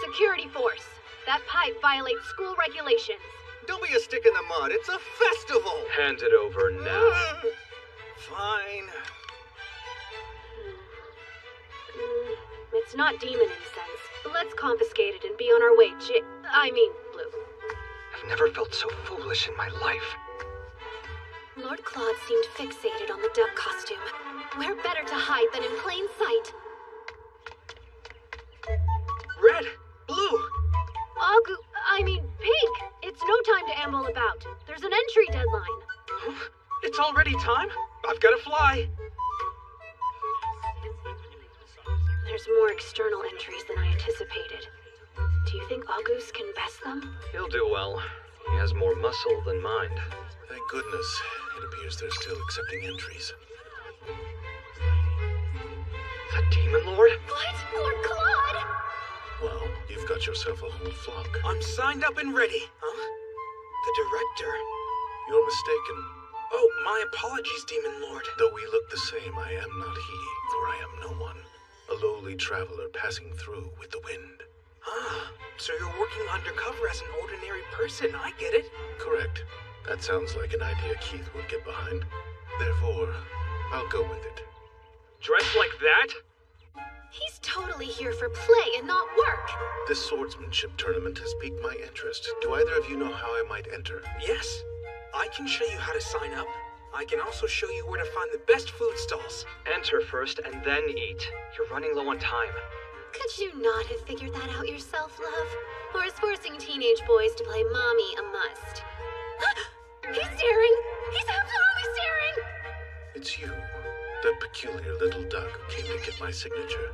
Security force. That pipe violates school regulations. Don't be a stick in the mud. It's a festival. Hand it over now. Fine. It's not demon incense. Let's confiscate it and be on our way, Blue. I've never felt so foolish in my life. Lord Claude seemed fixated on the duck costume. Where better to hide than in plain sight? Red! Blue! Pink! It's no time to amble about. There's an entry deadline. It's already time? I've got to fly. There's more external entries than I anticipated. Do you think August can best them? He'll do well. He has more muscle than mind. Thank goodness. It appears they're still accepting entries. The Demon Lord? What? Lord Claude? Well, you've got yourself a whole flock. I'm signed up and ready. Huh? The director? You're mistaken. Oh, my apologies, Demon Lord. Though we look the same, I am not he, for I am no one. A lowly traveler passing through with the wind. Ah, so you're working undercover as an ordinary person. I get it. Correct. That sounds like an idea Keith would get behind. Therefore, I'll go with it. Dressed like that? He's totally here for play and not work. This swordsmanship tournament has piqued my interest. Do either of you know how I might enter? Yes. I can show you how to sign up. I can also show you where to find the best food stalls. Enter first and then eat. You're running low on time. Could you not have figured that out yourself, love? Or is forcing teenage boys to play mommy a must? He's staring! He's absolutely staring! It's you, that peculiar little duck who came to get my signature.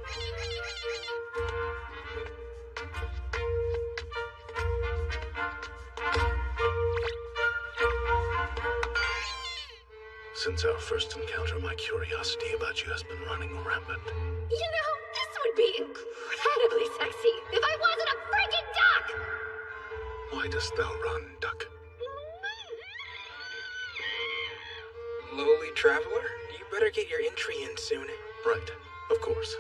Since our first encounter, my curiosity about you has been running rampant. You know, this would be incredibly sexy if I wasn't a freaking duck! Why dost thou run, duck? Lowly traveler, you better get your entry in soon. Right, of course.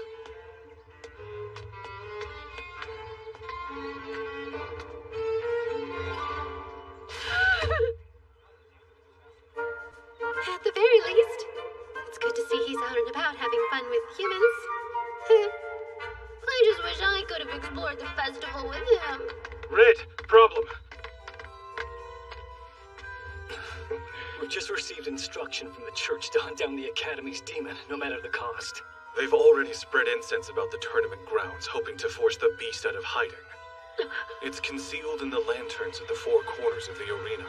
At the very least, it's good to see he's out and about having fun with humans. I just wish I could have explored the festival with him. Red, problem. We've just received instruction from the church to hunt down the Academy's demon, no matter the cost. They've already spread incense about the tournament grounds, hoping to force the beast out of hiding. It's concealed in the lanterns at the four corners of the arena.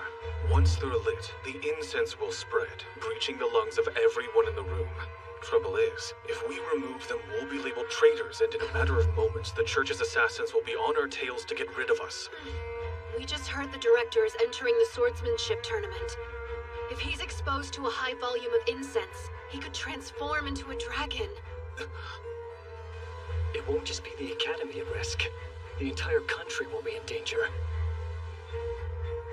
Once they're lit, the incense will spread, breaching the lungs of everyone in the room. Trouble is, if we remove them, we'll be labeled traitors, and in a matter of moments, the church's assassins will be on our tails to get rid of us. We just heard the director is entering the swordsmanship tournament. If he's exposed to a high volume of incense, he could transform into a dragon. It won't just be the Academy at risk. The entire country will be in danger.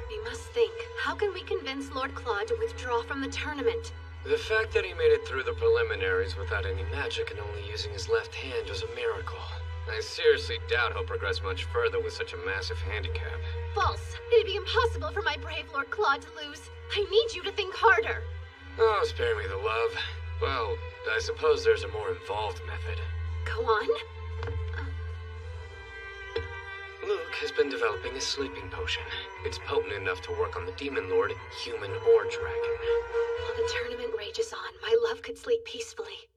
We must think, how can we convince Lord Claude to withdraw from the tournament? The fact that he made it through the preliminaries without any magic and only using his left hand is a miracle. I seriously doubt he'll progress much further with such a massive handicap. False. It'd be impossible for my brave Lord Claude to lose. I need you to think harder. Oh, spare me the love. Well, I suppose there's a more involved method. Go on. Luke has been developing a sleeping potion. It's potent enough to work on the Demon Lord, human or dragon. While the tournament rages on, my love could sleep peacefully.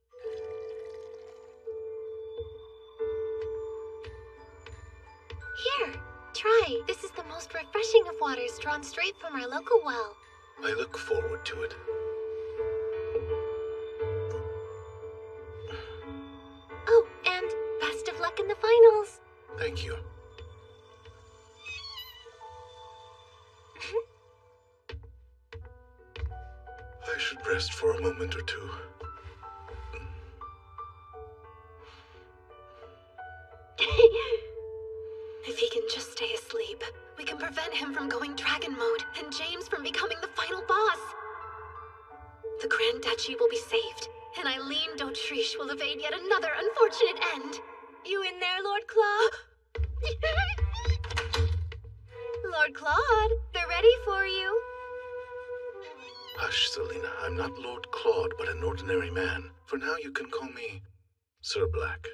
Here, try. This is the most refreshing of waters drawn straight from our local well. I look forward to it. Oh, and best of luck in the finals. Thank you. I should rest for a moment or two. If he can just stay asleep, we can prevent him from going dragon mode and James from becoming the final boss. The Grand Duchy will be saved, and Eileen d'Autriche will evade yet another unfortunate end. You in there, Lord Claude? Lord Claude, they're ready for you. Hush, Selena. I'm not Lord Claude, but an ordinary man. For now, you can call me Sir Black.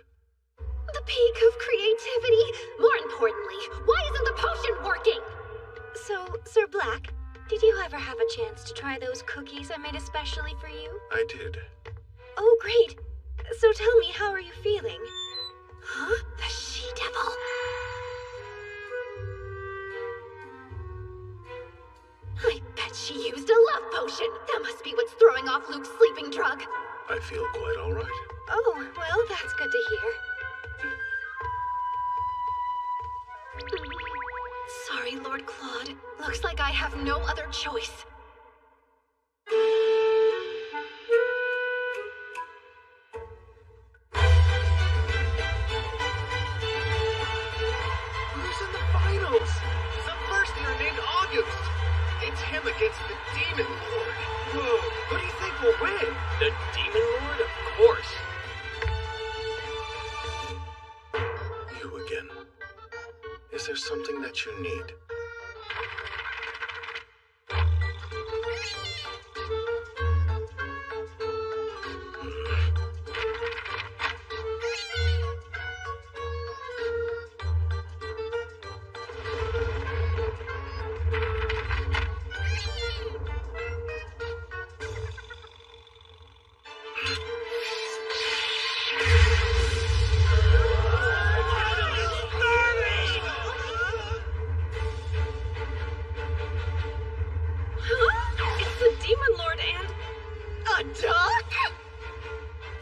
The peak of creativity. More importantly, why isn't the potion working? So, Sir Black, did you ever have a chance to try those cookies I made especially for you? I did. Oh, great. So tell me, how are you feeling? Huh? The she-devil. I bet she used a love potion. That must be what's throwing off Luke's sleeping drug. I feel quite all right. Oh, well, that's good to hear. Sorry, Lord Claude. Looks like I have no other choice. Who's in the finals? Some first year named August. It's him against the Demon Lord. Whoa, who do you think will win? The Demon Lord? Of course. You again. Is there something that you need?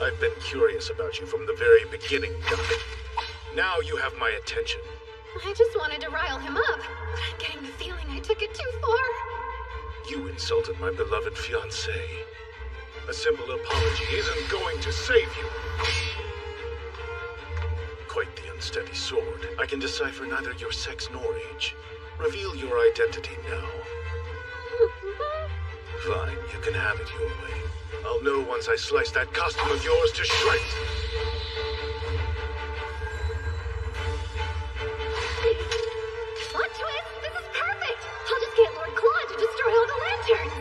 I've been curious about you from the very beginning, Doc. Now you have my attention. I just wanted to rile him up, but I'm getting the feeling I took it too far. You insulted my beloved fiancé. A simple apology isn't going to save you. Quite the unsteady sword. I can decipher neither your sex nor age. Reveal your identity now. Fine, you can have it your way. I'll know once I slice that costume of yours to shreds. Plot twist! This is perfect! I'll just get Lord Claude to destroy all the lanterns!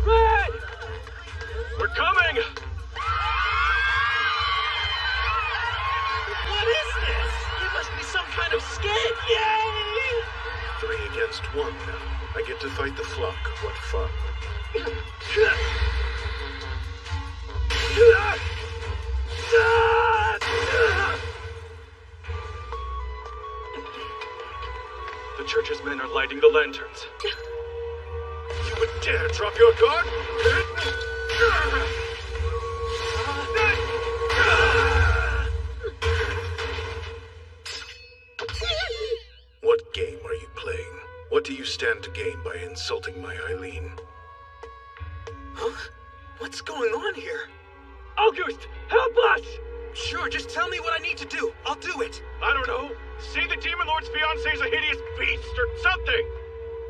Red! We're coming! get to fight the flock. What fun. The church's men are lighting the lanterns. You would dare drop your guard? What game are you playing? What do you stand to gain by insulting my Eileen? Huh? What's going on here? August, help us! Sure, just tell me what I need to do. I'll do it. I don't know. Say the Demon Lord's fiancé is a hideous beast or something!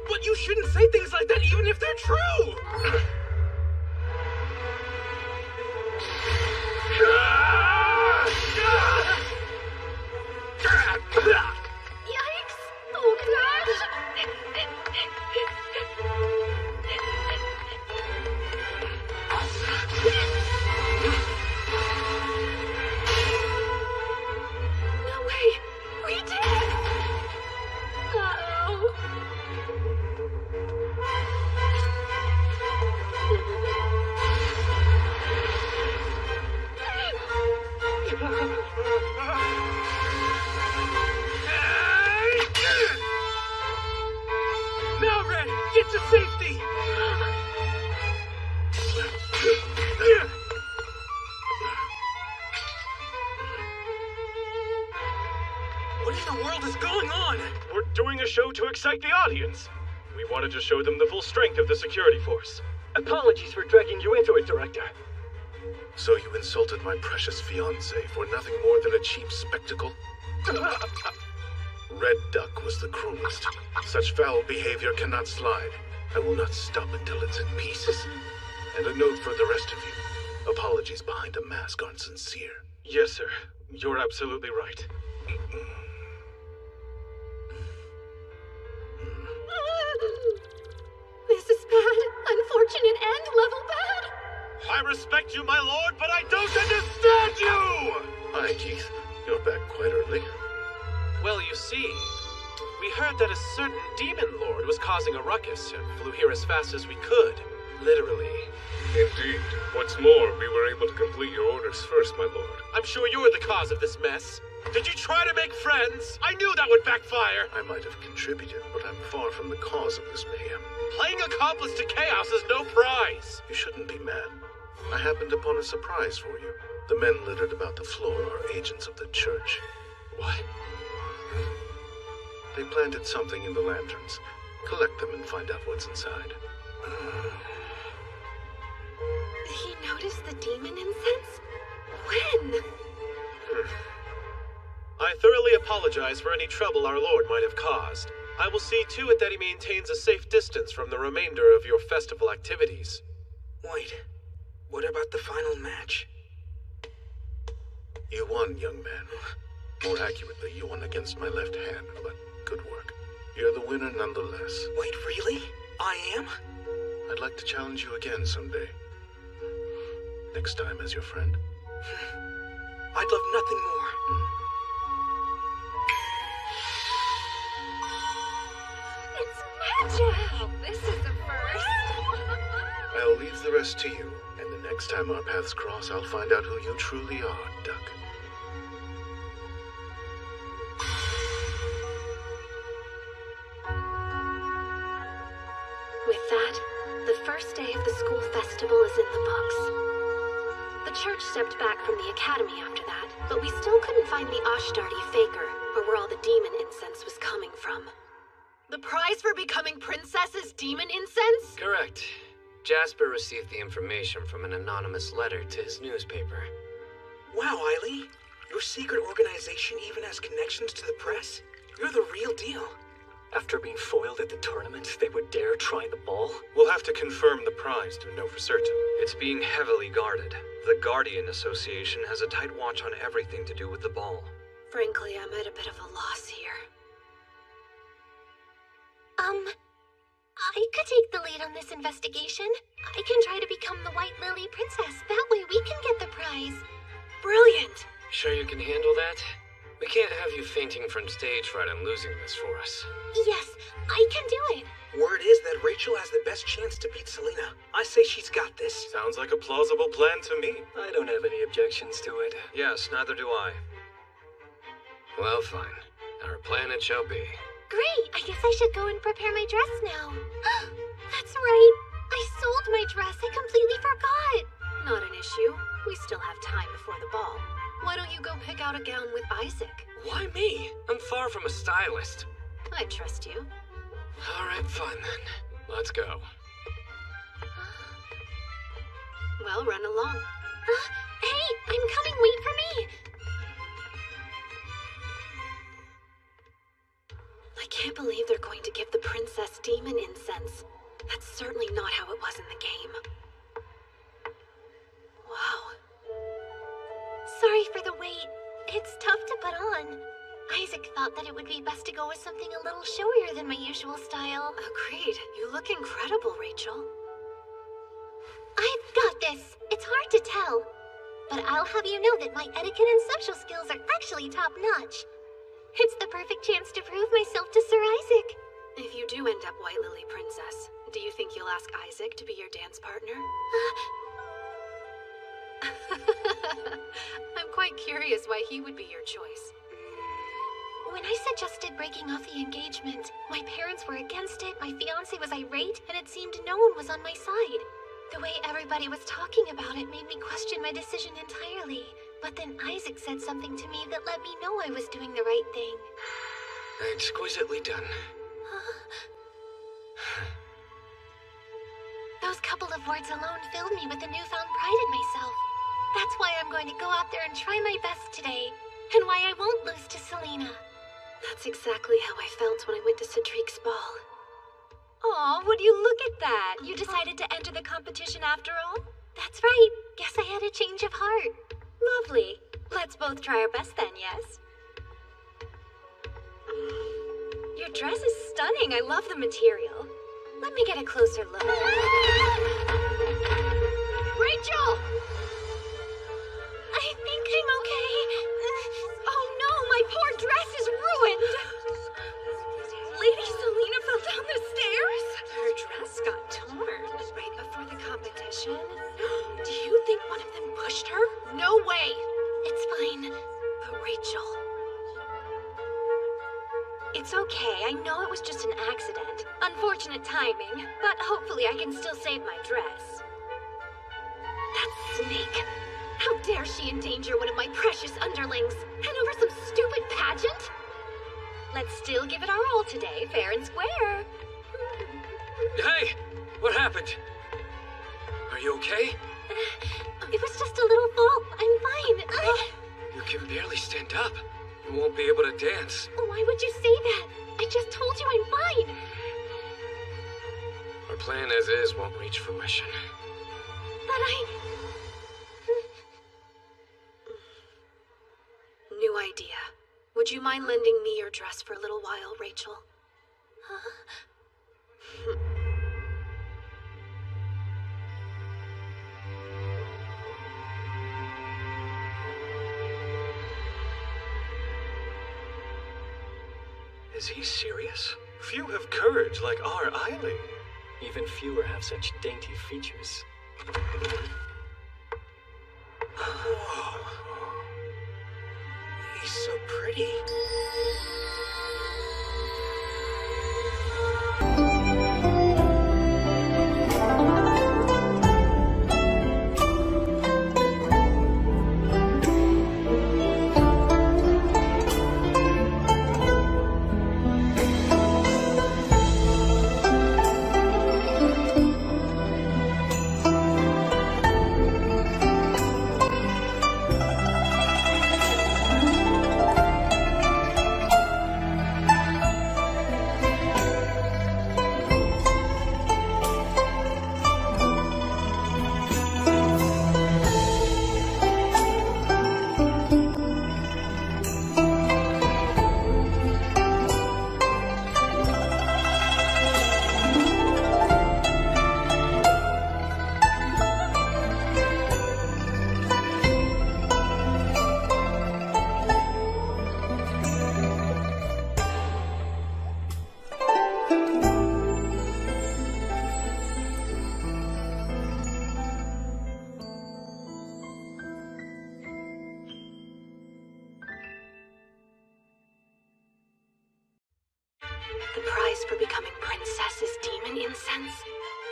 But you shouldn't say things like that even if they're true! Yikes! Oh gosh! No way! We did it! Uh-oh. Malred, get to safety! What in the world is going on? We're doing a show to excite the audience. We wanted to show them the full strength of the security force. Apologies for dragging you into it, Director. So you insulted my precious fiancé for nothing more than a cheap spectacle? Red Duck was the cruelest. Such foul behavior cannot slide. I will not stop until it's in pieces. And a note for the rest of you. Apologies behind a mask aren't sincere. Yes, sir. You're absolutely right. This is bad. Unfortunate end, level bad. I respect you, my lord, but I don't understand you! Hi, Keith. You're back quite early. Well, you see, we heard that a certain demon lord was causing a ruckus and flew here as fast as we could. Literally. Indeed. What's more, we were able to complete your orders first, my lord. I'm sure you were the cause of this mess. Did you try to make friends? I knew that would backfire. I might have contributed, but I'm far from the cause of this mayhem. Playing accomplice to chaos is no prize. You shouldn't be mad. I happened upon a surprise for you. The men littered about the floor are agents of the church. What? They planted something in the lanterns. Collect them and find out what's inside. He noticed the demon incense? When? I thoroughly apologize for any trouble our lord might have caused. I will see to it that he maintains a safe distance from the remainder of your festival activities. Wait, what about the final match? You won, young man. More accurately, you won against my left hand, but good work. You're the winner nonetheless. Wait, really? I am? I'd like to challenge you again someday. Next time as your friend. I'd love nothing more. It's magic! Oh, this is a first. I'll leave the rest to you, and the next time our paths cross, I'll find out who you truly are, Duck. With that, the first day of the school festival is in the books. The church stepped back from the academy after that, but we still couldn't find the Ashtardi faker, or where all the demon incense was coming from. The prize for becoming princess is demon incense? Correct. Jasper received the information from an anonymous letter to his newspaper. Wow, Eileen. Your secret organization even has connections to the press? You're the real deal. After being foiled at the tournament, they would dare try the ball? We'll have to confirm the prize to know for certain. It's being heavily guarded. The Guardian Association has a tight watch on everything to do with the ball. Frankly, I'm at a bit of a loss here. I could take the lead on this investigation. I can try to become the White Lily Princess. That way we can get the prize. Brilliant! Sure you can handle that? We can't have you fainting from stage fright and losing this for us. Yes, I can do it. Word is that Rachel has the best chance to beat Selena. I say she's got this. Sounds like a plausible plan to me. I don't have any objections to it. Yes, neither do I. Well, fine. Our plan it shall be. Great! I guess I should go and prepare my dress now. That's right. I sold my dress. I completely forgot. Not an issue. We still have time before the ball. Why don't you go pick out a gown with Isaac? Why me? I'm far from a stylist. I trust you. All right, fine then. Let's go. Well, run along. Hey, I'm coming. Wait for me. I can't believe they're going to give the princess demon incense. That's certainly not how it was in the game. Wow. Sorry for the wait. It's tough to put on. Isaac thought that it would be best to go with something a little showier than my usual style. Agreed. You look incredible, Rachel. I've got this. It's hard to tell. But I'll have you know that my etiquette and social skills are actually top-notch. It's the perfect chance to prove myself to Sir Isaac. If you do end up White Lily Princess, do you think you'll ask Isaac to be your dance partner? I'm quite curious why he would be your choice. When I suggested breaking off the engagement, my parents were against it, my fiancé was irate, and it seemed no one was on my side. The way everybody was talking about it made me question my decision entirely. But then Isaac said something to me that let me know I was doing the right thing. Exquisitely done. Those couple of words alone filled me with a newfound pride in myself. That's why I'm going to go out there and try my best today, and why I won't lose to Selena. That's exactly how I felt when I went to Cedric's ball. Aw, would you look at that? You decided to enter the competition after all? That's right. Guess I had a change of heart. Lovely. Let's both try our best then, yes? Your dress is stunning. I love the material. Let me get a closer look. Rachel! I think I'm okay. Oh no, my poor dress is ruined. Lady Selena fell down the stairs. Her dress got torn right before the competition. Do you think one of them pushed her? No way. It's fine. But Rachel... It's okay. I know it was just an accident. Unfortunate timing. But hopefully I can still save my dress. That snake. How dare she endanger one of my precious underlings? And over some stupid pageant? Let's still give it our all today, fair and square. Hey! What happened? Are you okay? It was just a little fall. I'm fine. You can barely stand up. You won't be able to dance. Why would you say that? I just told you I'm fine. Our plan as is won't reach fruition. But New idea. Would you mind lending me your dress for a little while, Rachel? Is he serious? Few have courage like our Eileen. Even fewer have such dainty features. Whoa. He's so pretty. for becoming princess is demon incense?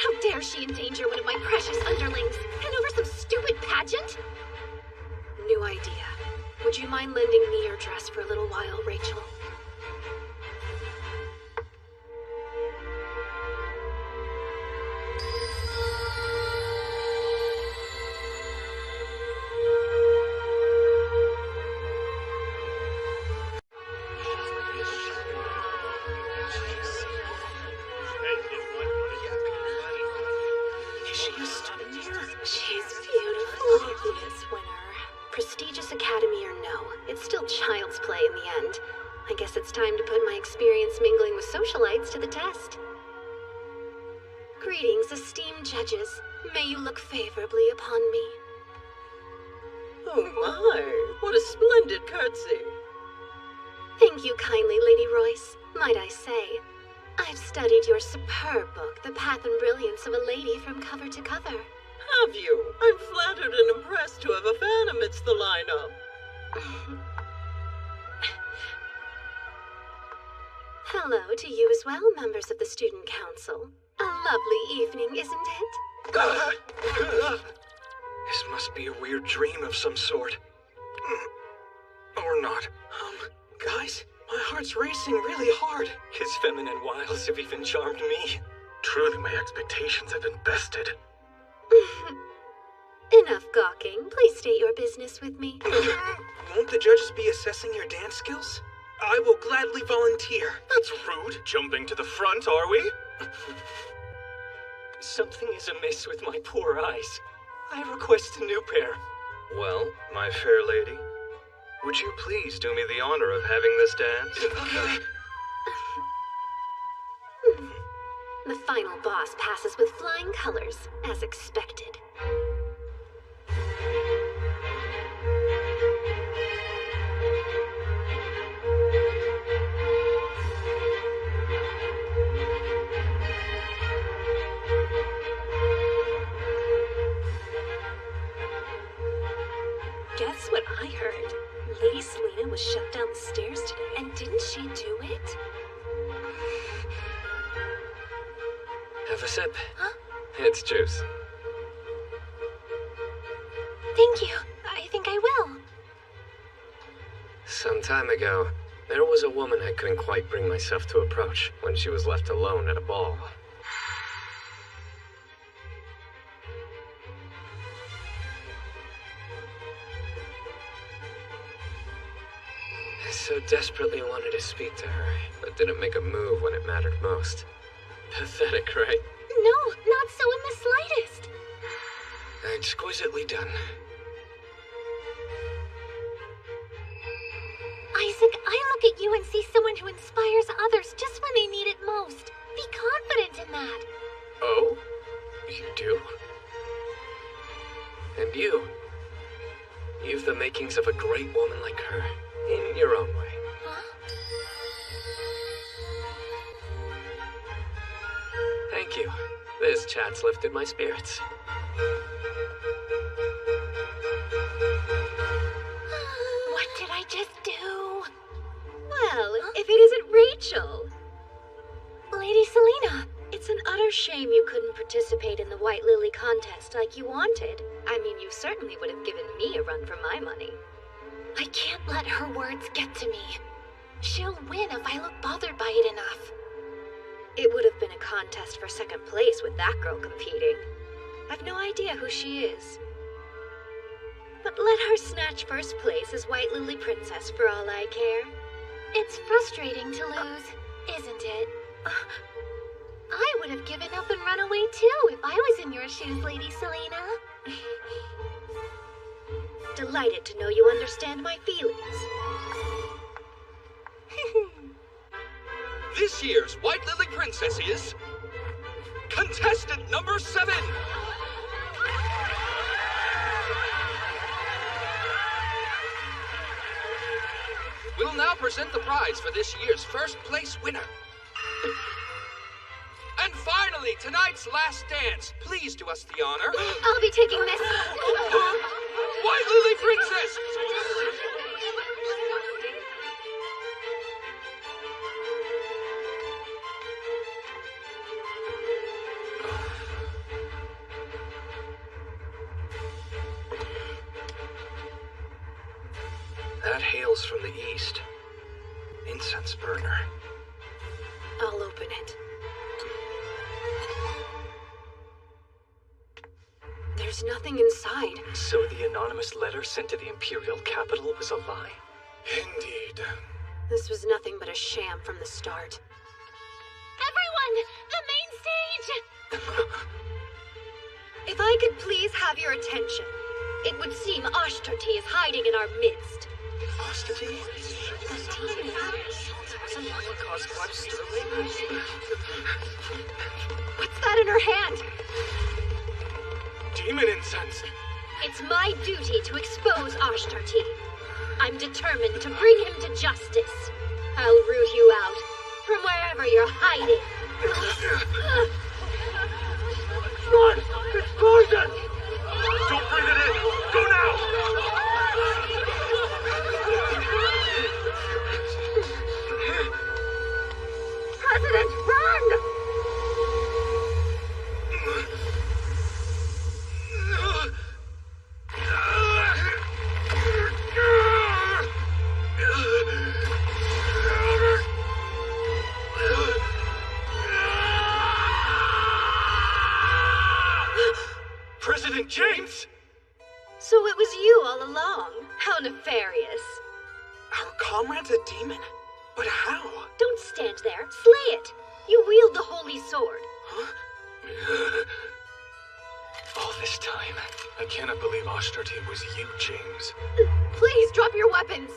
How dare she endanger one of my precious underlings? And over some stupid pageant? New idea. Would you mind lending me your dress for a little while, Rachel? She's beautiful. Yes, winner. Prestigious academy or no, it's still child's play in the end. I guess it's time to put my experience mingling with socialites to the test. Greetings, esteemed judges. May you look favorably upon me. Oh my, what a splendid curtsy. Thank you kindly, Lady Royce. Might I say, I've studied your superb book, The Path and Brilliance of a Lady, from cover to cover. Have you? I'm flattered and impressed to have a fan amidst the lineup. Hello to you as well, members of the Student Council. A lovely evening, isn't it? This must be a weird dream of some sort. Or not. Guys, my heart's racing really hard. His feminine wiles have even charmed me. Truly, my expectations have been bested. Enough gawking. Please state your business with me. Won't the judges be assessing your dance skills? I will gladly volunteer. That's rude. Jumping to the front, are we? Something is amiss with my poor eyes. I request a new pair. Well, my fair lady, would you please do me the honor of having this dance? The final boss passes with flying colors, as expected. Guess what I heard? Lady Selena was shut down the stairs today. And didn't she do it? Have a sip. Huh? It's juice. Thank you. I think I will. Some time ago, there was a woman I couldn't quite bring myself to approach when she was left alone at a ball. I so desperately wanted to speak to her, but didn't make a move when it mattered most. Pathetic, right? No, not so in the slightest. Exquisitely done. Isaac, I look at you and see someone who inspires others just when they need it most. Be confident in that. Oh? You do? And you? You've the makings of a great woman like her, in your own way. Huh? Thank you. This chat's lifted my spirits. What did I just do? Well, if it isn't Rachel. Lady Selena. It's an utter shame you couldn't participate in the White Lily contest like you wanted. I mean, you certainly would have given me a run for my money. I can't let her words get to me. She'll win if I look bothered by it enough. It would have been a contest for second place with that girl competing. I've no idea who she is. But let her snatch first place as White Lily Princess for all I care. It's frustrating to lose, isn't it? I would have given up and run away too if I was in your shoes, Lady Selena. Delighted to know you understand my feelings. This year's White Lily Princess is... contestant number 7! We'll now present the prize for this year's first place winner. And finally, tonight's last dance. Please do us the honor. I'll be taking this. White Lily Princess! That hails from the east. Incense burner. I'll open it. There's nothing inside. So the anonymous letter sent to the Imperial capital was a lie? Indeed. This was nothing but a sham from the start. Everyone! The main stage! If I could please have your attention, it would seem Ashtarti is hiding in our midst. Ashtarti? What's that in her hand? Demon incense! It's my duty to expose Ashtarti. I'm determined to bring him to justice. I'll root you out from wherever you're hiding. Run! It's poison! Don't bring it in! Go now! President, run! President James! So it was you all along. How nefarious. Our comrade's a demon? But how? Don't stand there. Slay it. You wield the holy sword. Huh? All this time, I cannot believe Ashtarti was you, James. Please drop your weapons.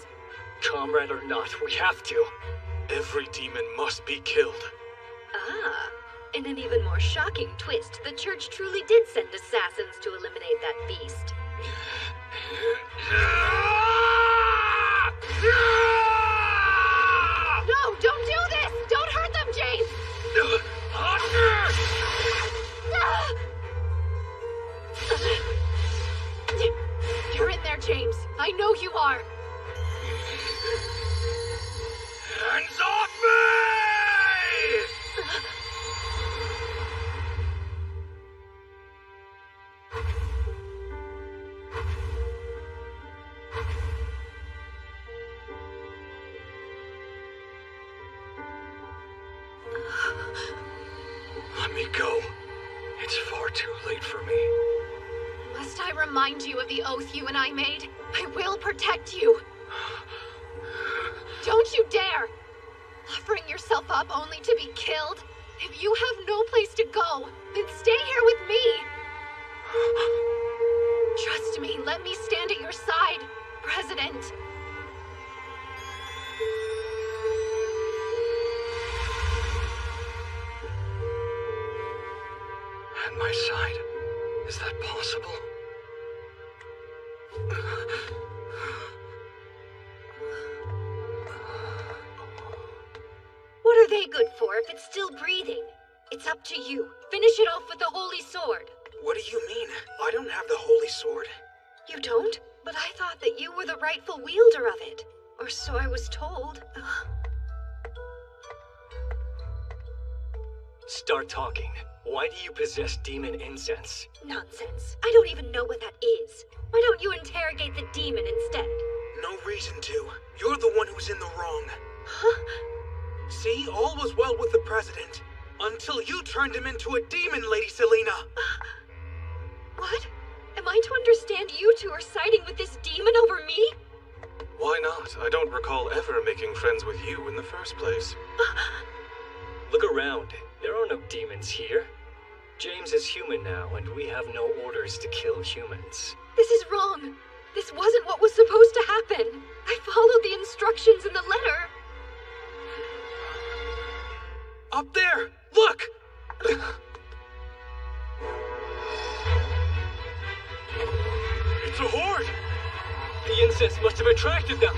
Comrade or not, we have to. Every demon must be killed. Ah, in an even more shocking twist, the church truly did send assassins to eliminate that beast. No, don't do this! Don't hurt them, James! You're in there, James. I know you are. Hands off me! Let me go. It's far too late for me. Must I remind you of the oath you and I made? I will protect you. Don't you dare! Offering yourself up only to be killed? If you have no place to go, then stay here with me. Trust me, let me stand at your side, President. At my side? Is that possible? What are they good for if it's still breathing? It's up to you. Finish it off with the holy sword. What do you mean? I don't have the holy sword. You don't? But I thought that you were the rightful wielder of it. Or so I was told. Start talking. Why do you possess demon incense? Nonsense. I don't even know what that is. Why don't you interrogate the demon instead? No reason to. You're the one who's in the wrong. Huh? See, all was well with the president. Until you turned him into a demon, Lady Selena. What? Am I to understand you two are siding with this demon over me? Why not? I don't recall ever making friends with you in the first place. Look around. There are no demons here. James is human now, and we have no orders to kill humans. This is wrong. This wasn't what was supposed to happen. I followed the instructions in the letter. Up there! Look! It's a horde! The incense must have attracted them!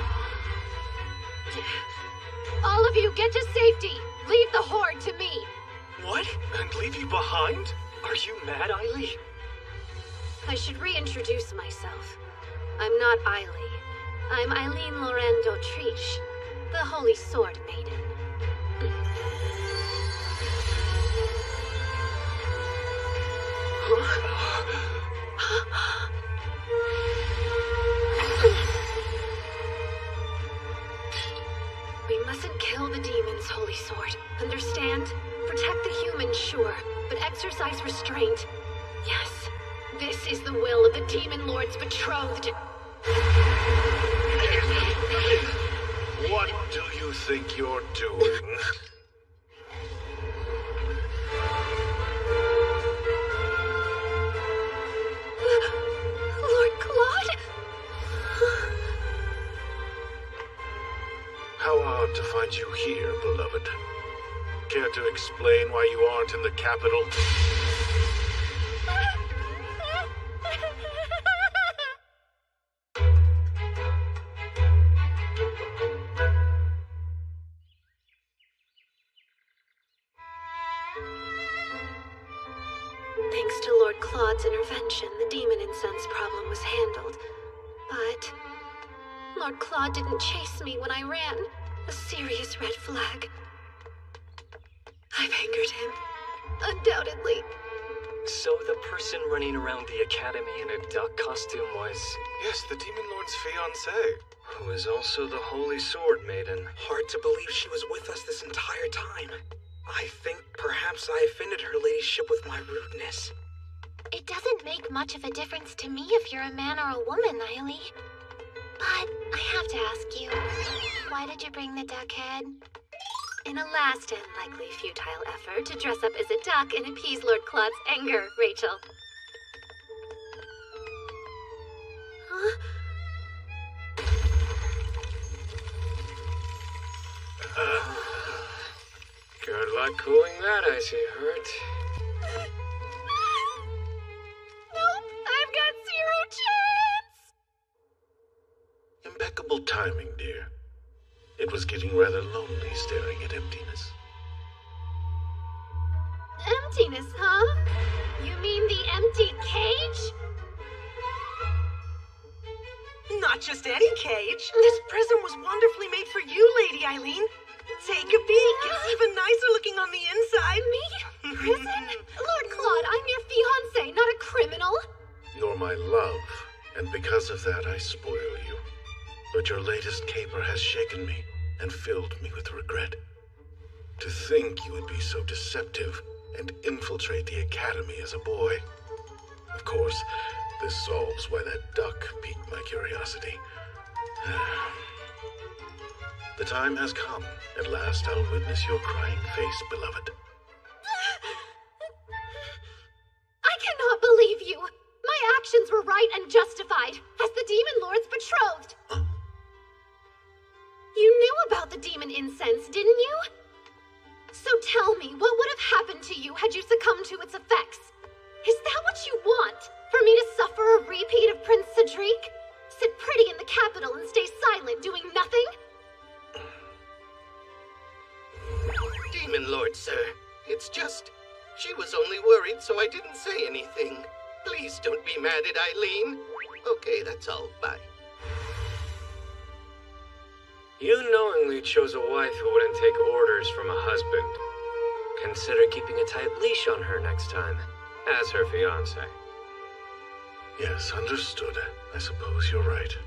All of you, get to safety! Leave the horde to me! What? And leave you behind? Are you mad, Eiley? I should reintroduce myself. I'm not Eiley. I'm Eileen Lorraine d'Autriche, the Holy Sword Maiden. Holy Sword. Understand? Protect the humans, sure, but exercise restraint. Yes, this is the will of the Demon Lord's betrothed. What do you think you're doing? Lord Claude? How odd to find you here, beloved. Care to explain why you aren't in the capital? Thanks to Lord Claude's intervention, the demon incense problem was handled. But Lord Claude didn't chase me when I ran. A serious red flag. I've angered him. Undoubtedly. So the person running around the academy in a duck costume was... Yes, the Demon Lord's fiancée. Who is also the Holy Sword Maiden. Hard to believe she was with us this entire time. I think perhaps I offended her ladyship with my rudeness. It doesn't make much of a difference to me if you're a man or a woman, Eileen. But I have to ask you, why did you bring the duck head? In a last and likely futile effort to dress up as a duck and appease Lord Claude's anger, Rachel. Huh? Good luck cooling that icy hurt. Nope, I've got zero chance! Impeccable timing, dear. It was getting rather lonely staring at emptiness. Emptiness, huh? You mean the empty cage? Not just any cage. This present was wonderfully made for you, Lady Eileen. Take a peek. It's even nicer looking on the inside. Me? Prison? Lord Claude, I'm your fiancé, not a criminal. You're my love, and because of that I spoil you. But your latest caper has shaken me and filled me with regret. To think you would be so deceptive and infiltrate the academy as a boy. Of course, this solves why that duck piqued my curiosity. The time has come. At last I'll witness your crying face, beloved. I cannot believe you. My actions were right and justified, as the Demon Lord's betrothed. Huh? You knew about the demon incense, didn't you? So tell me, what would have happened to you had you succumbed to its effects? Is that what you want? For me to suffer a repeat of Prince Cedric? Sit pretty in the capital and stay silent, doing nothing? Demon Lord, sir. It's just... She was only worried, so I didn't say anything. Please don't be mad at Eileen. Okay, that's all. Bye. You knowingly chose a wife who wouldn't take orders from a husband. Consider keeping a tight leash on her next time, as her fiancé. Yes, understood. I suppose you're right.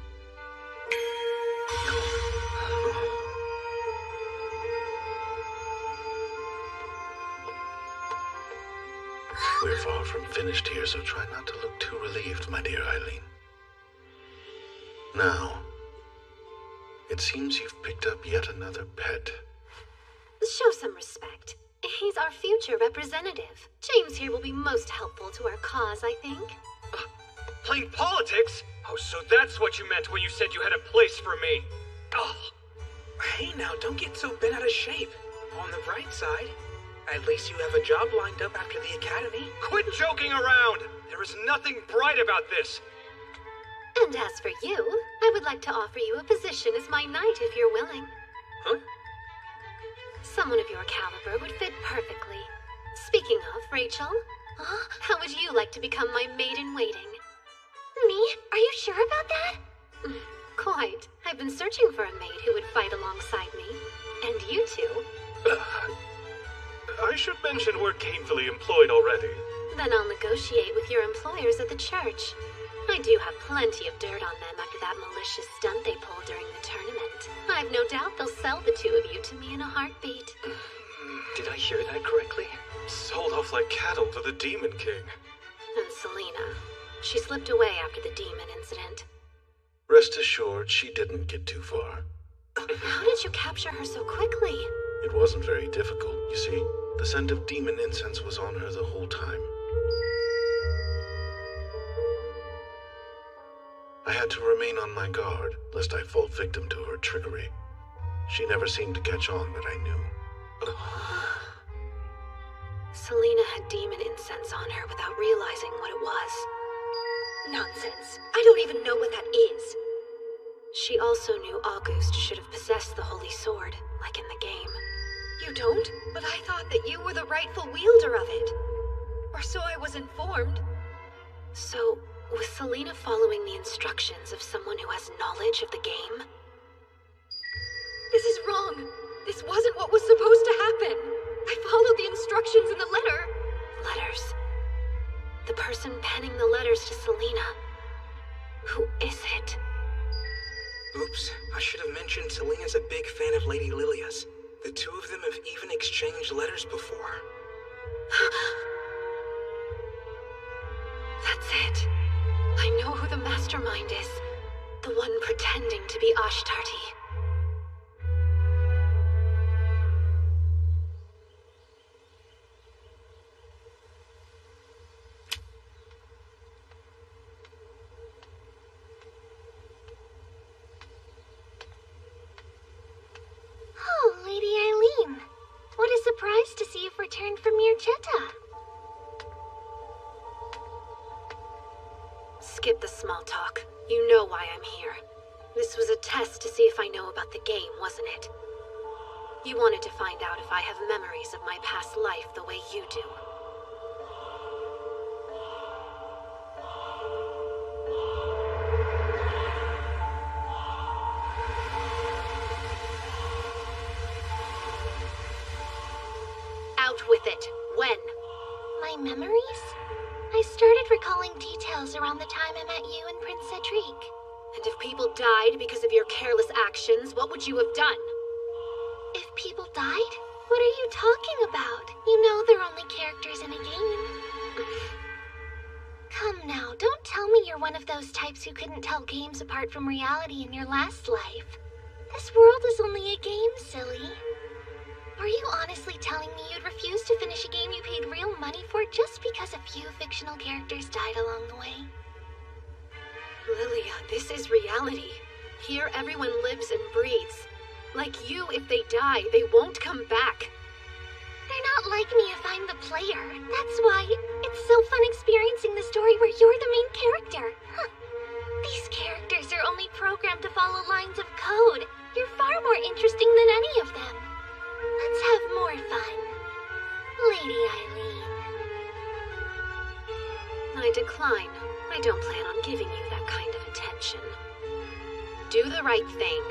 We're far from finished here, so try not to look too relieved, my dear Eileen. Now, it seems you've picked up yet another pet. Show some respect. He's our future representative. James here will be most helpful to our cause, I think. Playing politics? Oh, so that's what you meant when you said you had a place for me. Oh. Hey now, don't get so bent out of shape. On the bright side, at least you have a job lined up after the academy. Quit joking around! There is nothing bright about this. And as for you, I would like to offer you a position as my knight if you're willing. Huh? Someone of your caliber would fit perfectly. Speaking of, Rachel, how would you like to become my maid-in-waiting? Me? Are you sure about that? Quite. I've been searching for a maid who would fight alongside me. And you two. I should mention we're gainfully employed already. Then I'll negotiate with your employers at the church. I do have plenty of dirt on them after that malicious stunt they pulled during the tournament. I've no doubt they'll sell the two of you to me in a heartbeat. Did I hear that correctly? Sold off like cattle to the Demon King. And Selena. She slipped away after the demon incident. Rest assured, she didn't get too far. How did you capture her so quickly? It wasn't very difficult, you see. The scent of demon incense was on her the whole time. I had to remain on my guard, lest I fall victim to her trickery. She never seemed to catch on that I knew. Selena had demon incense on her without realizing what it was. Nonsense. I don't even know what that is. She also knew August should have possessed the Holy Sword, like in the game. You don't? But I thought that you were the rightful wielder of it. Or so I was informed. So, was Selena following the instructions of someone who has knowledge of the game? This is wrong. This wasn't what was supposed to happen. I followed the instructions in the letter. Letters. The person penning the letters to Selena. Who is it? Oops, I should have mentioned Selena's a big fan of Lady Lilia's. The two of them have even exchanged letters before. That's it. I know who the mastermind is. The one pretending to be Ashtarti. Oh, Lady Eileen. What a surprise to see you've returned from Mirchetta. Skip the small talk. You know why I'm here. This was a test to see if I know about the game, wasn't it? You wanted to find out if I have memories of my past life the way you do. Out with it. When? My memories? I started recalling details around the time I met you and Prince Cedric. And if people died because of your careless actions, what would you have done? If people died? What are you talking about? You know they're only characters in a game. Come now, don't tell me you're one of those types who couldn't tell games apart from reality in your last life. This world is only a game, silly. Are you honestly telling me you'd refuse to finish a game you paid real money for just because a few fictional characters died along the way? Lilia, this is reality. Here everyone lives and breathes. Like you, if they die, they won't come back. They're not like me if I'm the player. That's why it's so fun experiencing the story where you're the main character. Huh. These characters are only programmed to follow lines of code. You're far more interesting than any of them. Let's have more fun. Lady Eileen. I decline. I don't plan on giving you that kind of attention. Do the right thing,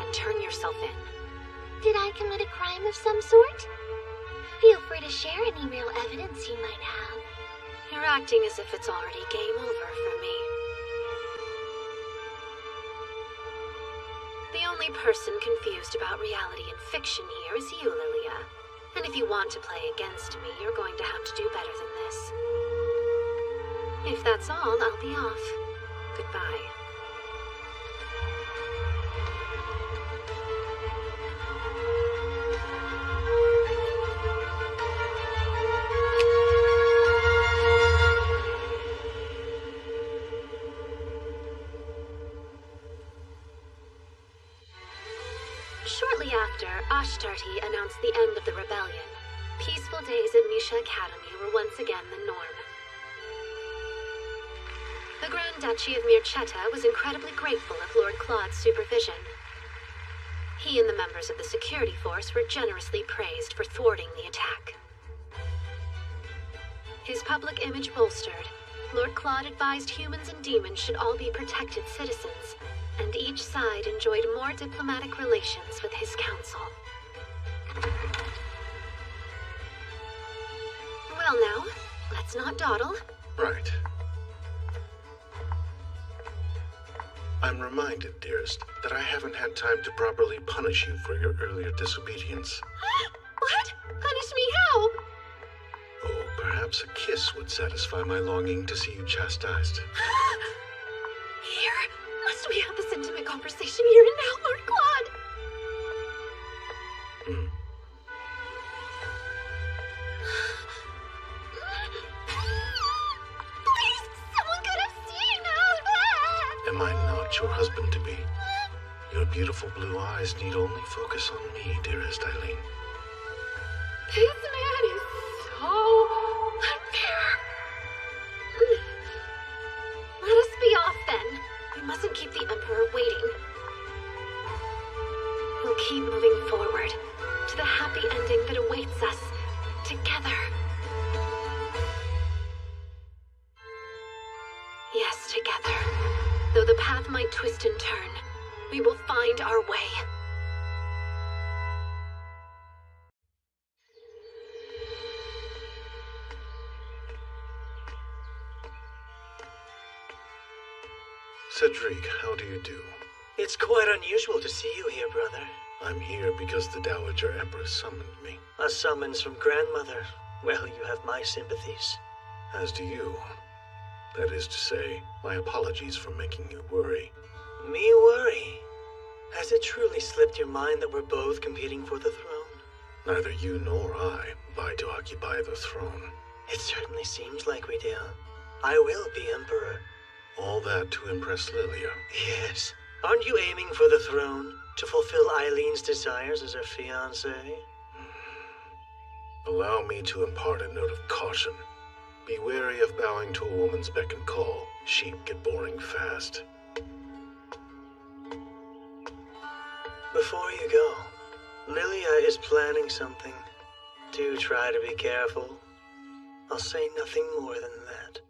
and turn yourself in. Did I commit a crime of some sort? Feel free to share any real evidence you might have. You're acting as if it's already game over for me. The only person confused about reality and fiction here is you, Lilia. And if you want to play against me, you're going to have to do better than this. If that's all, I'll be off. Goodbye. Shortly after, Ashtarti announced the end of the rebellion. Peaceful days at Misha Academy were once again the norm. The Grand Duchy of Mirchetta was incredibly grateful of Lord Claude's supervision. He and the members of the security force were generously praised for thwarting the attack. His public image bolstered, Lord Claude advised humans and demons should all be protected citizens, and each side enjoyed more diplomatic relations with his council. Well now, let's not dawdle. Right. I'm reminded, dearest, that I haven't had time to properly punish you for your earlier disobedience. What? Punish me how? Oh, perhaps a kiss would satisfy my longing to see you chastised. Here? Must we have this intimate conversation here and now, Lord Claude? Please, someone could have seen us! Am I not your husband-to-be? Your beautiful blue eyes need only focus on me, dearest Eileen. This man is so unfair. Let us be off then. We mustn't keep the Emperor waiting. We'll keep moving forward to the happy ending that awaits us together. Yes, together. Though the path might twist and turn, we will find our way. Cedric, how do you do? It's quite unusual to see you here, brother. I'm here because the Dowager Empress summoned me. A summons from grandmother. Well, you have my sympathies. As do you. That is to say, my apologies for making you worry. Me worry? Has it truly slipped your mind that we're both competing for the throne? Neither you nor I vie to occupy the throne. It certainly seems like we do. I will be Emperor. All that to impress Lilia. Yes. Aren't you aiming for the throne? To fulfill Eileen's desires as her fiancé? Allow me to impart a note of caution. Be wary of bowing to a woman's beck and call. Sheep get boring fast. Before you go, Lilia is planning something. Do try to be careful. I'll say nothing more than that.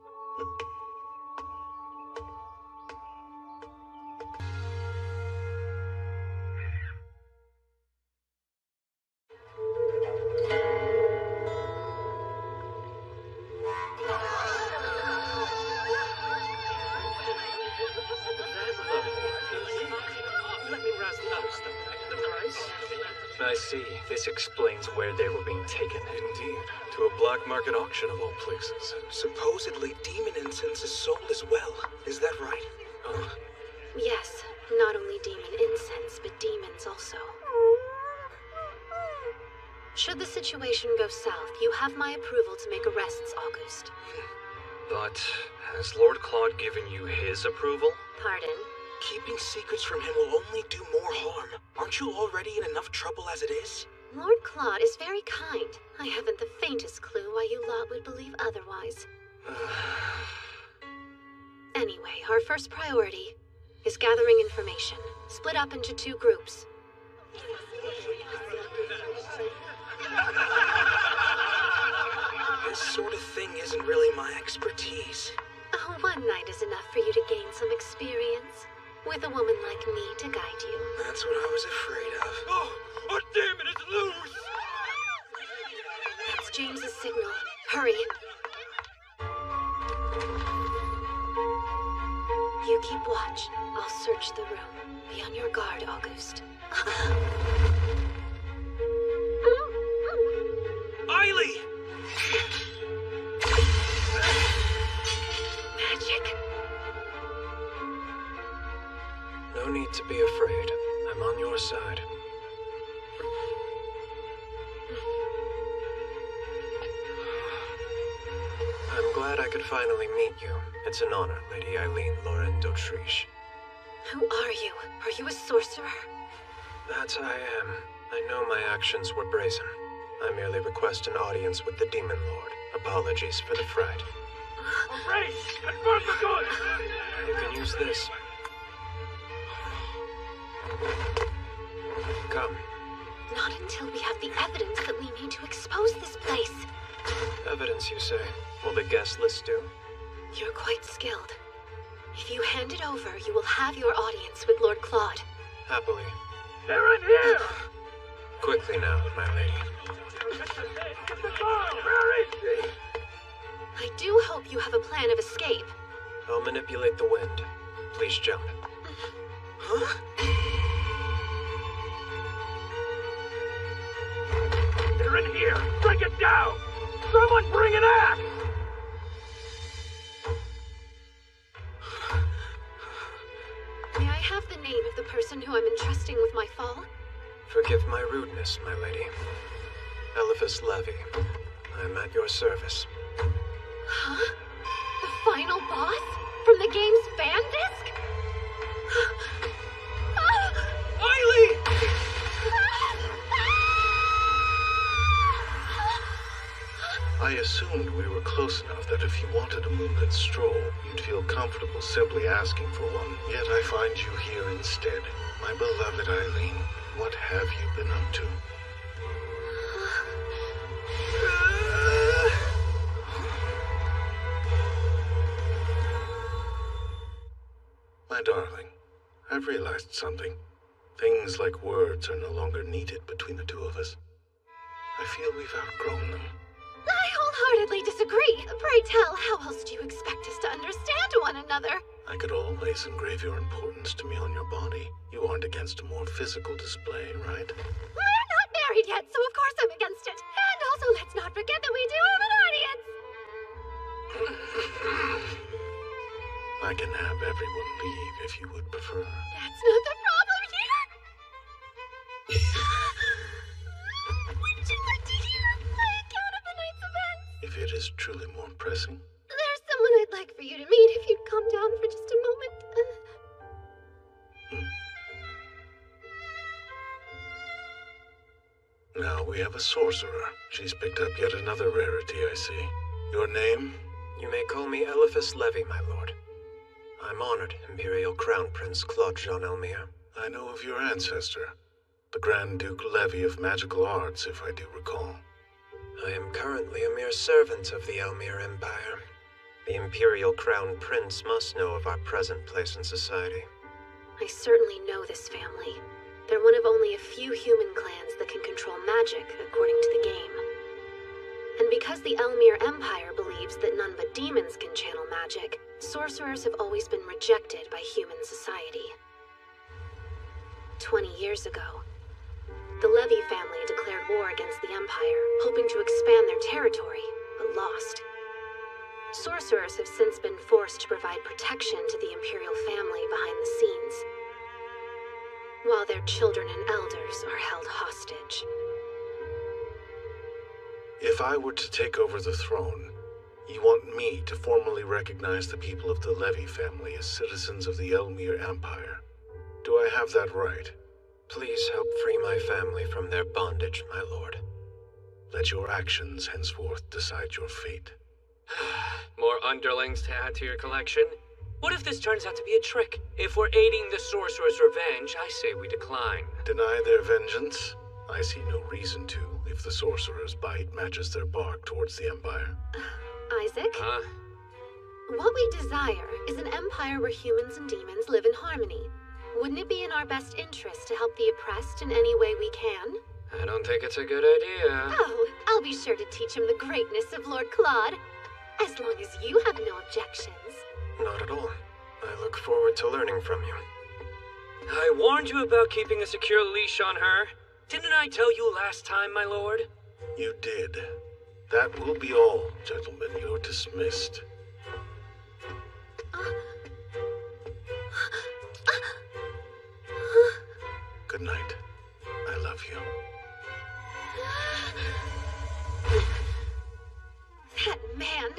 I see. This explains where they were being taken. Indeed. To a black market auction of all places. Supposedly, demon incense is sold as well. Is that right? Yes, not only demon incense, but demons also. Should the situation go south, you have my approval to make arrests, August. But has Lord Claude given you his approval? Pardon? Keeping secrets from him will only do more harm. Aren't you already in enough trouble as it is? Lord Claude is very kind. I haven't the faintest clue why you lot would believe otherwise. Anyway, our first priority is gathering information. Split up into 2 groups. This sort of thing isn't really my expertise. Oh, one night is enough for you to gain some experience. With a woman like me to guide you. That's what I was afraid of. Oh, damn it, it's loose! That's James's signal. Hurry. You keep watch. I'll search the room. Be on your guard, August. Eiley! Magic. No need to be afraid. I'm on your side. I'm glad I could finally meet you. It's an honor, Lady Eileen Lauren d'Autriche. Who are you? Are you a sorcerer? That I am. I know my actions were brazen. I merely request an audience with the Demon Lord. Apologies for the fright. Race! Confirm the goods! You can use this. Come. Not until we have the evidence that we need to expose this place. Evidence, you say? Will the guest list do? You're quite skilled. If you hand it over, you will have your audience with Lord Claude. Happily. They're in here! Quickly now, my lady. Get the girl! Where is she? I do hope you have a plan of escape. I'll manipulate the wind. Please jump. They're in here! Break it down! Someone bring an axe! May I have the name of the person who I'm entrusting with my fall? Forgive my rudeness, my lady. Eliphas Levy. I am at your service. Huh? The final boss? From the game's fan disc? Eileen! I assumed we were close enough that if you wanted a moonlit stroll, you'd feel comfortable simply asking for one. Yet I find you here instead. My beloved Eileen, what have you been up to? My darling, I've realized something. Things like words are no longer needed between the two of us. I feel we've outgrown them. I wholeheartedly disagree. Pray tell, how else do you expect us to understand one another? I could always engrave your importance to me on your body. You aren't against a more physical display, right? We're not married yet, so of course I'm against it. And also, let's not forget that we do have an audience. I can have everyone leave if you would prefer. That's not the problem here. Would you like to hear my account of the night's events? If it is truly more pressing. There's someone I'd like for you to meet if you'd calm down for just a moment. Now we have a sorcerer. She's picked up yet another rarity, I see. Your name? You may call me Eliphas Levy, my lord. I'm honored, Imperial Crown Prince Claude Jean Elmire. I know of your ancestor, the Grand Duke Levy of Magical Arts, if I do recall. I am currently a mere servant of the Elmire Empire. The Imperial Crown Prince must know of our present place in society. I certainly know this family. They're one of only a few human clans that can control magic, according to the game. And because the Elmire Empire believes that none but demons can channel magic, sorcerers have always been rejected by human society. 20 years ago, the Levy family declared war against the Empire, hoping to expand their territory, but lost. Sorcerers have since been forced to provide protection to the Imperial family behind the scenes, while their children and elders are held hostage. If I were to take over the throne, you want me to formally recognize the people of the Levy family as citizens of the Elmire Empire. Do I have that right? Please help free my family from their bondage, my lord. Let your actions henceforth decide your fate. More underlings to add to your collection? What if this turns out to be a trick? If we're aiding the sorcerer's revenge, I say we decline. Deny their vengeance? I see no reason to, if the sorcerer's bite matches their bark towards the Empire. Isaac? What we desire is an empire where humans and demons live in harmony. Wouldn't it be in our best interest to help the oppressed in any way we can? I don't think it's a good idea. Oh, I'll be sure to teach him the greatness of Lord Claude. As long as you have no objections. Not at all. I look forward to learning from you. I warned you about keeping a secure leash on her. Didn't I tell you last time, my lord? You did. That will be all, gentlemen. You're dismissed. Good night. I love you. That man.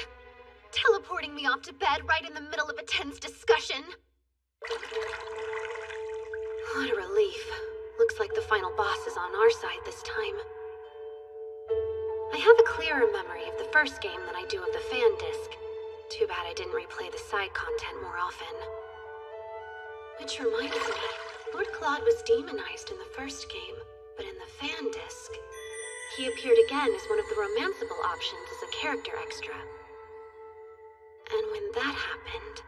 Teleporting me off to bed right in the middle of a tense discussion. What a relief. Looks like the final boss is on our side this time. I have a clearer memory of the first game than I do of the fan disc. Too bad I didn't replay the side content more often. Which reminds me, Lord Claude was demonized in the first game, but in the fan disc, he appeared again as one of the romanceable options as a character extra. And when that happened...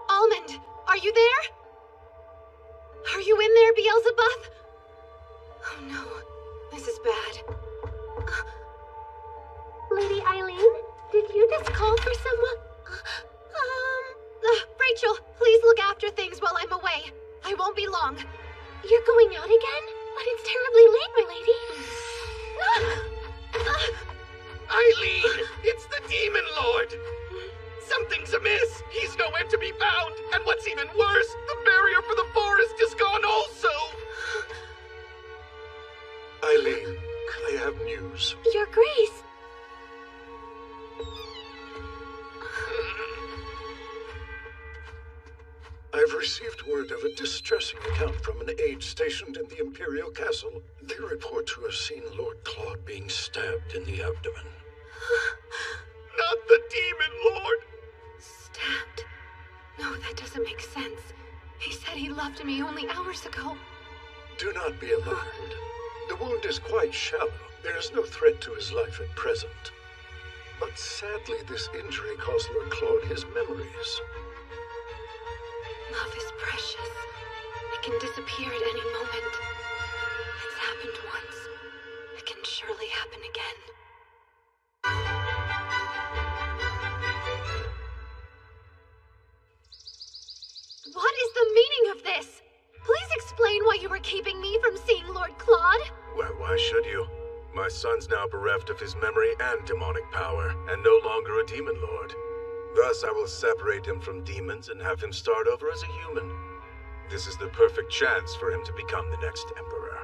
Almond, are you there? Are you in there, Beelzebub? Oh no, this is bad. Lady Eileen, did hear this call for someone? Rachel, please look after things while I'm away. I won't be long. You're going out again? But it's terribly late, my lady. Eileen! It's the Demon Lord! Something's amiss! He's nowhere to be found! And what's even worse, the barrier for the forest is gone also! Eileen, I have news. Your Grace! I've received word of a distressing account from an aide stationed in the Imperial Castle. They report to have seen Lord Claude being stabbed in the abdomen. Not the Demon Lord! Stabbed? No, that doesn't make sense. He said he loved me only hours ago. Do not be alarmed. The wound is quite shallow. There is no threat to his life at present. But sadly, this injury cost Lord Claude his memories. Love is precious. It can disappear at any moment. It's happened once. It can surely happen again. What is the meaning of this? Please explain why you were keeping me from seeing Lord Claude. Why should you? My son's now bereft of his memory and demonic power, and no longer a demon lord. Thus, I will separate him from demons and have him start over as a human. This is the perfect chance for him to become the next emperor.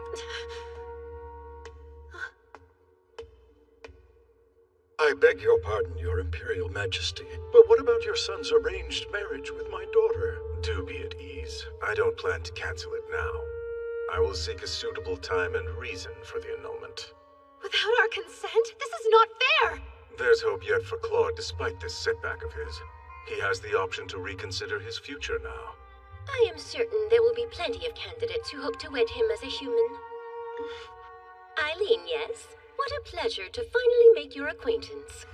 I beg your pardon, Your Imperial Majesty, but what about your son's arranged marriage with my daughter? Do be at ease. I don't plan to cancel it now. I will seek a suitable time and reason for the annulment. Without our consent? This is not fair! There's hope yet for Claude despite this setback of his. He has the option to reconsider his future now. I am certain there will be plenty of candidates who hope to wed him as a human. Eileen, yes? What a pleasure to finally make your acquaintance.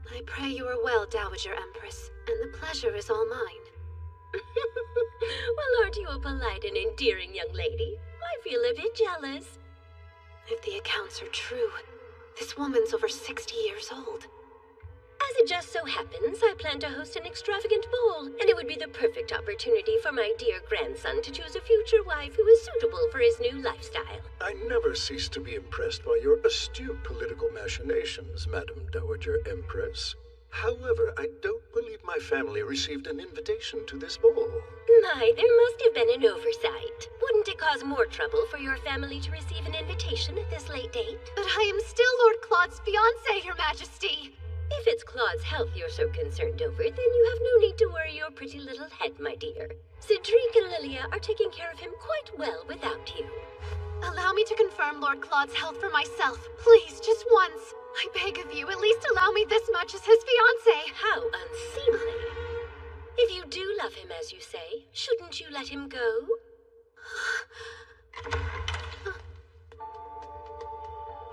I pray you are well, Dowager Empress, and the pleasure is all mine. Well, aren't you a polite and endearing young lady? I feel a bit jealous. If the accounts are true, this woman's over 60 years old. As it just so happens, I plan to host an extravagant ball, and it would be the perfect opportunity for my dear grandson to choose a future wife who is suitable for his new lifestyle. I never cease to be impressed by your astute political machinations, Madam Dowager Empress. However, I don't believe my family received an invitation to this ball. My, there must have been an oversight. Wouldn't it cause more trouble for your family to receive an invitation at this late date? But I am still Lord Claude's fiancée, Your Majesty. If it's Claude's health you're so concerned over, then you have no need to worry your pretty little head, my dear. Cedric and Lilia are taking care of him quite well without you. Allow me to confirm Lord Claude's health for myself. Please, just once. I beg of you, at least allow me this much as his fiancée. How unseemly. If you do love him, as you say, shouldn't you let him go?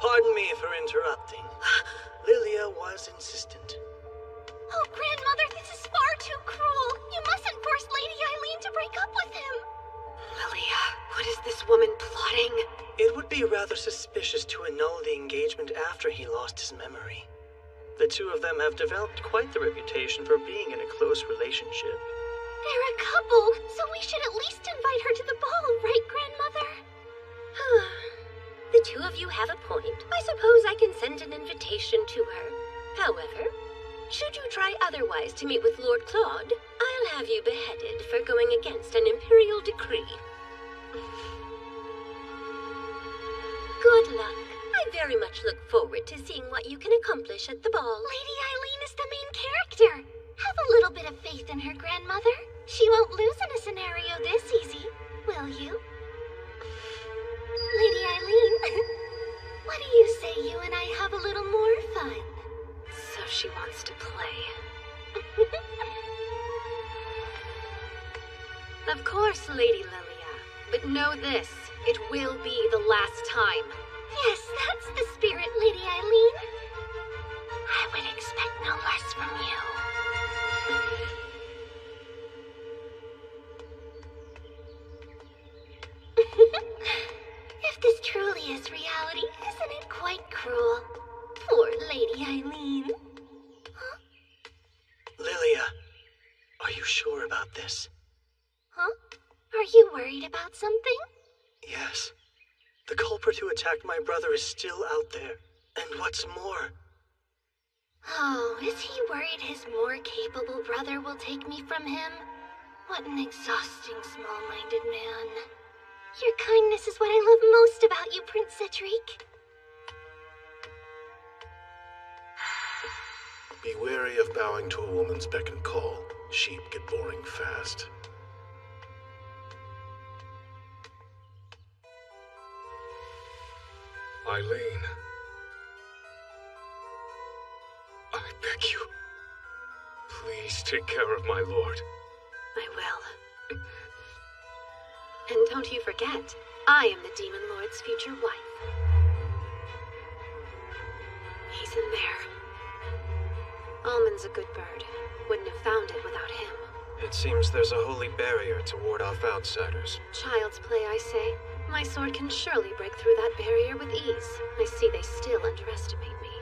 Pardon me for interrupting. Lilia was insistent. Oh, Grandmother, this is far too cruel. You mustn't force Lady Eileen to break up with him. Lilia, what is this woman plotting? It would be rather suspicious to annul the engagement after he lost his memory. The two of them have developed quite the reputation for being in a close relationship. They're a couple, so we should at least invite her to the ball, right, Grandmother? The two of you have a point. I suppose I can send an invitation to her. However, should you try otherwise to meet with Lord Claude, I'll have you beheaded for going against an imperial decree. Good luck. I very much look forward to seeing what you can accomplish at the ball. Lady Eileen is the main character. Have a little bit of faith in her, Grandmother. She won't lose in a scenario this easy, will you? Lady Eileen, what do you say you and I have a little more fun? So she wants to play. Of course, Lady Lilia. But know this, it will be the last time. Yes, that's the spirit, Lady Eileen. I would expect no less from you. If this truly is reality, isn't it quite cruel? Poor Lady Eileen. this. Huh? Are you worried about something? Yes. The culprit who attacked my brother is still out there. And what's more... Oh, is he worried his more capable brother will take me from him? What an exhausting, small-minded man. Your kindness is what I love most about you, Prince Cedric. Be wary of bowing to a woman's beck and call. Sheep get boring fast. Eileen. I beg you. Please take care of my lord. I will. And don't you forget, I am the Demon Lord's future wife. He's in there. Almond's a good bird. Wouldn't have found it without him. It seems there's a holy barrier to ward off outsiders. Child's play, I say. My sword can surely break through that barrier with ease. I see they still underestimate me.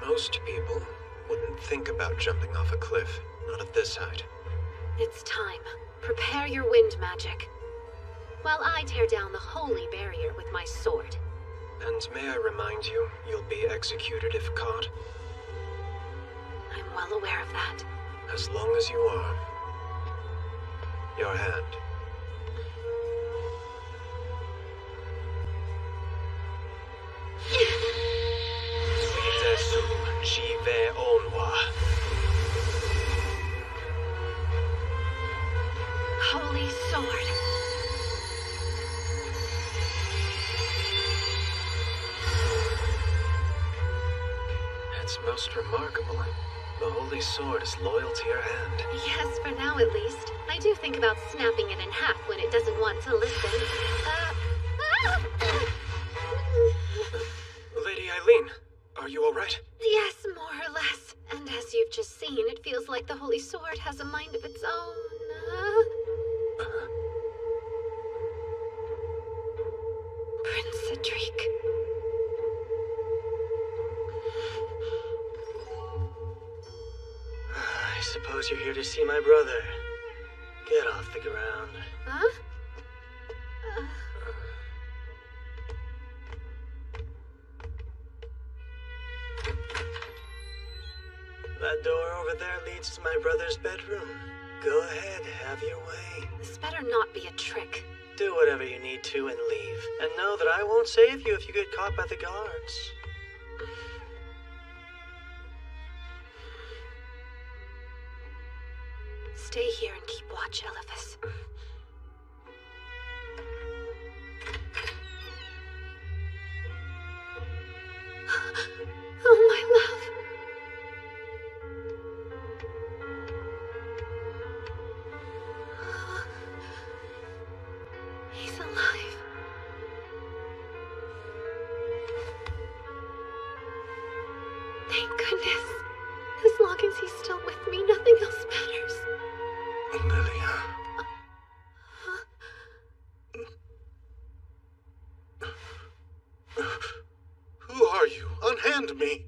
Most people wouldn't think about jumping off a cliff, not at this height. It's time. Prepare your wind magic. While I tear down the holy barrier with my sword. And may I remind you, you'll be executed if caught? I'm well aware of that. As long as you are. Your hand. Holy sword. It's most remarkable. The holy sword is loyal to your hand. Yes, for now at least. I do think about snapping it in half when it doesn't want to listen. Lady Eileen, are you all right? Yes, more or less. And as you've just seen, it feels like the holy sword has a mind of its own. Prince Cedric. I suppose you're here to see my brother. Get off the ground. Huh? That door over there leads to my brother's bedroom. Go ahead, have your way. This better not be a trick. Do whatever you need to and leave. And know that I won't save you if you get caught by the guards. Stay here and keep watch, Elephas. Oh, my love. He's alive. Thank goodness. As long as he's still with me, nothing else matters. Lilia. Who are you? Unhand me!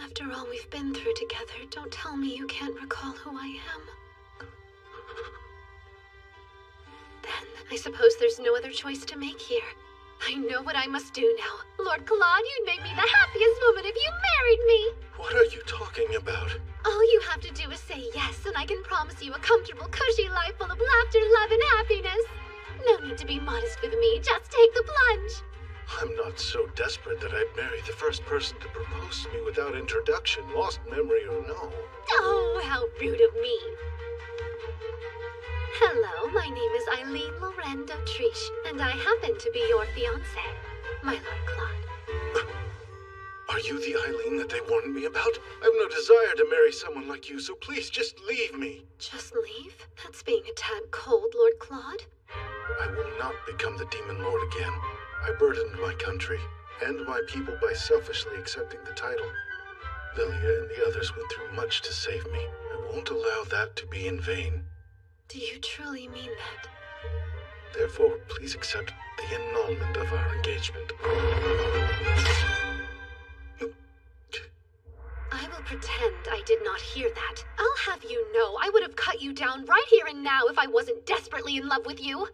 After all we've been through together, don't tell me you can't recall who I am. Then, I suppose there's no other choice to make here. I know what I must do now. Lord Claude, you'd make me the happiest woman if you married me! What are you talking about? All you have to do is say yes, and I can promise you a comfortable, cushy life full of laughter, love, and happiness. No need to be modest with me, just take the plunge. I'm not so desperate that I'd marry the first person to propose to me without introduction, lost memory or no. Oh, how rude of me. Hello, my name is Eileen Loren d'Autriche, and I happen to be your fiancée, my Lord Claude. Are you the Eileen that they warned me about? I've no desire to marry someone like you, so please just leave me. Just leave? That's being a tad cold, Lord Claude. I will not become the Demon Lord again. I burdened my country and my people by selfishly accepting the title. Lilia and the others went through much to save me. I won't allow that to be in vain. Do you truly mean that? Therefore, please accept the annulment of our engagement. I will pretend I did not hear that. I'll have you know, I would have cut you down right here and now if I wasn't desperately in love with you.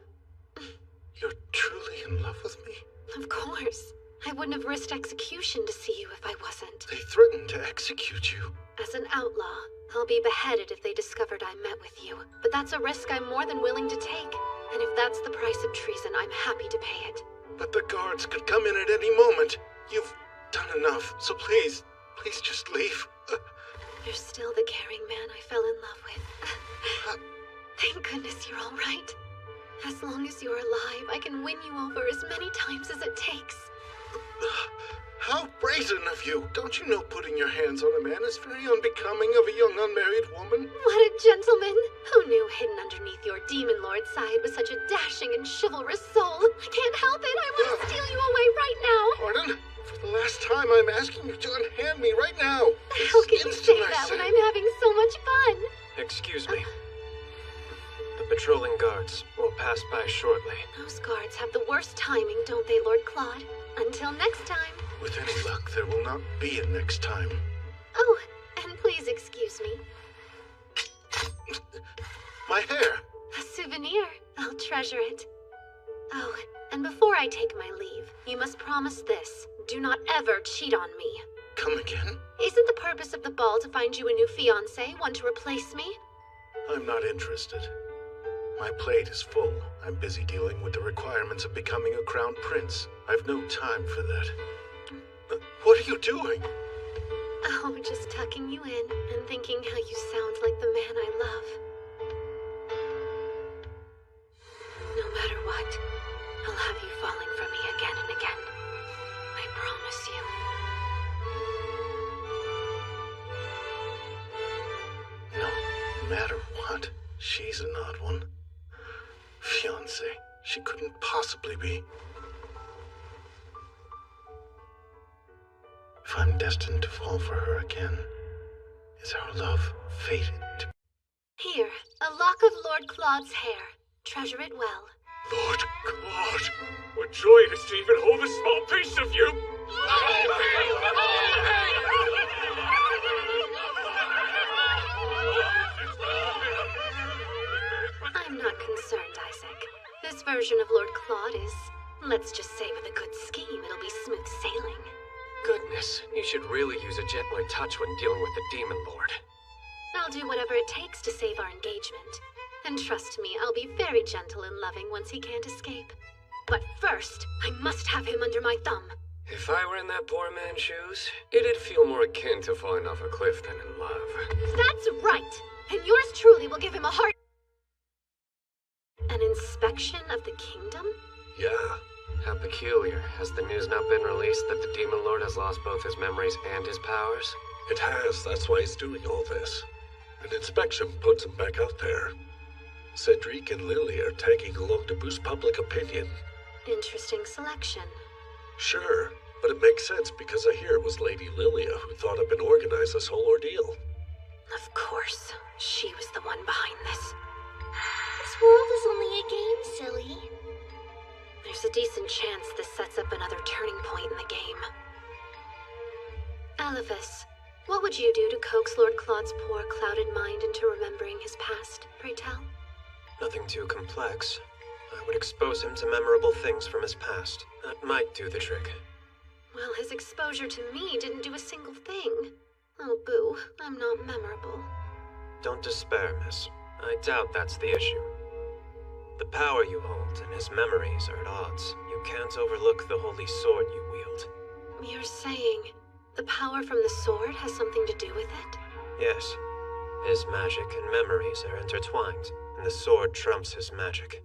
You're truly in love with me? Of course. I wouldn't have risked execution to see you if I wasn't. They threatened to execute you. As an outlaw, I'll be beheaded if they discovered I met with you. But that's a risk I'm more than willing to take. And if that's the price of treason, I'm happy to pay it. But the guards could come in at any moment. You've done enough, so please just leave. You're still the caring man I fell in love with. Thank goodness you're all right. As long as you're alive, I can win you over as many times as it takes. How brazen of you! Don't you know putting your hands on a man is very unbecoming of a young unmarried woman? What a gentleman! Who knew hidden underneath your demon lord side was such a dashing and chivalrous soul? I can't help it! I want to steal you away right now! Pardon? For the last time, I'm asking you to unhand me right now! How can you say that when I'm having so much fun? Excuse me. The patrolling guards will pass by shortly. Those guards have the worst timing, don't they, Lord Claude? Until next time. With any luck, there will not be a next time. Oh, and please excuse me. My hair! A souvenir. I'll treasure it. Oh, and before I take my leave, you must promise this. Do not ever cheat on me. Come again? Isn't the purpose of the ball to find you a new fiancé, one to replace me? I'm not interested. My plate is full. I'm busy dealing with the requirements of becoming a crown prince. I've no time for that. What are you doing? Oh, just tucking you in and thinking how you sound like the man I love. No matter what, I'll have you falling for me again and again. I promise you. No matter what, she's an odd one. Fiancé, she couldn't possibly be. If I'm destined to fall for her again, is our love fated to... Here, a lock of Lord Claude's hair. Treasure it well. Lord Claude! What joy it is to even hold a small piece of you! I'm not concerned, Isaac. This version of Lord Claude is, let's just say with a good scheme, it'll be smooth sailing. Goodness, you should really use a gentler touch when dealing with the Demon Lord. I'll do whatever it takes to save our engagement. And trust me, I'll be very gentle and loving once he can't escape. But first, I must have him under my thumb. If I were in that poor man's shoes, it'd feel more akin to falling off a cliff than in love. That's right! And yours truly will give him a heart... An inspection of the kingdom? Yeah. How peculiar. Has the news not been released that the Demon Lord has lost both his memories and his powers? It has. That's why he's doing all this. An inspection puts him back out there. Cedric and Lily are tagging along to boost public opinion. Interesting selection. Sure, but it makes sense because I hear it was Lady Lilia who thought up and organized this whole ordeal. Of course. She was the one behind this. This world is only a game, silly. There's a decent chance this sets up another turning point in the game. Elvis, what would you do to coax Lord Claude's poor, clouded mind into remembering his past, pray tell? Nothing too complex. I would expose him to memorable things from his past. That might do the trick. Well, his exposure to me didn't do a single thing. Oh, boo, I'm not memorable. Don't despair, miss. I doubt that's the issue. The power you hold and his memories are at odds. You can't overlook the holy sword you wield. You're saying the power from the sword has something to do with it? Yes. His magic and memories are intertwined, and the sword trumps his magic.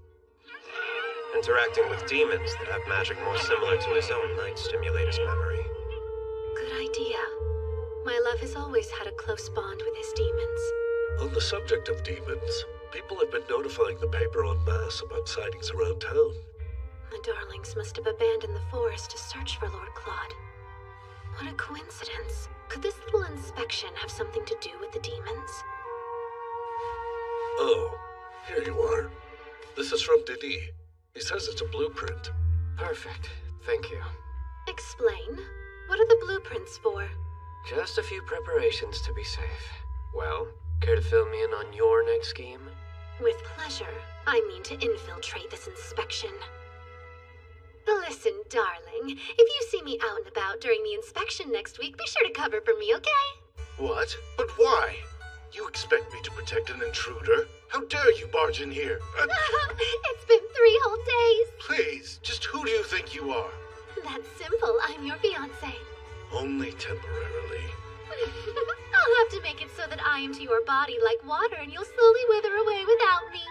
Interacting with demons that have magic more similar to his own might stimulate his memory. Good idea. My love has always had a close bond with his demons. On the subject of demons, people have been notifying the paper en masse about sightings around town. The darlings must have abandoned the forest to search for Lord Claude. What a coincidence. Could this little inspection have something to do with the demons? Oh, here you are. This is from Denis. He says it's a blueprint. Perfect. Thank you. Explain. What are the blueprints for? Just a few preparations to be safe. Well, Care to fill me in on your next scheme? With pleasure. I mean to infiltrate this inspection. Listen, darling, if you see me out and about during the inspection next week, be sure to cover for me, okay? What? But why? You expect me to protect an intruder? How dare you barge in here? It's been 3 whole days. Please, just who do you think you are? That's simple. I'm your fiancé. Only temporarily. I'll have to make it so that I am to your body like water and you'll slowly wither away without me.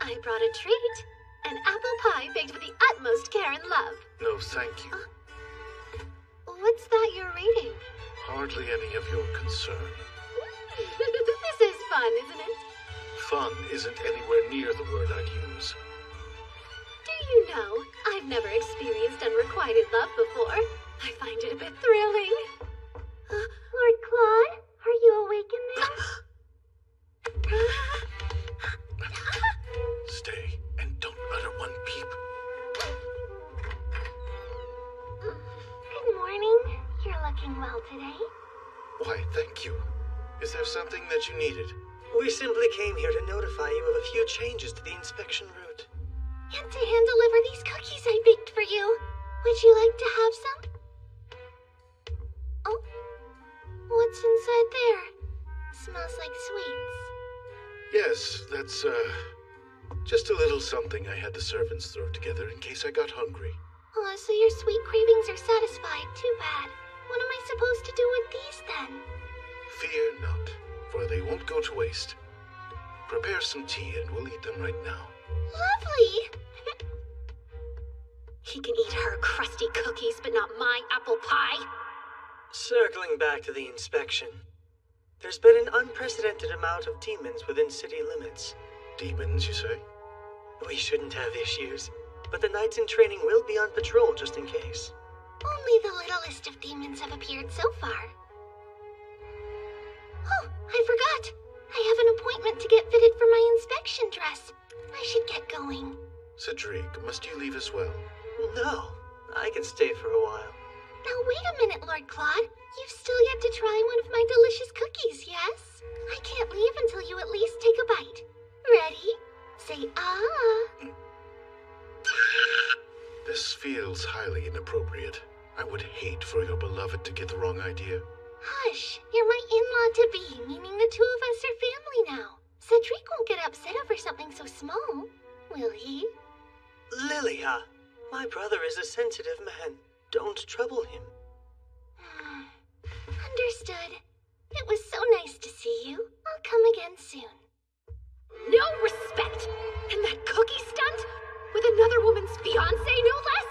I brought a treat. An apple pie baked with the utmost care and love. No, thank you. What's that you're reading? Hardly any of your concern. This is fun, isn't it? Fun isn't anywhere near the word I'd use. Do you know, I've never experienced unrequited love before. I find it a bit thrilling. Lord Claude, are you awake in there? Stay, and don't utter one peep. Good morning. You're looking well today. Why, thank you. Is there something that you needed? We simply came here to notify you of a few changes to the inspection route. And to hand deliver these cookies I baked for you. Would you like to have some? Oh, what's inside there? Smells like sweets. Yes, that's, just a little something I had the servants throw together in case I got hungry. Oh, so your sweet cravings are satisfied. Too bad. What am I supposed to do with these then? Fear not, for they won't go to waste. Prepare some tea and we'll eat them right now. Lovely! He can eat her crusty cookies, but not my apple pie. Circling back to the inspection, there's been an unprecedented amount of demons within city limits. Demons, you say? We shouldn't have issues, but the knights in training will be on patrol just in case. Only the littlest of demons have appeared so far. Oh, I forgot. I have an appointment to get fitted for my inspection dress. I should get going. Cedric, must you leave as well? No, I can stay for a while. Now wait a minute, Lord Claude. You've still yet to try one of my delicious cookies, yes? I can't leave until you at least take a bite. Ready? Say ah. This feels highly inappropriate. I would hate for your beloved to get the wrong idea. Hush, you're my in-law-to-be, meaning the two of us are family now. Cedric won't get upset over something so small, will he? Lilia, my brother is a sensitive man. Don't trouble him. Understood. It was so nice to see you. I'll come again soon. No respect! And that cookie stunt? With another woman's fiancé, no less?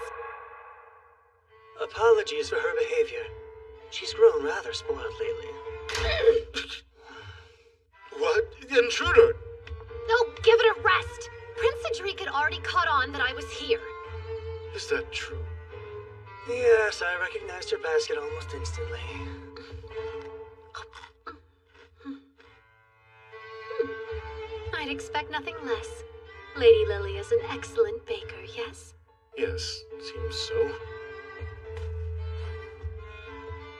Apologies for her behavior. She's grown rather spoiled lately. What? Intruder! No, give it a rest! Prince Cedric had already caught on that I was here. Is that true? Yes, I recognized her basket almost instantly. I'd expect nothing less. Lady Lily is an excellent baker, yes? Yes, seems so.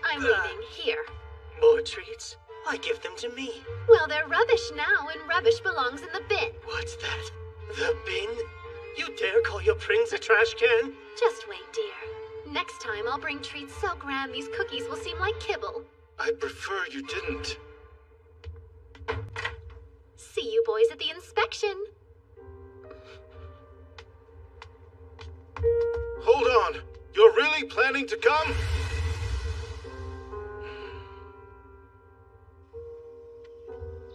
I'm leaving here. More treats? Why give them to me? Well, they're rubbish now, and rubbish belongs in the bin. What's that? The bin? You dare call your prince a trash can? Just wait, dear. Next time I'll bring treats so grand these cookies will seem like kibble. I'd prefer you didn't. See you boys at the inspection. Hold on! You're really planning to come?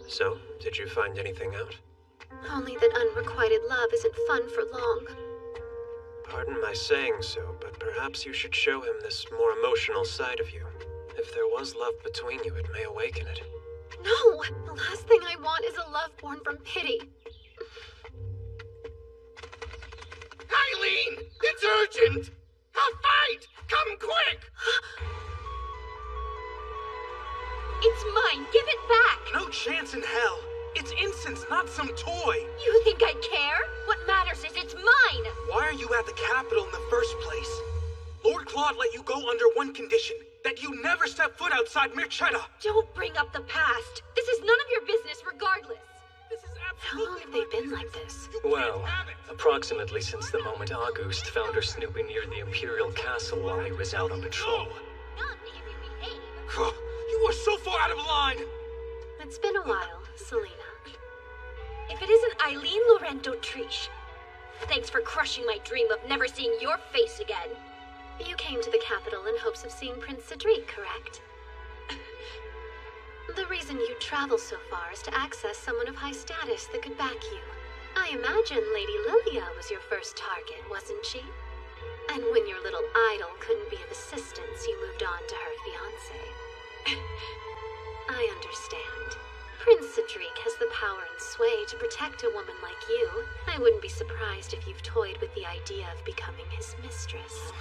So, did you find anything out? Only that unrequited love isn't fun for long. Pardon my saying so, but perhaps you should show him this more emotional side of you. If there was love between you, it may awaken it. No! The last thing I want is a love born from pity. Eileen! It's urgent! A fight! Come quick! It's mine! Give it back! No chance in hell! It's incense, not some toy! You think I care? What matters is it's mine! you at the Capitol in the first place? Lord Claude let you go under one condition, that you never step foot outside Mirchetta. Don't bring up the past. This is none of your business regardless. How long have they been like this? Well, approximately since the moment August found her snooping near the Imperial Castle while he was out on patrol. You are so far out of line! It's been a while, Selena. If it isn't Eileen Laurento Triche, thanks for crushing my dream of never seeing your face again. You came to the capital in hopes of seeing Prince Cedric, correct? The reason you'd travel so far is to access someone of high status that could back you. I imagine Lady Lilia was your first target, wasn't she? And when your little idol couldn't be of assistance, you moved on to her fiancé. I understand. Prince Cedric has the power and sway to protect a woman like you. I wouldn't be surprised if you've toyed with the idea of becoming his mistress.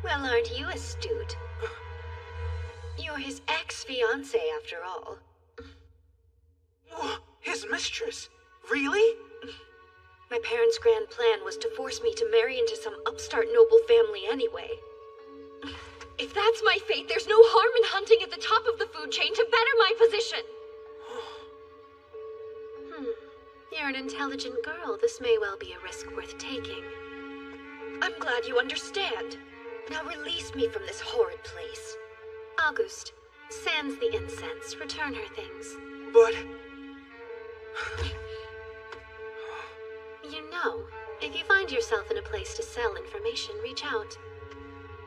Well, aren't you astute? You're his ex-fiancé, after all. His mistress? Really? My parents' grand plan was to force me to marry into some upstart noble family anyway. If that's my fate, there's no harm in hunting at the top of the food chain to better my position. You're an intelligent girl. This may well be a risk worth taking. I'm glad you understand. Now release me from this horrid place. August, sans the incense, return her things. But... You know, if you find yourself in a place to sell information, reach out.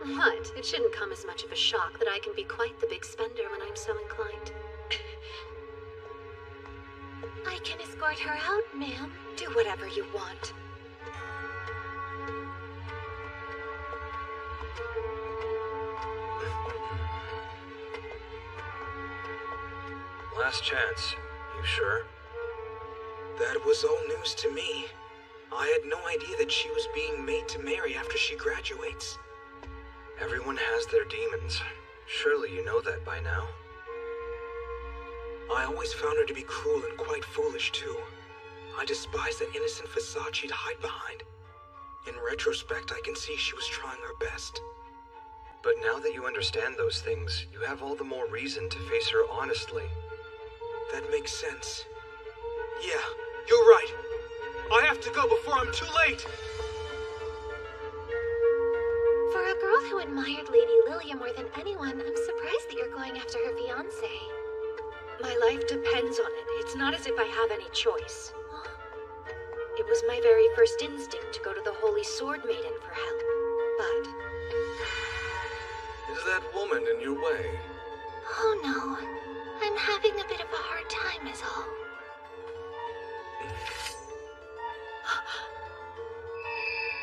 What? It shouldn't come as much of a shock that I can be quite the big spender when I'm so inclined. I can escort her out, ma'am. Do whatever you want. Last chance. You sure? That was all news to me. I had no idea that she was being made to marry after she graduates. Everyone has their demons. Surely you know that by now. I always found her to be cruel and quite foolish, too. I despise the innocent facade she'd hide behind. In retrospect, I can see she was trying her best. But now that you understand those things, you have all the more reason to face her honestly. That makes sense. Yeah, you're right. I have to go before I'm too late. For a girl who admired Lady Lilia more than anyone, I'm surprised that you're going after her fiancé. My life depends on it. It's not as if I have any choice. It was my very first instinct to go to the Holy Sword Maiden for help. But... Is that woman in your way? Oh no. I'm having a bit of a hard time is all.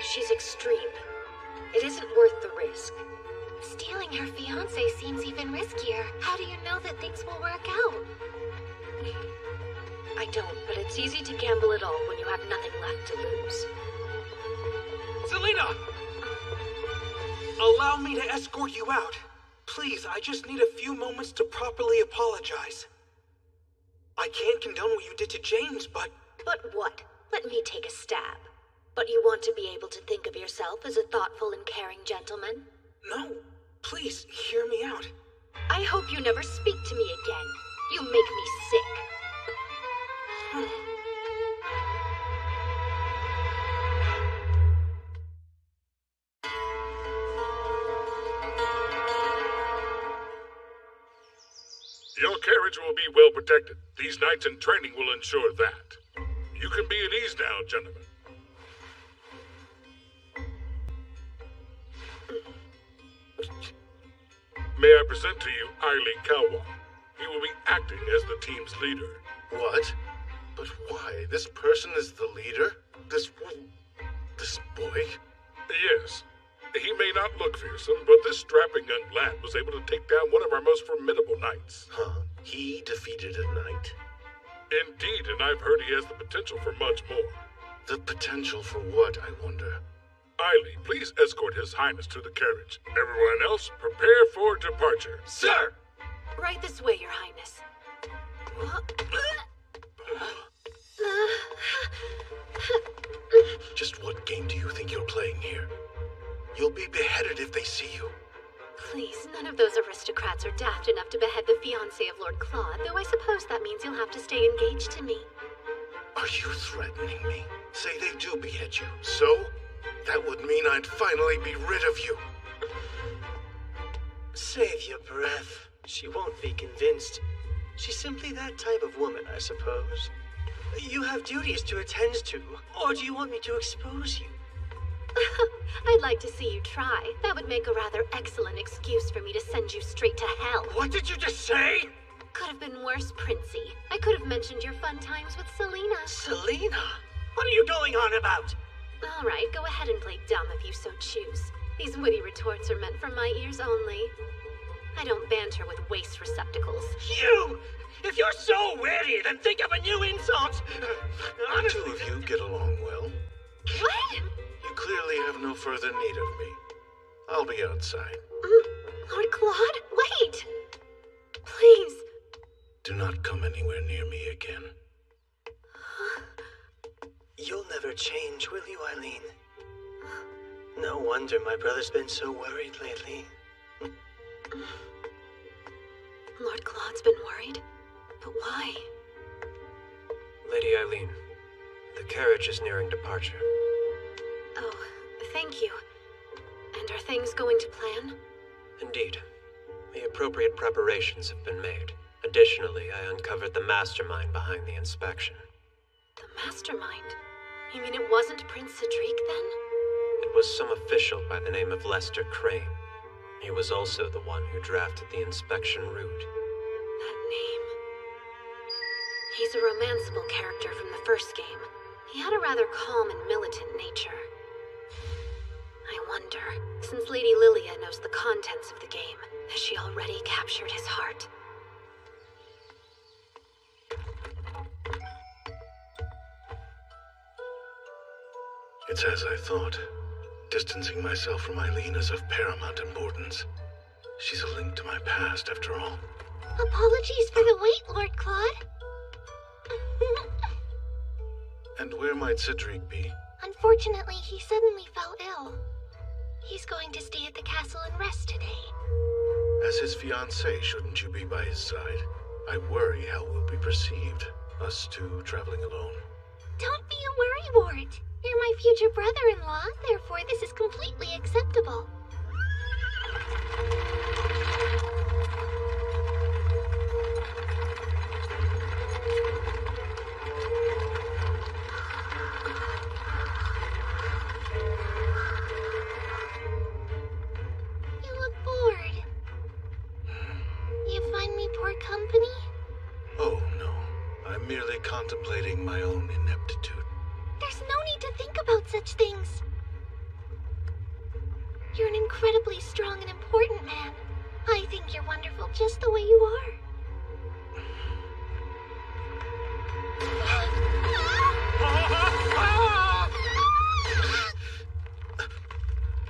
She's extreme. It isn't worth the risk. Stealing her fiancé seems even riskier. How do you know that things will work out? I don't, but it's easy to gamble it all when you have nothing left to lose. Selena! Allow me to escort you out. Please, I just need a few moments to properly apologize. I can't condone what you did to James, but... But what? Let me take a stab. But you want to be able to think of yourself as a thoughtful and caring gentleman? No, please, hear me out. I hope you never speak to me again. You make me sick. Your carriage will be well protected. These nights in training will ensure that. You can be at ease now, gentlemen. May I present to you Eileen Kawa. He will be acting as the team's leader. What? But why? This person is the leader? This boy? Yes. He may not look fearsome, but this strapping young lad was able to take down one of our most formidable knights. Huh. He defeated a knight? Indeed, and I've heard he has the potential for much more. The potential for what, I wonder? Eileen, please escort His Highness to the carriage. Everyone else, prepare for departure. Sir! Right this way, Your Highness. Just what game Claudes are daft enough to behead the fiancé of Lord Claude, though I suppose that means you'll have to stay engaged to me. Are you threatening me? Say they do behead you. So? That would mean I'd finally be rid of you. Save your breath. She won't be convinced. She's simply that type of woman, I suppose. You have duties to attend to, or do you want me to expose you? I'd like to see you try. That would make a rather excellent excuse for me to send you straight to hell. What did you just say? Could have been worse, Princey. I could have mentioned your fun times with Selena. Selena? What are you going on about? All right, go ahead and play dumb if you so choose. These witty retorts are meant for my ears only. I don't banter with waste receptacles. You! If you're so witty, then think of a new insult! The two of you get along well. What? You clearly have no further need of me. I'll be outside. Lord Claude, wait! Please. Do not come anywhere near me again. You'll never change, will you, Eileen? No wonder my brother's been so worried lately. Lord Claude's been worried? But why? Lady Eileen, the carriage is nearing departure. Oh, thank you. And are things going to plan? Indeed. The appropriate preparations have been made. Additionally, I uncovered the mastermind behind the inspection. The mastermind? You mean it wasn't Prince Cedric, then? It was some official by the name of Lester Crane. He was also the one who drafted the inspection route. That name... He's a romanceable character from the first game. He had a rather calm and militant nature. I wonder, since Lady Lilia knows the contents of the game, has she already captured his heart? It's as I thought. Distancing myself from Eileen is of paramount importance. She's a link to my past, after all. Apologies for the wait, Lord Claude. And where might Cedric be? Unfortunately, he suddenly fell ill. He's going to stay at the castle and rest today. As his fiancée, shouldn't you be by his side? I worry how we'll be perceived, us two traveling alone. Don't be a worrywart. You're my future brother-in-law, therefore this is completely acceptable. You look bored. You find me poor company? Oh, no. I'm merely contemplating my own ineptitude. There's no need to think about such things. You're an incredibly strong and important man. I think you're wonderful just the way you are.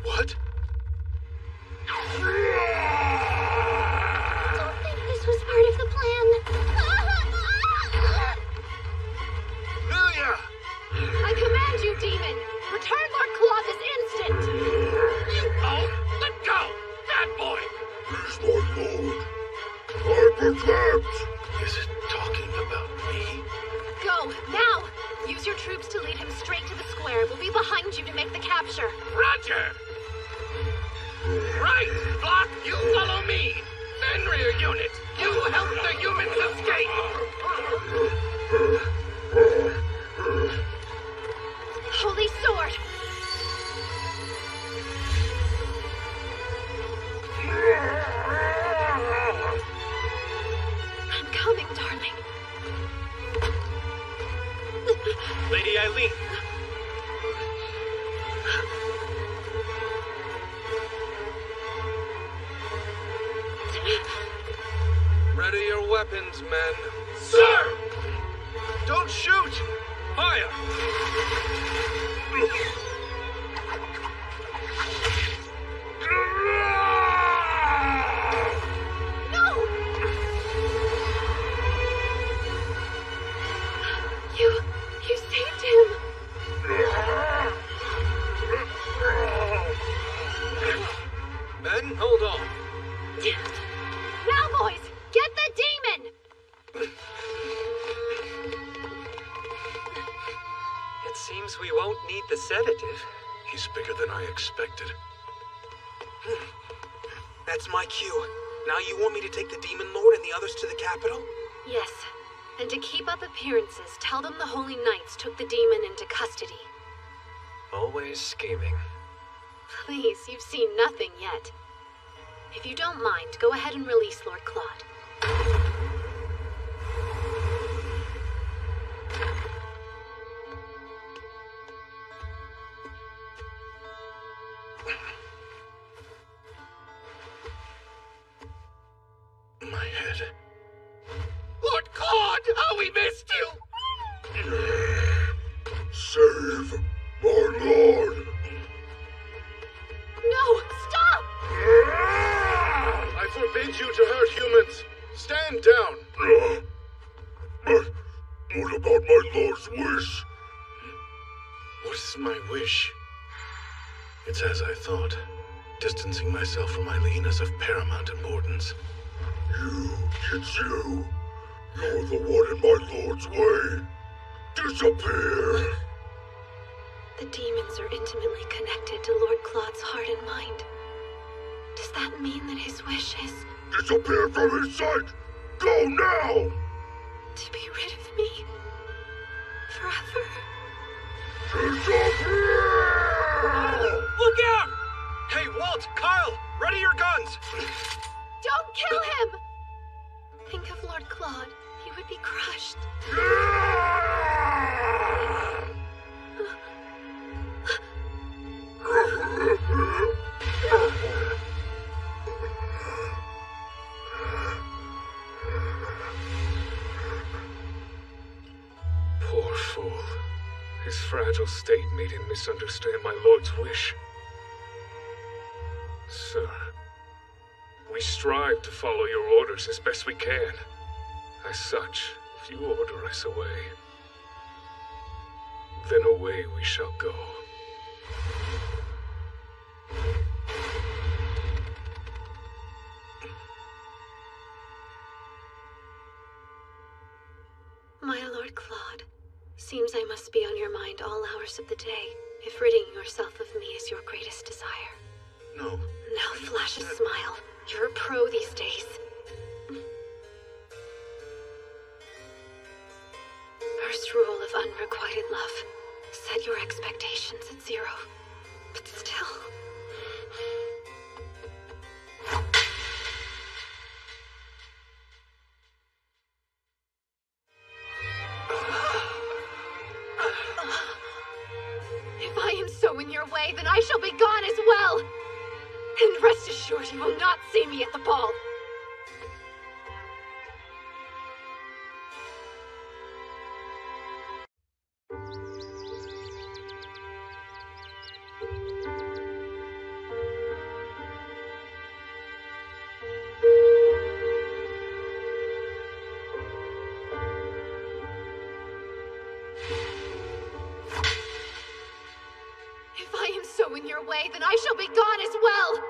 What? I don't think this was part of the plan. Lilia! I command you, demon! Return Lord Claude this instant! You own? Let go! Bad boy! He's my lord. I protect! Is it talking about me? Go, now! Use your troops to lead him straight to the square. We'll be behind you to make the capture. Roger! Right! Block, you follow me! Fenrir unit, you help the humans escape! Holy sword! I'm coming, darling. Lady Eileen! Ready your weapons, men. Sir! Don't shoot! Fire! No! You saved him! Men, hold on. we won't need the sedative. He's bigger than I expected. That's my cue. Now you want me to take the Demon Lord and the others to the capital? Yes. And to keep up appearances, tell them the Holy Knights took the demon into custody. Always scheming. Please, you've seen nothing yet. If you don't mind, go ahead and release Lord Claude. My head. Lord Claude, how we missed you! Save my lord! No, stop! I forbid you to hurt humans. Stand down. But what about my lord's wish? What is my wish? It's as I thought, distancing myself from Eileen is of paramount importance. It's you. You're the one in my lord's way. Disappear! The demons are intimately connected to Lord Claude's heart and mind. Does that mean that his wish is... Disappear from his sight! Go now! to be rid of me? Forever? Look out! Hey, Walt, Kyle, ready your guns! Don't kill him! Think of Lord Claude. He would be crushed. Poor fool. His fragile state made him misunderstand my lord's wish. Sir, we strive to follow your orders as best we can. As such, if you order us away, then away we shall go. My Lord Claude, seems I must be on your mind all hours of the day, if ridding yourself of me is your greatest desire. No. Now flash a smile. You're a pro these days. First rule of unrequited love. Set your expectations at 0. But still... If I am so in your way, then I shall be gone as well! And rest assured you will not see me at the ball. If I am so in your way, then I shall be gone as well!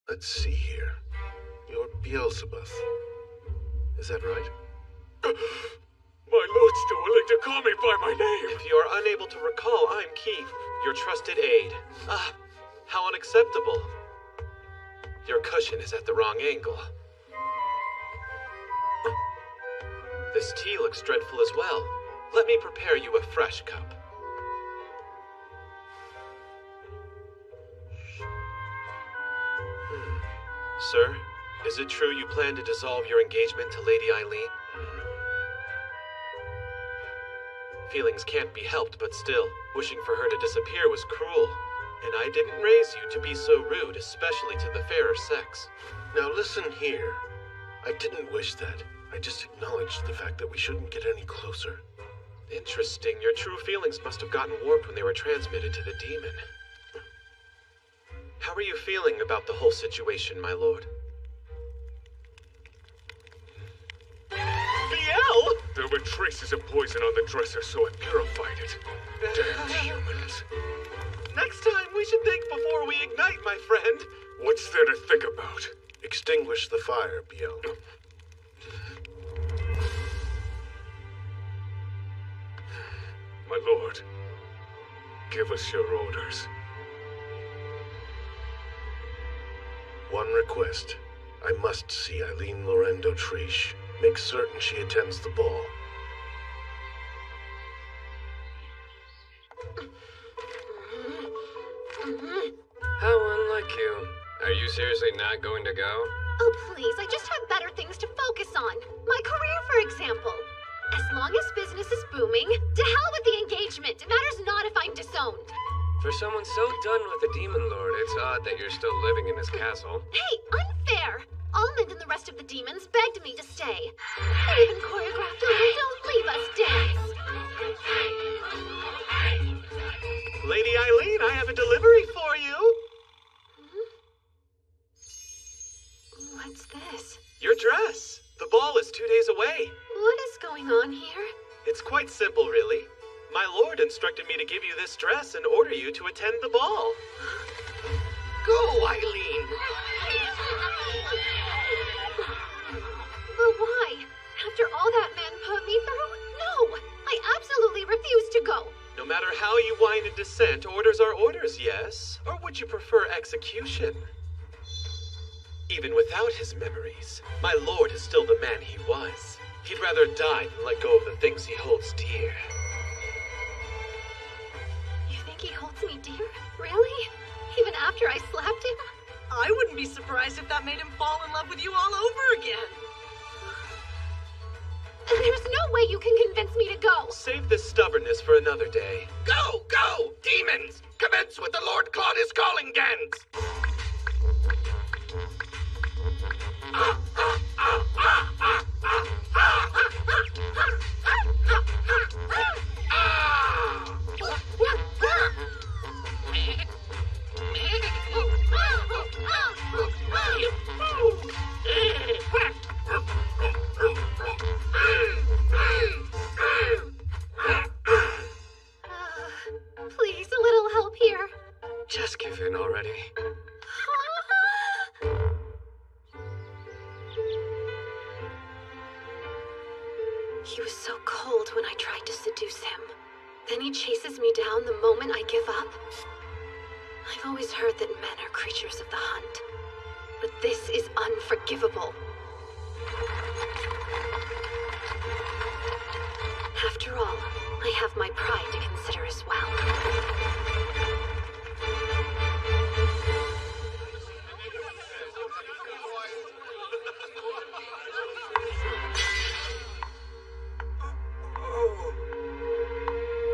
Let's see here. You're Beelzebub. Is that right? My lord's still willing to call me by my name. If you are unable to recall, I'm Keith, your trusted aide. Ah, how unacceptable. Your cushion is at the wrong angle. This tea looks dreadful as well. Let me prepare you a fresh cup. Sir, is it true you plan to dissolve your engagement to Lady Eileen? Feelings can't be helped, but still, wishing for her to disappear was cruel. And I didn't raise you to be so rude, especially to the fairer sex. Now listen here. I didn't wish that. I just acknowledged the fact that we shouldn't get any closer. Interesting. Your true feelings must have gotten warped when they were transmitted to the demon. How are you feeling about the whole situation, my lord? Biel! There were traces of poison on the dresser, so I purified it. Damn humans. Next time, we should think before we ignite, my friend. What's there to think about? Extinguish the fire, Biel. My lord, give us your orders. One request. I must see Eileen Lorendo Triche. Make certain she attends the ball. How unlike you. Are you seriously not going to go? Oh, please, I just have better things to focus on. My career, for example. As long as business is booming, to hell with the engagement. It matters not if I'm disowned. For someone so done with the Demon Lord, it's odd that you're still living in his castle. Hey, unfair! Almond and the rest of the demons begged me to stay. They even choreographed a little Don't Leave Us dance. Lady Eileen, I have a delivery for you. What's this? Your dress. The ball is 2 days away. What is going on here? It's quite simple, really. My lord instructed me to give you this dress and order you to attend the ball. Go, Eileen! But why? After all that man put me through? No! I absolutely refuse to go! No matter how you whine and dissent, orders are orders, yes? Or would you prefer execution? Even without his memories, my lord is still the man he was. He'd rather die than let go of the things he holds dear. You think he holds me dear? Really? Even after I slapped him? I wouldn't be surprised if that made him fall in love with you all over again. There's no way you can convince me to go. Save this stubbornness for another day. Go! Go! Demons! Commence with the Lord Claude is calling dance! Please, a little help here. Just give in already. He was so cold when I tried to seduce him. Then he chases me down the moment I give up. I've always heard that men are creatures of the hunt. But this is unforgivable. After all, I have my pride to consider as well.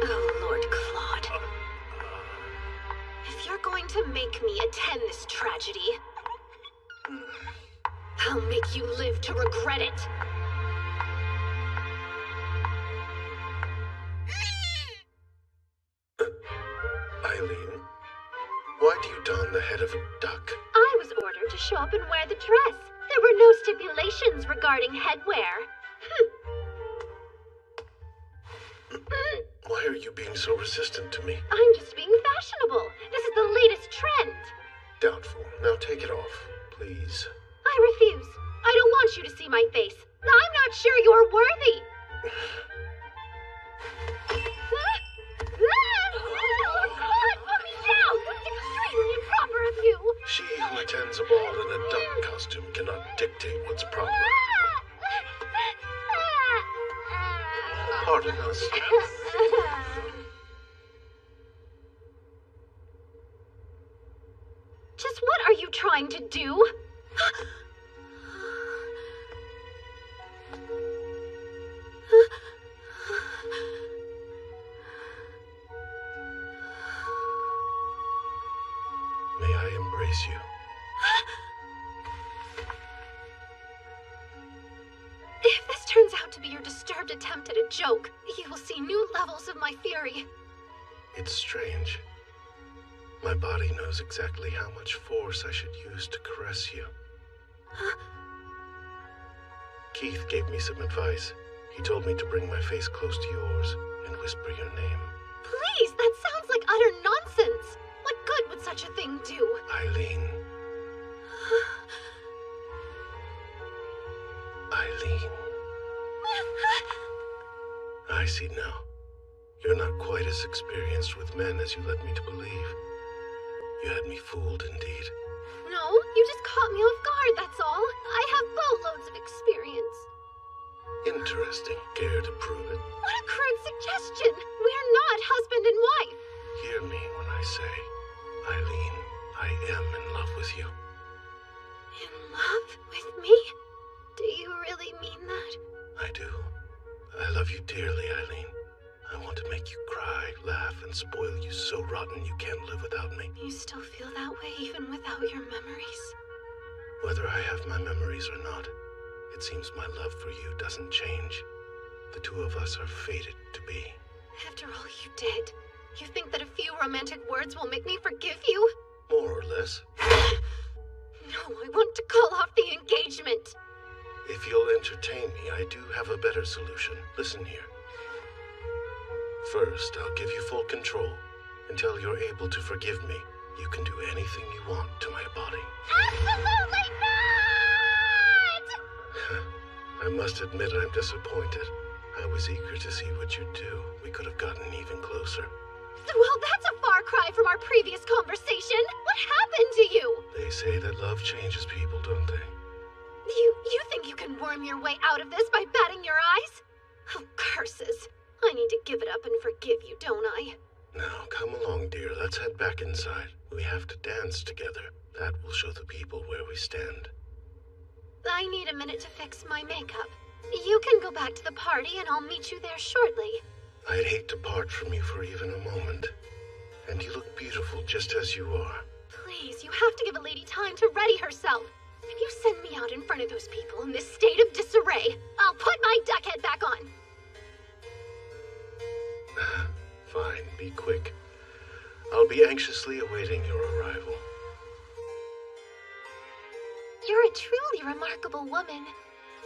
Oh, Lord Claude. If you're going to make me attend this tragedy, I'll make you live to regret it. Eileen, why do you don the head of a duck? I was ordered to show up and wear the dress. There were no stipulations regarding headwear. Why are you being so resistant to me? I'm just being fashionable. This is the latest trend. Doubtful. Now take it off, please. I refuse. I don't want you to see my face. I'm not sure you're worthy. Put me down! Extremely improper of you! She who attends a ball in a duck costume cannot dictate what's proper. Pardon us. Just what are you trying to do? May I embrace you? If this turns out to be your disturbed attempt at a joke, you will see new levels of my fury. It's strange. My body knows exactly how much force I should use to caress you. Keith gave me some advice. He told me to bring my face close to yours and whisper your name. Please, that sounds like utter nonsense. What good would such a thing do? Eileen. I see now. You're not quite as experienced with men as you led me to believe. You had me fooled indeed. No, you just caught me off guard, that's all. I have boatloads of experience. Interesting. Care to prove it? What a crude suggestion! We're not husband and wife! Hear me when I say, Eileen, I am in love with you. In love with me? Do you really mean that? I do. I love you dearly, Eileen. I want to make you cry, laugh, and spoil you so rotten you can't live without me. You still feel that way even without your memories? Whether I have my memories or not, it seems my love for you doesn't change. The two of us are fated to be. After all you did, you think that a few romantic words will make me forgive you? More or less. No, I want to call off the engagement. If you'll entertain me, I do have a better solution. Listen here. First, I'll give you full control. Until you're able to forgive me, you can do anything you want to my body. Absolutely not! I must admit I'm disappointed. I was eager to see what you'd do. We could have gotten even closer. Well, that's a far cry from our previous conversation. What happened to you? They say that love changes people, don't they? You think you can worm your way out of this by batting your eyes? Oh, curses. I need to give it up and forgive you, don't I? Now, come along, dear. Let's head back inside. We have to dance together. That will show the people where we stand. I need a minute to fix my makeup. You can go back to the party and I'll meet you there shortly. I'd hate to part from you for even a moment. And you look beautiful just as you are. Please, you have to give a lady time to ready herself. If you send me out in front of those people in this state of disarray, I'll put my duck head back on. Fine, be quick. I'll be anxiously awaiting your arrival. You're a truly remarkable woman.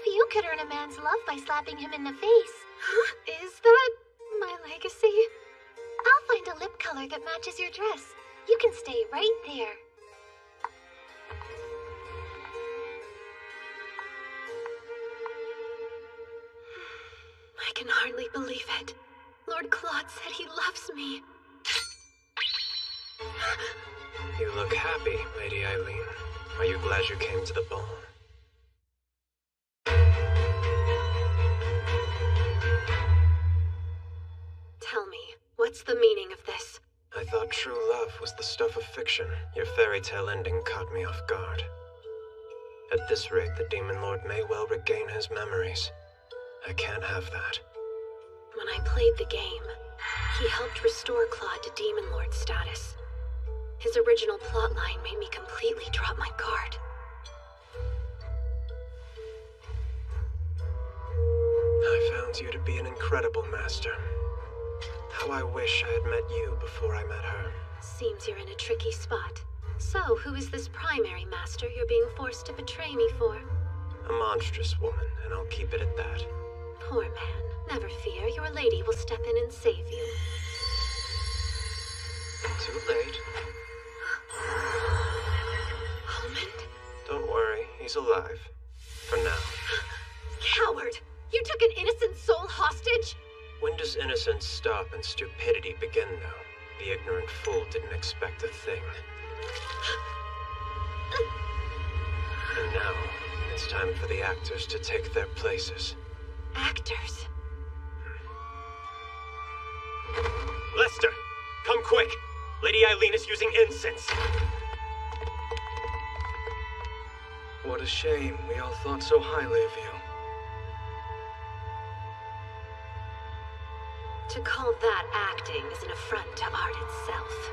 Few could earn a man's love by slapping him in the face. Huh? Is that my legacy? I'll find a lip color that matches your dress. You can stay right there. I can hardly believe it. Lord Claude said he loves me. You look happy, Lady Eileen. Are you glad you came to the ball? Tell me, what's the meaning of this? I thought true love was the stuff of fiction. Your fairy tale ending caught me off guard. At this rate, the Demon Lord may well regain his memories. I can't have that. When I played the game, he helped restore Claude to Demon Lord status. His original plotline made me completely drop my guard. I found you to be an incredible master. How I wish I had met you before I met her. Seems you're in a tricky spot. So, who is this primary master you're being forced to betray me for? A monstrous woman, and I'll keep it at that. Poor man. Never fear, your lady will step in and save you. Too late. Almond? Don't worry, he's alive. For now. Coward! You took an innocent soul hostage? When does innocence stop and stupidity begin, though? The ignorant fool didn't expect a thing. And now, it's time for the actors to take their places. Actors? Lester, come quick! Lady Eileen is using incense. What a shame. We all thought so highly of you. To call that acting is an affront to art itself.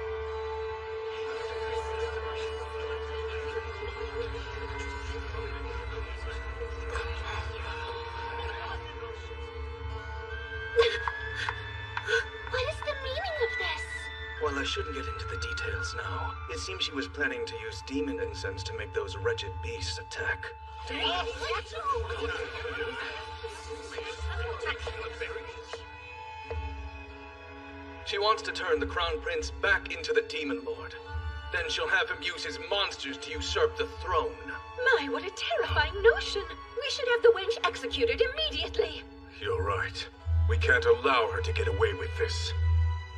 What is the meaning of this? Well, I shouldn't get into the details now. It seems she was planning to use demon incense to make those wretched beasts attack. She wants to turn the Crown Prince back into the Demon Lord. Then she'll have him use his monsters to usurp the throne. My, what a terrifying notion. We should have the wench executed immediately. You're right. We can't allow her to get away with this.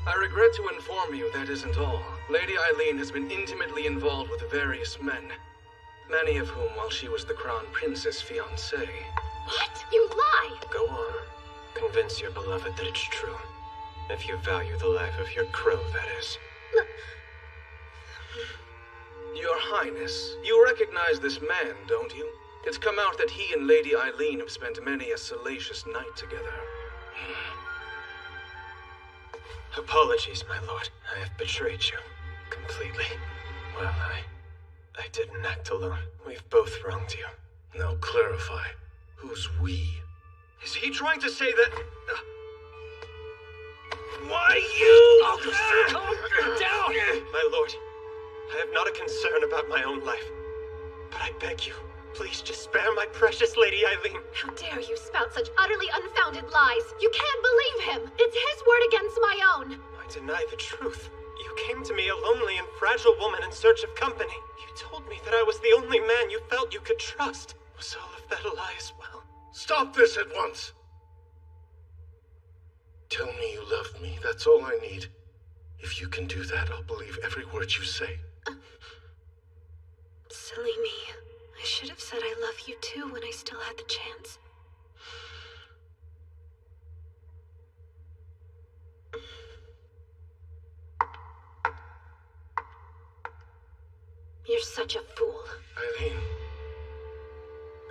I regret to inform you that isn't all. Lady Eileen has been intimately involved with various men, many of whom, while she was the Crown Prince's fiancé. What? You lie! Go on. Convince your beloved that it's true. If you value the life of your crow, that is. Your Highness, you recognize this man, don't you? It's come out that he and Lady Eileen have spent many a salacious night together. Apologies, my lord. I have betrayed you. Completely. Well, I didn't act alone. We've both wronged you. Now clarify. Who's we? Is he trying to say that... Why you? Calm down! My lord, I have not a concern about my own life. But I beg you, please just spare my precious Lady Eileen. How dare you spout such utterly unfounded lies? You can't believe him! It's his word against my own! I deny the truth. You came to me a lonely and fragile woman in search of company. You told me that I was the only man you felt you could trust. Was all of that a lie as well? Stop this at once! Tell me you love me. That's all I need. If you can do that, I'll believe every word you say. Silly me. I should have said I love you too when I still had the chance. You're such a fool. Eileen.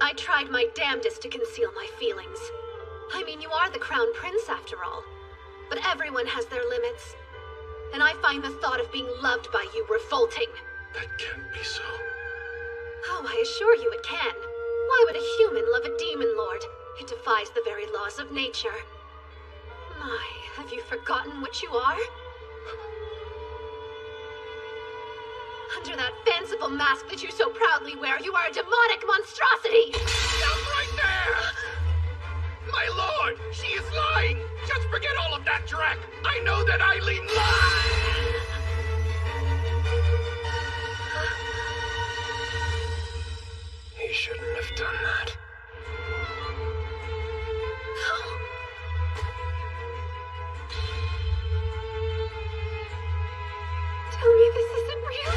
I tried my damnedest to conceal my feelings. I mean, you are the Crown Prince after all. But everyone has their limits. And I find the thought of being loved by you revolting. That can't be so. Oh, I assure you it can. Why would a human love a demon lord? It defies the very laws of nature. My, have you forgotten what you are? Under that fanciful mask that you so proudly wear, you are a demonic monstrosity! Stop right there! My lord, she is lying! Just forget all of that dreck! I know that Eileen lies! He shouldn't have done that. Tell me this isn't real.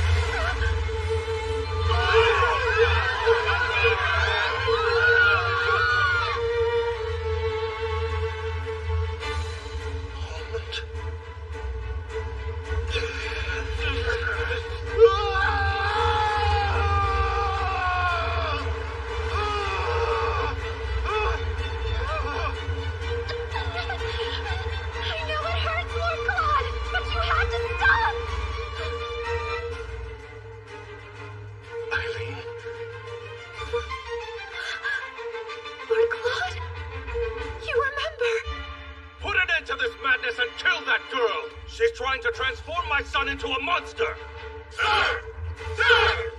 And kill that girl! She's trying to transform my son into a monster! Sir! Sir!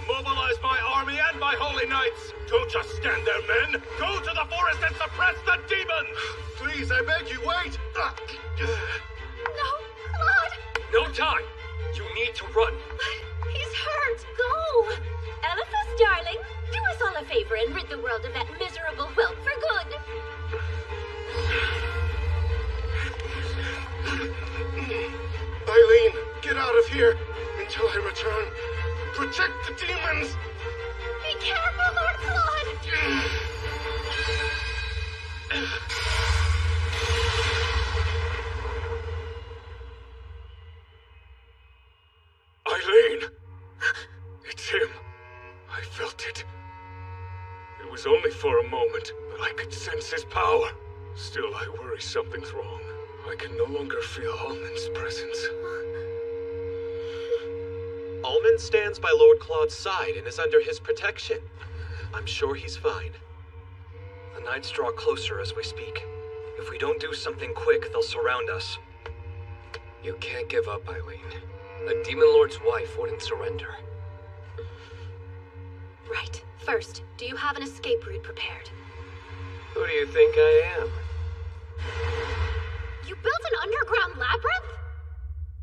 Mobilize my army and my holy knights! Don't just stand there, men! Go to the forest and suppress the demon! Please, I beg you, wait! No, Claude! No time! You need to run! He's hurt! Go! Elephas, darling, do us all a favor and rid the world of that miserable whelp for good. Eileen, get out of here until I return. Protect the demons! Be careful, Lord Claude! Eileen! It's him. I felt it. It was only for a moment, but I could sense his power. Still, I worry something's wrong. I can no longer feel Almond's presence. Almond stands by Lord Claude's side and is under his protection. I'm sure he's fine. The knights draw closer as we speak. If we don't do something quick, they'll surround us. You can't give up, Eileen. A demon lord's wife wouldn't surrender. Right. First, do you have an escape route prepared? Who do you think I am? You built an underground labyrinth?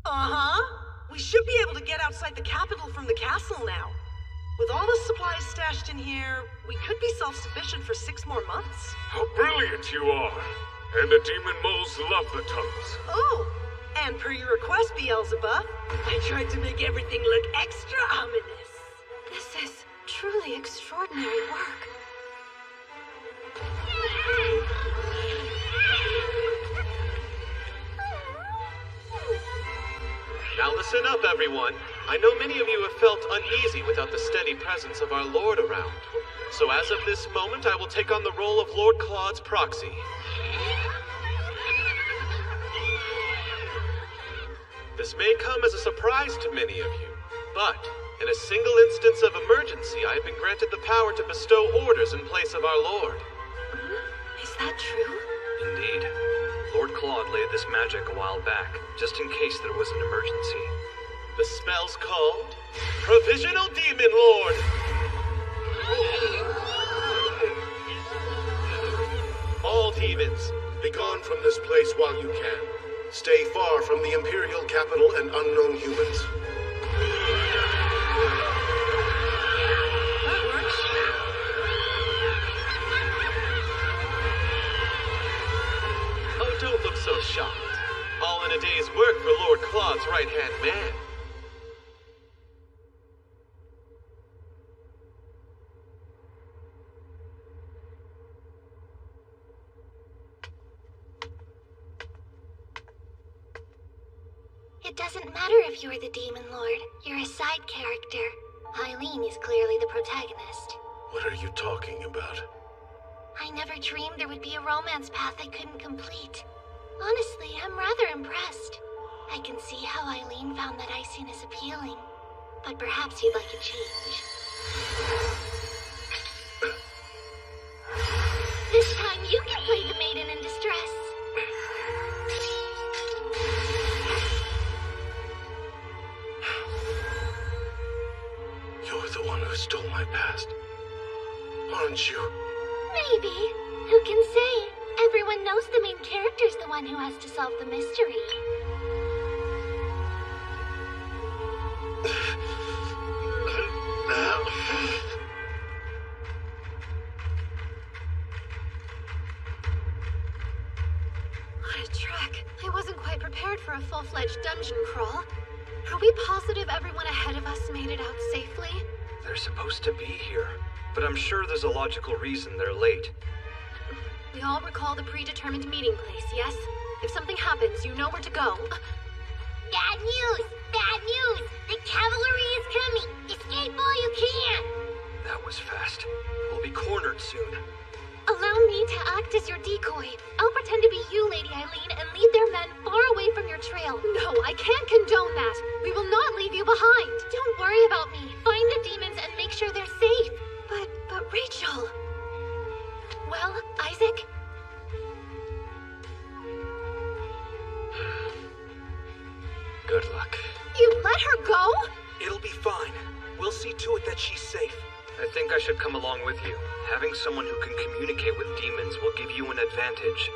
Uh-huh. We should be able to get outside the capital from the castle now. With all the supplies stashed in here, we could be self-sufficient for 6 more months. How brilliant you are! And the demon moles love the tunnels. Oh, and per your request, Beelzebub, I tried to make everything look extra ominous. This is truly extraordinary work. Now listen up, everyone. I know many of you have felt uneasy without the steady presence of our Lord around. So as of this moment, I will take on the role of Lord Claude's proxy. This may come as a surprise to many of you, but in a single instance of emergency, I have been granted the power to bestow orders in place of our Lord. Is that true? Indeed. Lord Claude laid this magic a while back, just in case there was an emergency. The spell's called Provisional Demon Lord. All demons, Be gone from this place while you can. Stay far from the Imperial capital and unknown humans. That works. Oh, don't look so shocked. All in a day's work for Lord Claude's right-hand man. It doesn't matter if you're the Demon Lord. You're a side character. Eileen is clearly the protagonist. What are you talking about? I never dreamed there would be a romance path I couldn't complete. Honestly, I'm rather impressed. I can see how Eileen found that iciness appealing. But perhaps you'd like a change. This time you can play the maiden in distress. You're the one who stole my past. Aren't you? Maybe. Who can say? Everyone knows the main character's the one who has to solve the mystery. What a trek. I wasn't quite prepared for a full-fledged dungeon crawl. Are we positive everyone ahead of us made it out safely? They're supposed to be here, but I'm sure there's a logical reason they're late. We all recall the predetermined meeting place, yes? If something happens, you know where to go. Bad news! Bad news! The cavalry is coming! Escape all you can! That was fast. We'll be cornered soon. Allow me to act as your decoy. I'll pretend to be you, Lady Eileen, and lead their men far away from your trail. No, I can't condone that. We will not leave you behind. Don't worry about me. Find the demons and make sure they're safe. But Rachel... Well, Isaac? Good luck. You let her go? It'll be fine. We'll see to it that she's safe. I think I should come along with you. Having someone who can communicate with demons will give you an advantage.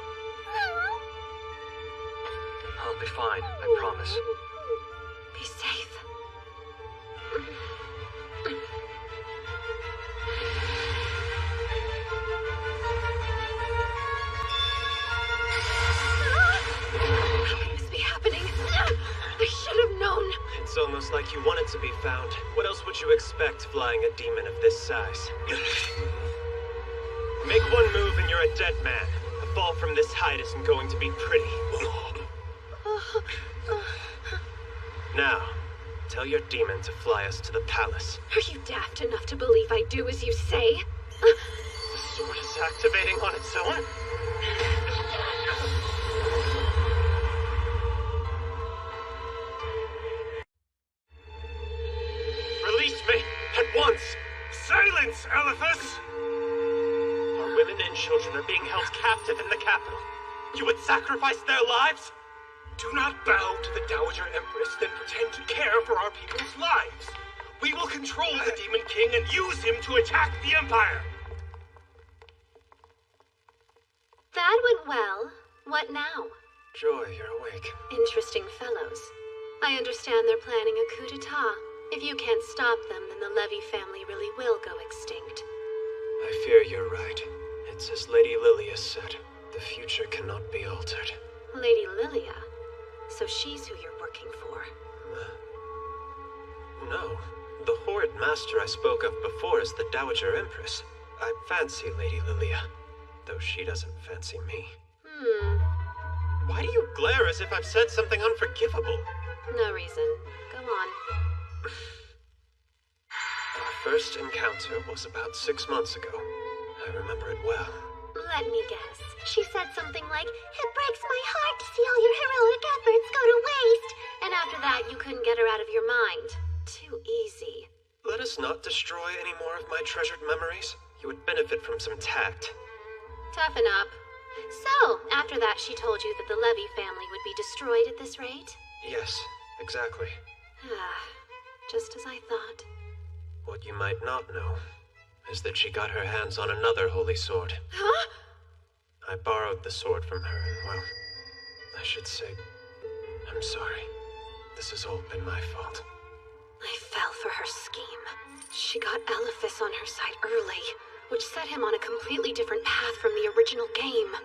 I'll be fine, I promise. Be safe. How can this be happening? I should have known. It's almost like you wanted to be found. What else would you expect flying a demon of this size? Make one move and you're a dead man. A fall from this height isn't going to be pretty. Now, tell your demon to fly us to the palace. Are you daft enough to believe I do as you say? The sword is activating on its own? Release me! At once! Silence, Elephas! Our women and children are being held captive in the capital. You would sacrifice their lives? Do not bow to the Dowager Empress, then pretend to care for our people's lives. We will control the Demon King and use him to attack the Empire. That went well. What now? Joy, you're awake. Interesting fellows. I understand they're planning a coup d'etat. If you can't stop them, then the Levy family really will go extinct. I fear you're right. It's as Lady Lilia said. The future cannot be altered. Lady Lilia? So she's who you're working for. No. The horrid master I spoke of before is the Dowager Empress. I fancy Lady Lilia, though she doesn't fancy me. Why do you glare as if I've said something unforgivable? No reason. Go on. Our first encounter was about 6 months ago. I remember it well. Let me guess. She said something like, "It breaks my heart to see all your heroic efforts go to waste." And after that, you couldn't get her out of your mind. Too easy. Let us not destroy any more of my treasured memories. You would benefit from some tact. Toughen up. So, after that, she told you that the Levy family would be destroyed at this rate? Yes, exactly. Just as I thought. What you might not know is that she got her hands on another holy sword. Huh? I borrowed the sword from her, and well, I should say, I'm sorry. This has all been my fault. I fell for her scheme. She got Elephas on her side early, which set him on a completely different path from the original game.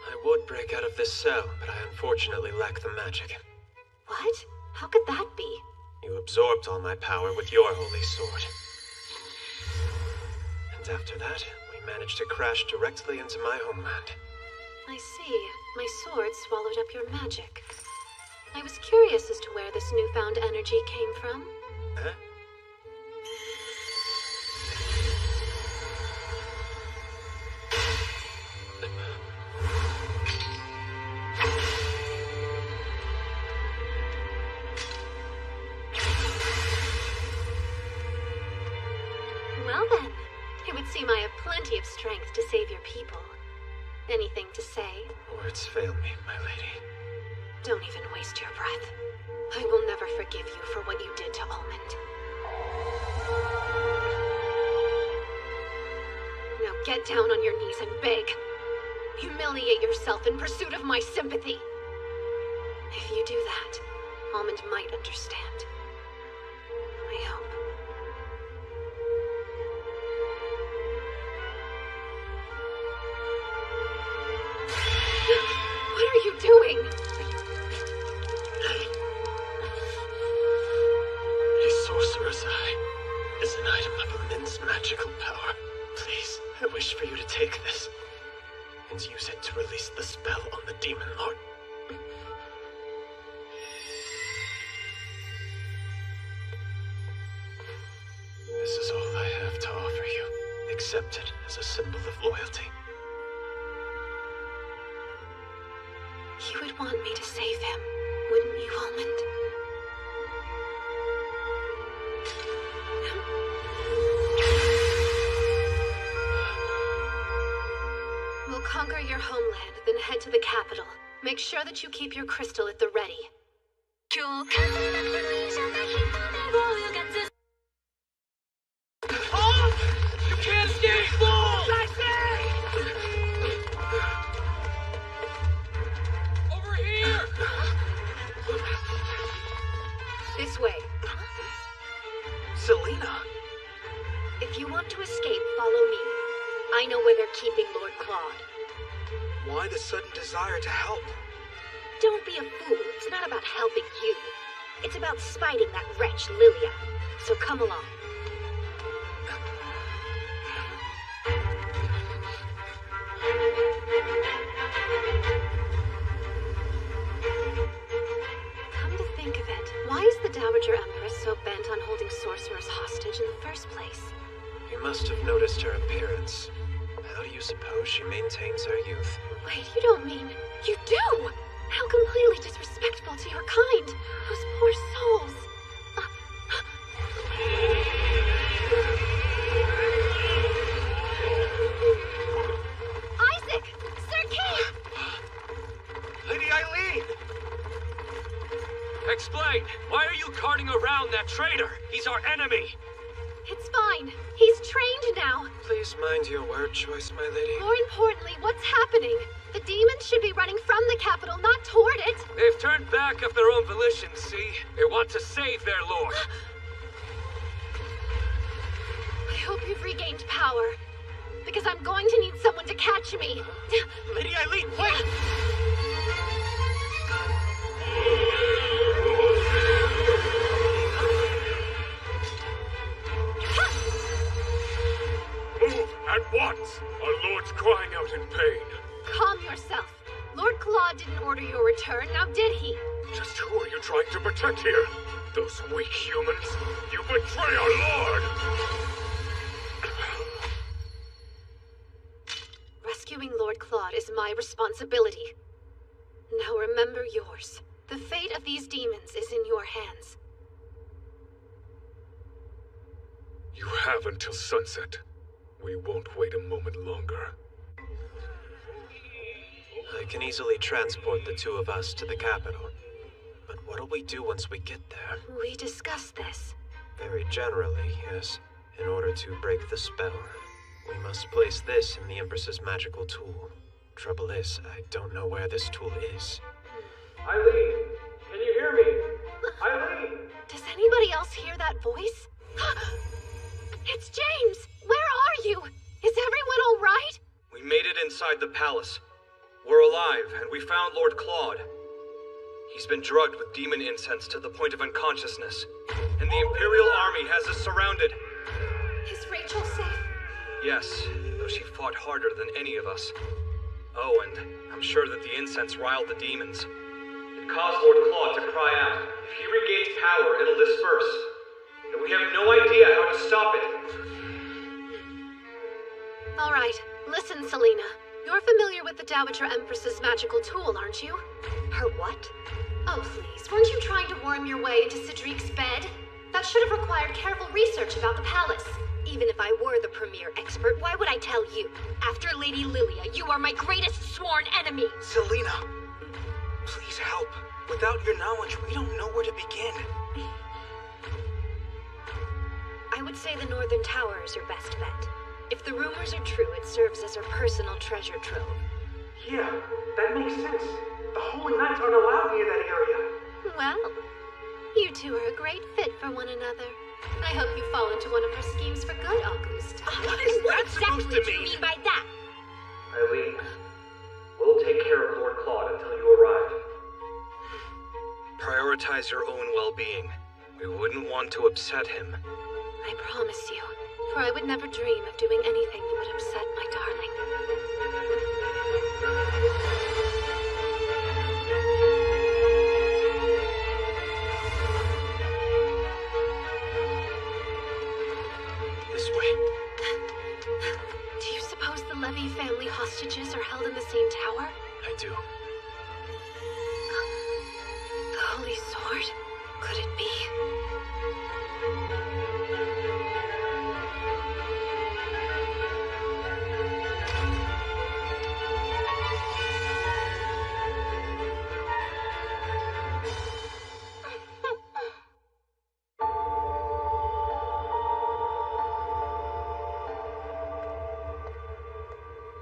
I would break out of this cell, but I unfortunately lack the magic. What? How could that be? You absorbed all my power with your holy sword. And after that, we managed to crash directly into my homeland. I see. My sword swallowed up your magic. I was curious as to where this newfound energy came from. Huh? Well then, it would seem I have plenty of strength to save your people. Anything to say? Words fail me, my lady. Don't even waste your breath. I will never forgive you for what you did to Almond. Now get down on your knees and beg. Humiliate yourself in pursuit of my sympathy. If you do that, Almond might understand. I hope. What are you doing? A sorcerer's eye is an item of immense magical power. Please, I wish for you to take this and use it to release the spell on the Demon Lord. This is all I have to offer you. Accept it as a symbol of loyalty. You would want me to save him, wouldn't you, Almond? We'll conquer your homeland, then head to the capital. Make sure that you keep your crystal at the ready. Oh! You can't escape! Fools! I say! Over here! This way. Selena! If you want to escape, follow me. I know where they're keeping Lord Claude. Why the sudden desire to help? Don't be a fool. It's not about helping you. It's about spiting that wretch, Lilia. So come along. Come to think of it, why is the Dowager Empress so bent on holding sorcerers hostage in the first place? You must have noticed her appearance. How do you suppose she maintains her youth? Wait, you don't mean... You do! How completely disrespectful to your kind! Those poor souls! Isaac! Sir Kate! Lady Eileen! Explain! Why are you carting around that traitor? He's our enemy! It's fine. He's trained now. Please mind your word choice, my lady. More importantly, what's happening? The demons should be running from the capital, not toward it. They've turned back of their own volition, see? They want to save their lord. hope you've regained power. Because I'm going to need someone to catch me. Lady Eileen, wait! Move at once! Our lord's crying out in pain. Calm yourself. Lord Claude didn't order your return, now did he? Just who are you trying to protect here? Those weak humans? You betray our lord! Rescuing Lord Claude is my responsibility. Now remember yours. The fate of these demons is in your hands. You have until sunset. We won't wait a moment longer. I can easily transport the two of us to the capital. But what'll we do once we get there? We discussed this. Very generally, yes. In order to break the spell, we must place this in the Empress's magical tool. Trouble is, I don't know where this tool is. Eileen, can you hear me? Eileen! Does anybody else hear that voice? It's James! Where are you? Is everyone all right? We made it inside the palace. We're alive, and we found Lord Claude. He's been drugged with demon incense to the point of unconsciousness, and the Imperial Army has us surrounded. Is Rachel safe? Yes, though she fought harder than any of us. Oh, and I'm sure that the incense riled the demons. It caused Lord Claude to cry out. If he regains power, it'll disperse. And we have no idea how to stop it. All right, listen, Selena. You're familiar with the Dowager Empress's magical tool, aren't you? Her what? Oh, please, weren't you trying to worm your way into Cedric's bed? That should have required careful research about the palace. Even if I were the premier expert, why would I tell you? After Lady Lilia, you are my greatest sworn enemy! Selena, please help. Without your knowledge, we don't know where to begin. I would say the Northern Tower is your best bet. If the rumors are true, it serves as her personal treasure trove. Yeah, that makes sense. The Holy Knights aren't allowed near that area. Well, you two are a great fit for one another. I hope you fall into one of her schemes for good, August. What is that supposed to do you mean by that? Eileen, we'll take care of Lord Claude until you arrive. Prioritize your own well-being. We wouldn't want to upset him. I promise you, for I would never dream of doing anything that would upset my darling. This way. Do you suppose the Levy family hostages are held in the same tower? I do. The Holy Sword? Could it be?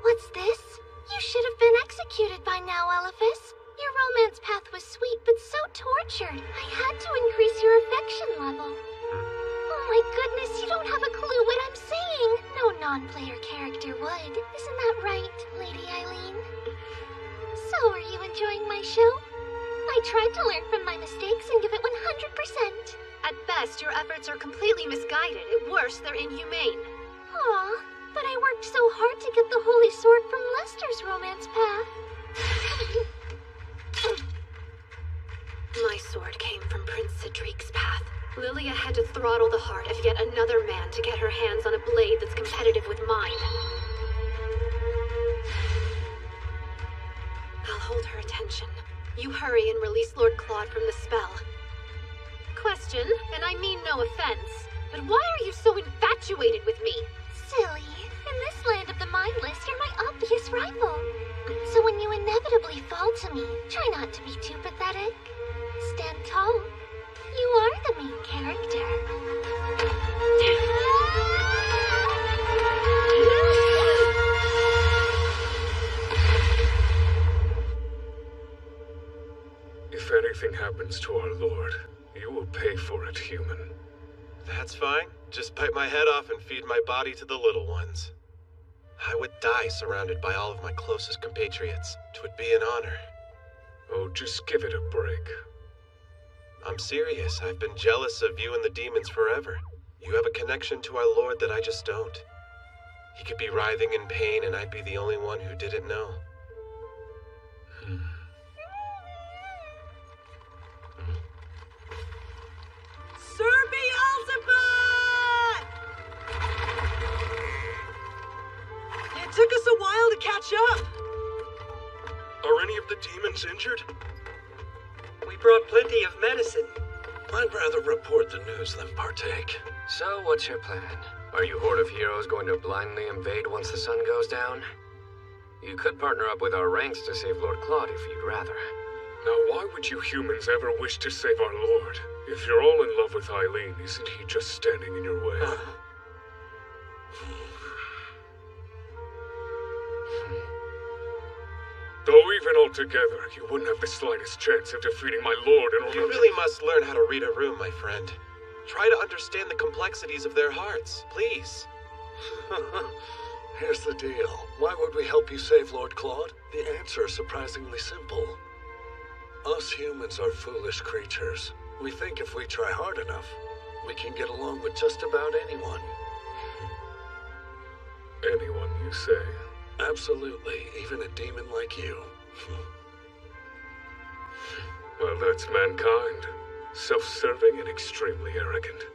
What's this? You should have been executed by now, Elephas. Your romance path was sweet, but so tortured. I had to increase your affection level. Oh my goodness, you don't have a clue what I'm saying. No non-player character would. Isn't that right, Lady Eileen? So, are you enjoying my show? I tried to learn from my mistakes and give it 100%. At best, your efforts are completely misguided. At worst, they're inhumane. Aw, but I worked so hard to get the Holy Sword from Lester's romance path. My sword came from Prince Cedric's path. Lilia had to throttle the heart of yet another man to get her hands on a blade that's competitive with mine. I'll hold her attention. You hurry and release Lord Claude from the spell. Question, and I mean no offense, but why are you so infatuated with me? Silly. In this land of the mindless, you're my obvious rival. So when you inevitably fall to me, try not to be too pathetic. Stand tall. You are the main character. If anything happens to our lord, you will pay for it, human. That's fine. Just bite my head off and feed my body to the little ones. I would die surrounded by all of my closest compatriots. It would be an honor. Oh, just give it a break. I'm serious. I've been jealous of you and the demons forever. You have a connection to our Lord that I just don't. He could be writhing in pain and I'd be the only one who didn't know. Sir Beelzebub! It took us a while to catch up. Are any of the demons injured? We brought plenty of medicine. I'd rather report the news than partake. So, what's your plan? Are you Horde of Heroes going to blindly invade once the sun goes down? You could partner up with our ranks to save Lord Claude if you'd rather. Now, why would you humans ever wish to save our Lord? If you're all in love with Eileen, isn't he just standing in your way? Though even altogether, you wouldn't have the slightest chance of defeating my Lord in order You really must learn how to read a room, my friend. Try to understand the complexities of their hearts, please. Here's the deal. Why would we help you save Lord Claude? The answer is surprisingly simple. Us humans are foolish creatures. We think if we try hard enough, we can get along with just about anyone. Anyone, you say? Absolutely, even a demon like you. Well, that's mankind. Self-serving and extremely arrogant.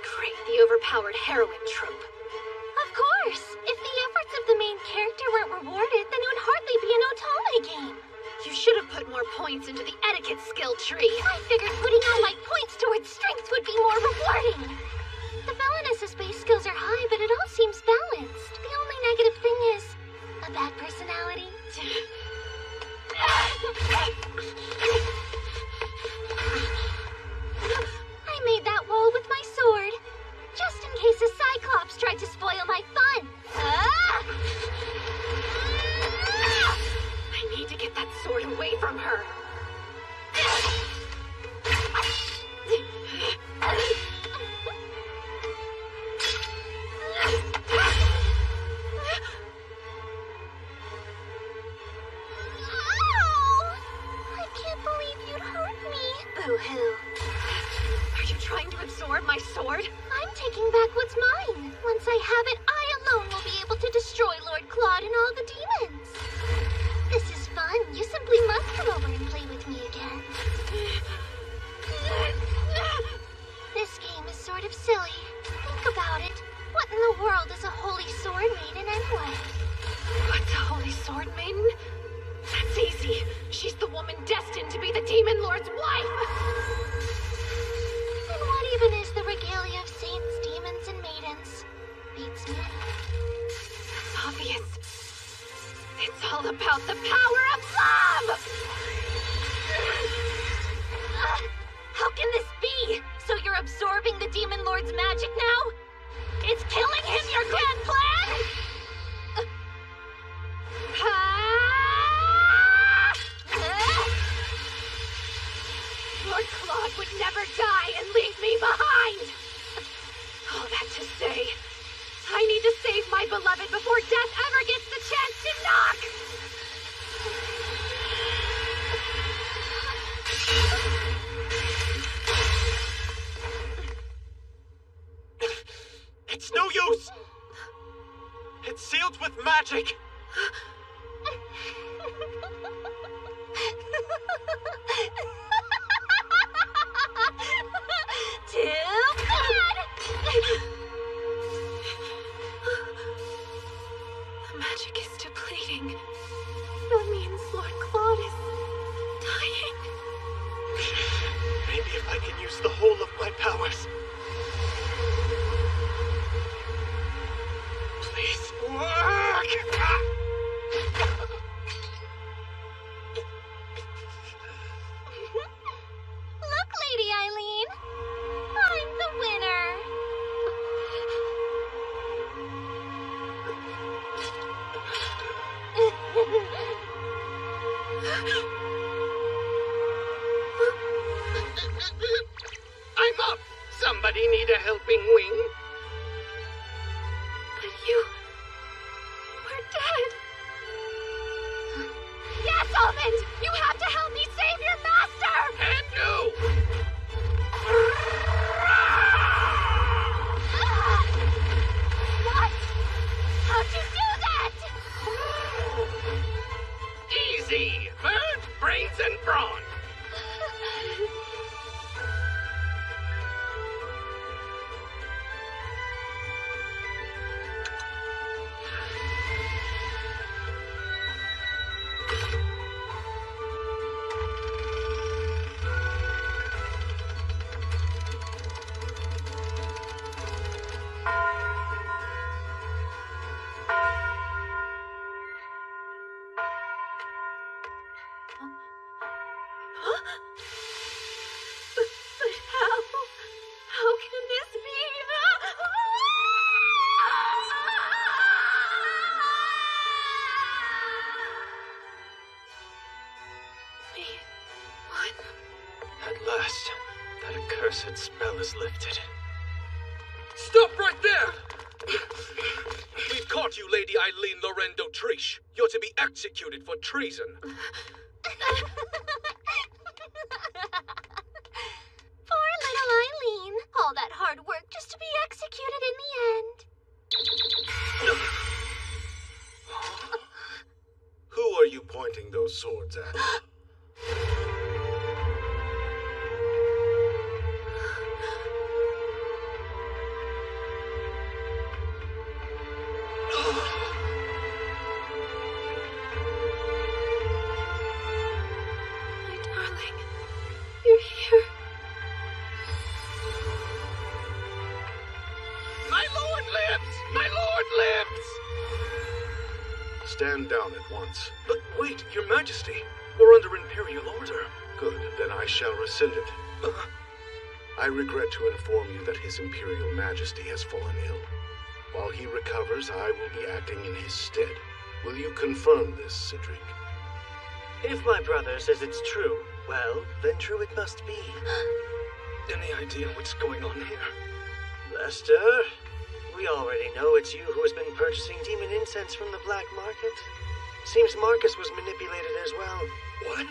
Great, the overpowered heroine trope. Of course! If the efforts of the main character weren't rewarded, then it would hardly be an Otome game. You should have put more points into the etiquette skill tree. I figured putting all my points towards strength would be more rewarding. The villainess's base skills are high, but it all seems balanced. The only negative thing is a bad personality. I made that wall with my sword, just in case a Cyclops tried to spoil my fun. I need to get that sword away from her. I can't believe you'd hurt me. Boo-hoo. Are you trying to absorb my sword? I'm taking back what's mine. Once I have it, I alone will be able to destroy Lord Claude and all the demons. This is fun. You simply must come over and play with me again. This game is sort of silly. Think about it. What in the world is a holy sword maiden anyway? What's a holy sword maiden? That's easy. She's the woman destined to be the Demon Lord's wife. And what even is the regalia of saints, demons, and maidens? Beats me. It's obvious. It's all about the power of love! How can this be? So you're absorbing the Demon Lord's magic now? It's killing him, your grand plan? Lord Claude would never die and leave me behind! All that to say, I need to save my beloved before death ever gets the chance to knock! It's no use! It's sealed with magic! Too bad! The magic is depleting. That means Lord Claude is dying. Maybe if I can use the whole of my powers. Please work! I'm up! Somebody need a helping wing? But you were dead. Yes, Almond! You have to help me save your master! Can do! What? How'd you do that? Easy! Birds, brains, and brawn! But how can this be? What? At last, that accursed spell is lifted. Stop right there! We've caught you, Lady Eileen Lorendo Trish. You're to be executed for treason. Poor little Eileen. All that hard work just to be executed in the end. Who are you pointing those swords at? My darling, you're here. My lord lives! My lord lives! Stand down at once. But wait, Your Majesty. We're under Imperial order. Good, then I shall rescind it. I regret to inform you that His Imperial Majesty has fallen ill. While he recovers, I will be acting in his stead. Will you confirm this, Cedric? If my brother says it's true, well, then true it must be. Any idea what's going on here? Lester, we already know it's you who has been purchasing demon incense from the black market. Seems Marcus was manipulated as well. What?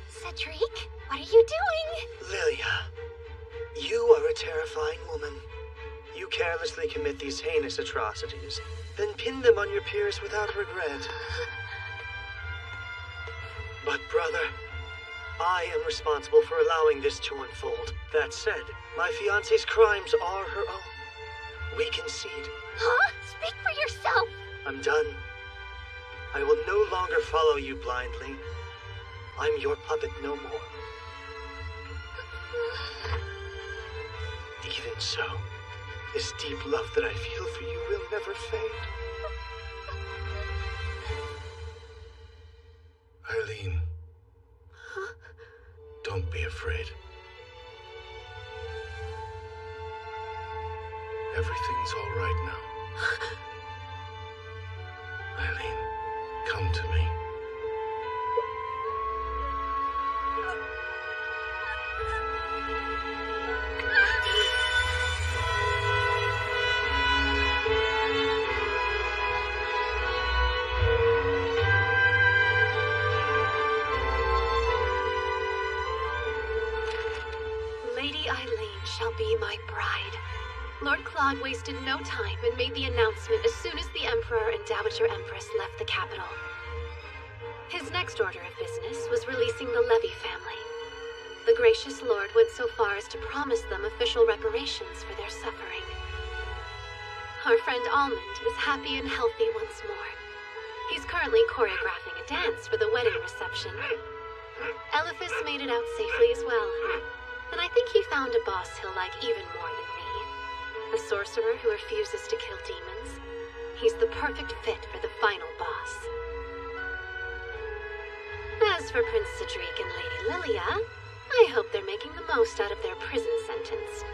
Cedric, what are you doing? Lilia, you are a terrifying woman. You carelessly commit these heinous atrocities, then pin them on your peers without regret. But brother, I am responsible for allowing this to unfold. That said, my fiancé's crimes are her own. We concede. Huh? Speak for yourself. I'm done. I will no longer follow you blindly. I'm your puppet no more. Even so, this deep love that I feel for you will never fade. Eileen. Don't be afraid. Everything's all right now. Eileen, come to me. Lady Eileen shall be my bride. Lord Claude wasted no time and made the announcement as soon as the Emperor and Dowager Empress left the capital. His next order of business was releasing the Levy family. The gracious Lord went so far as to promise them official reparations for their suffering. Our friend Almond is happy and healthy once more. He's currently choreographing a dance for the wedding reception. Eliphas made it out safely as well. And I think he found a boss he'll like even more than me. A sorcerer who refuses to kill demons. He's the perfect fit for the final boss. As for Prince Cedric and Lady Lilia, I hope they're making the most out of their prison sentence.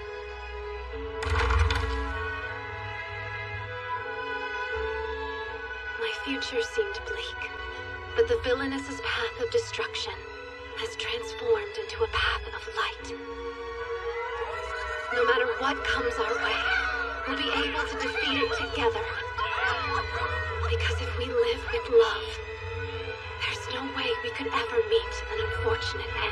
My future seemed bleak, but the villainess's path had destruction has transformed into a path of light. No matter what comes our way, we'll be able to defeat it together. Because if we live with love, there's no way we could ever meet an unfortunate end.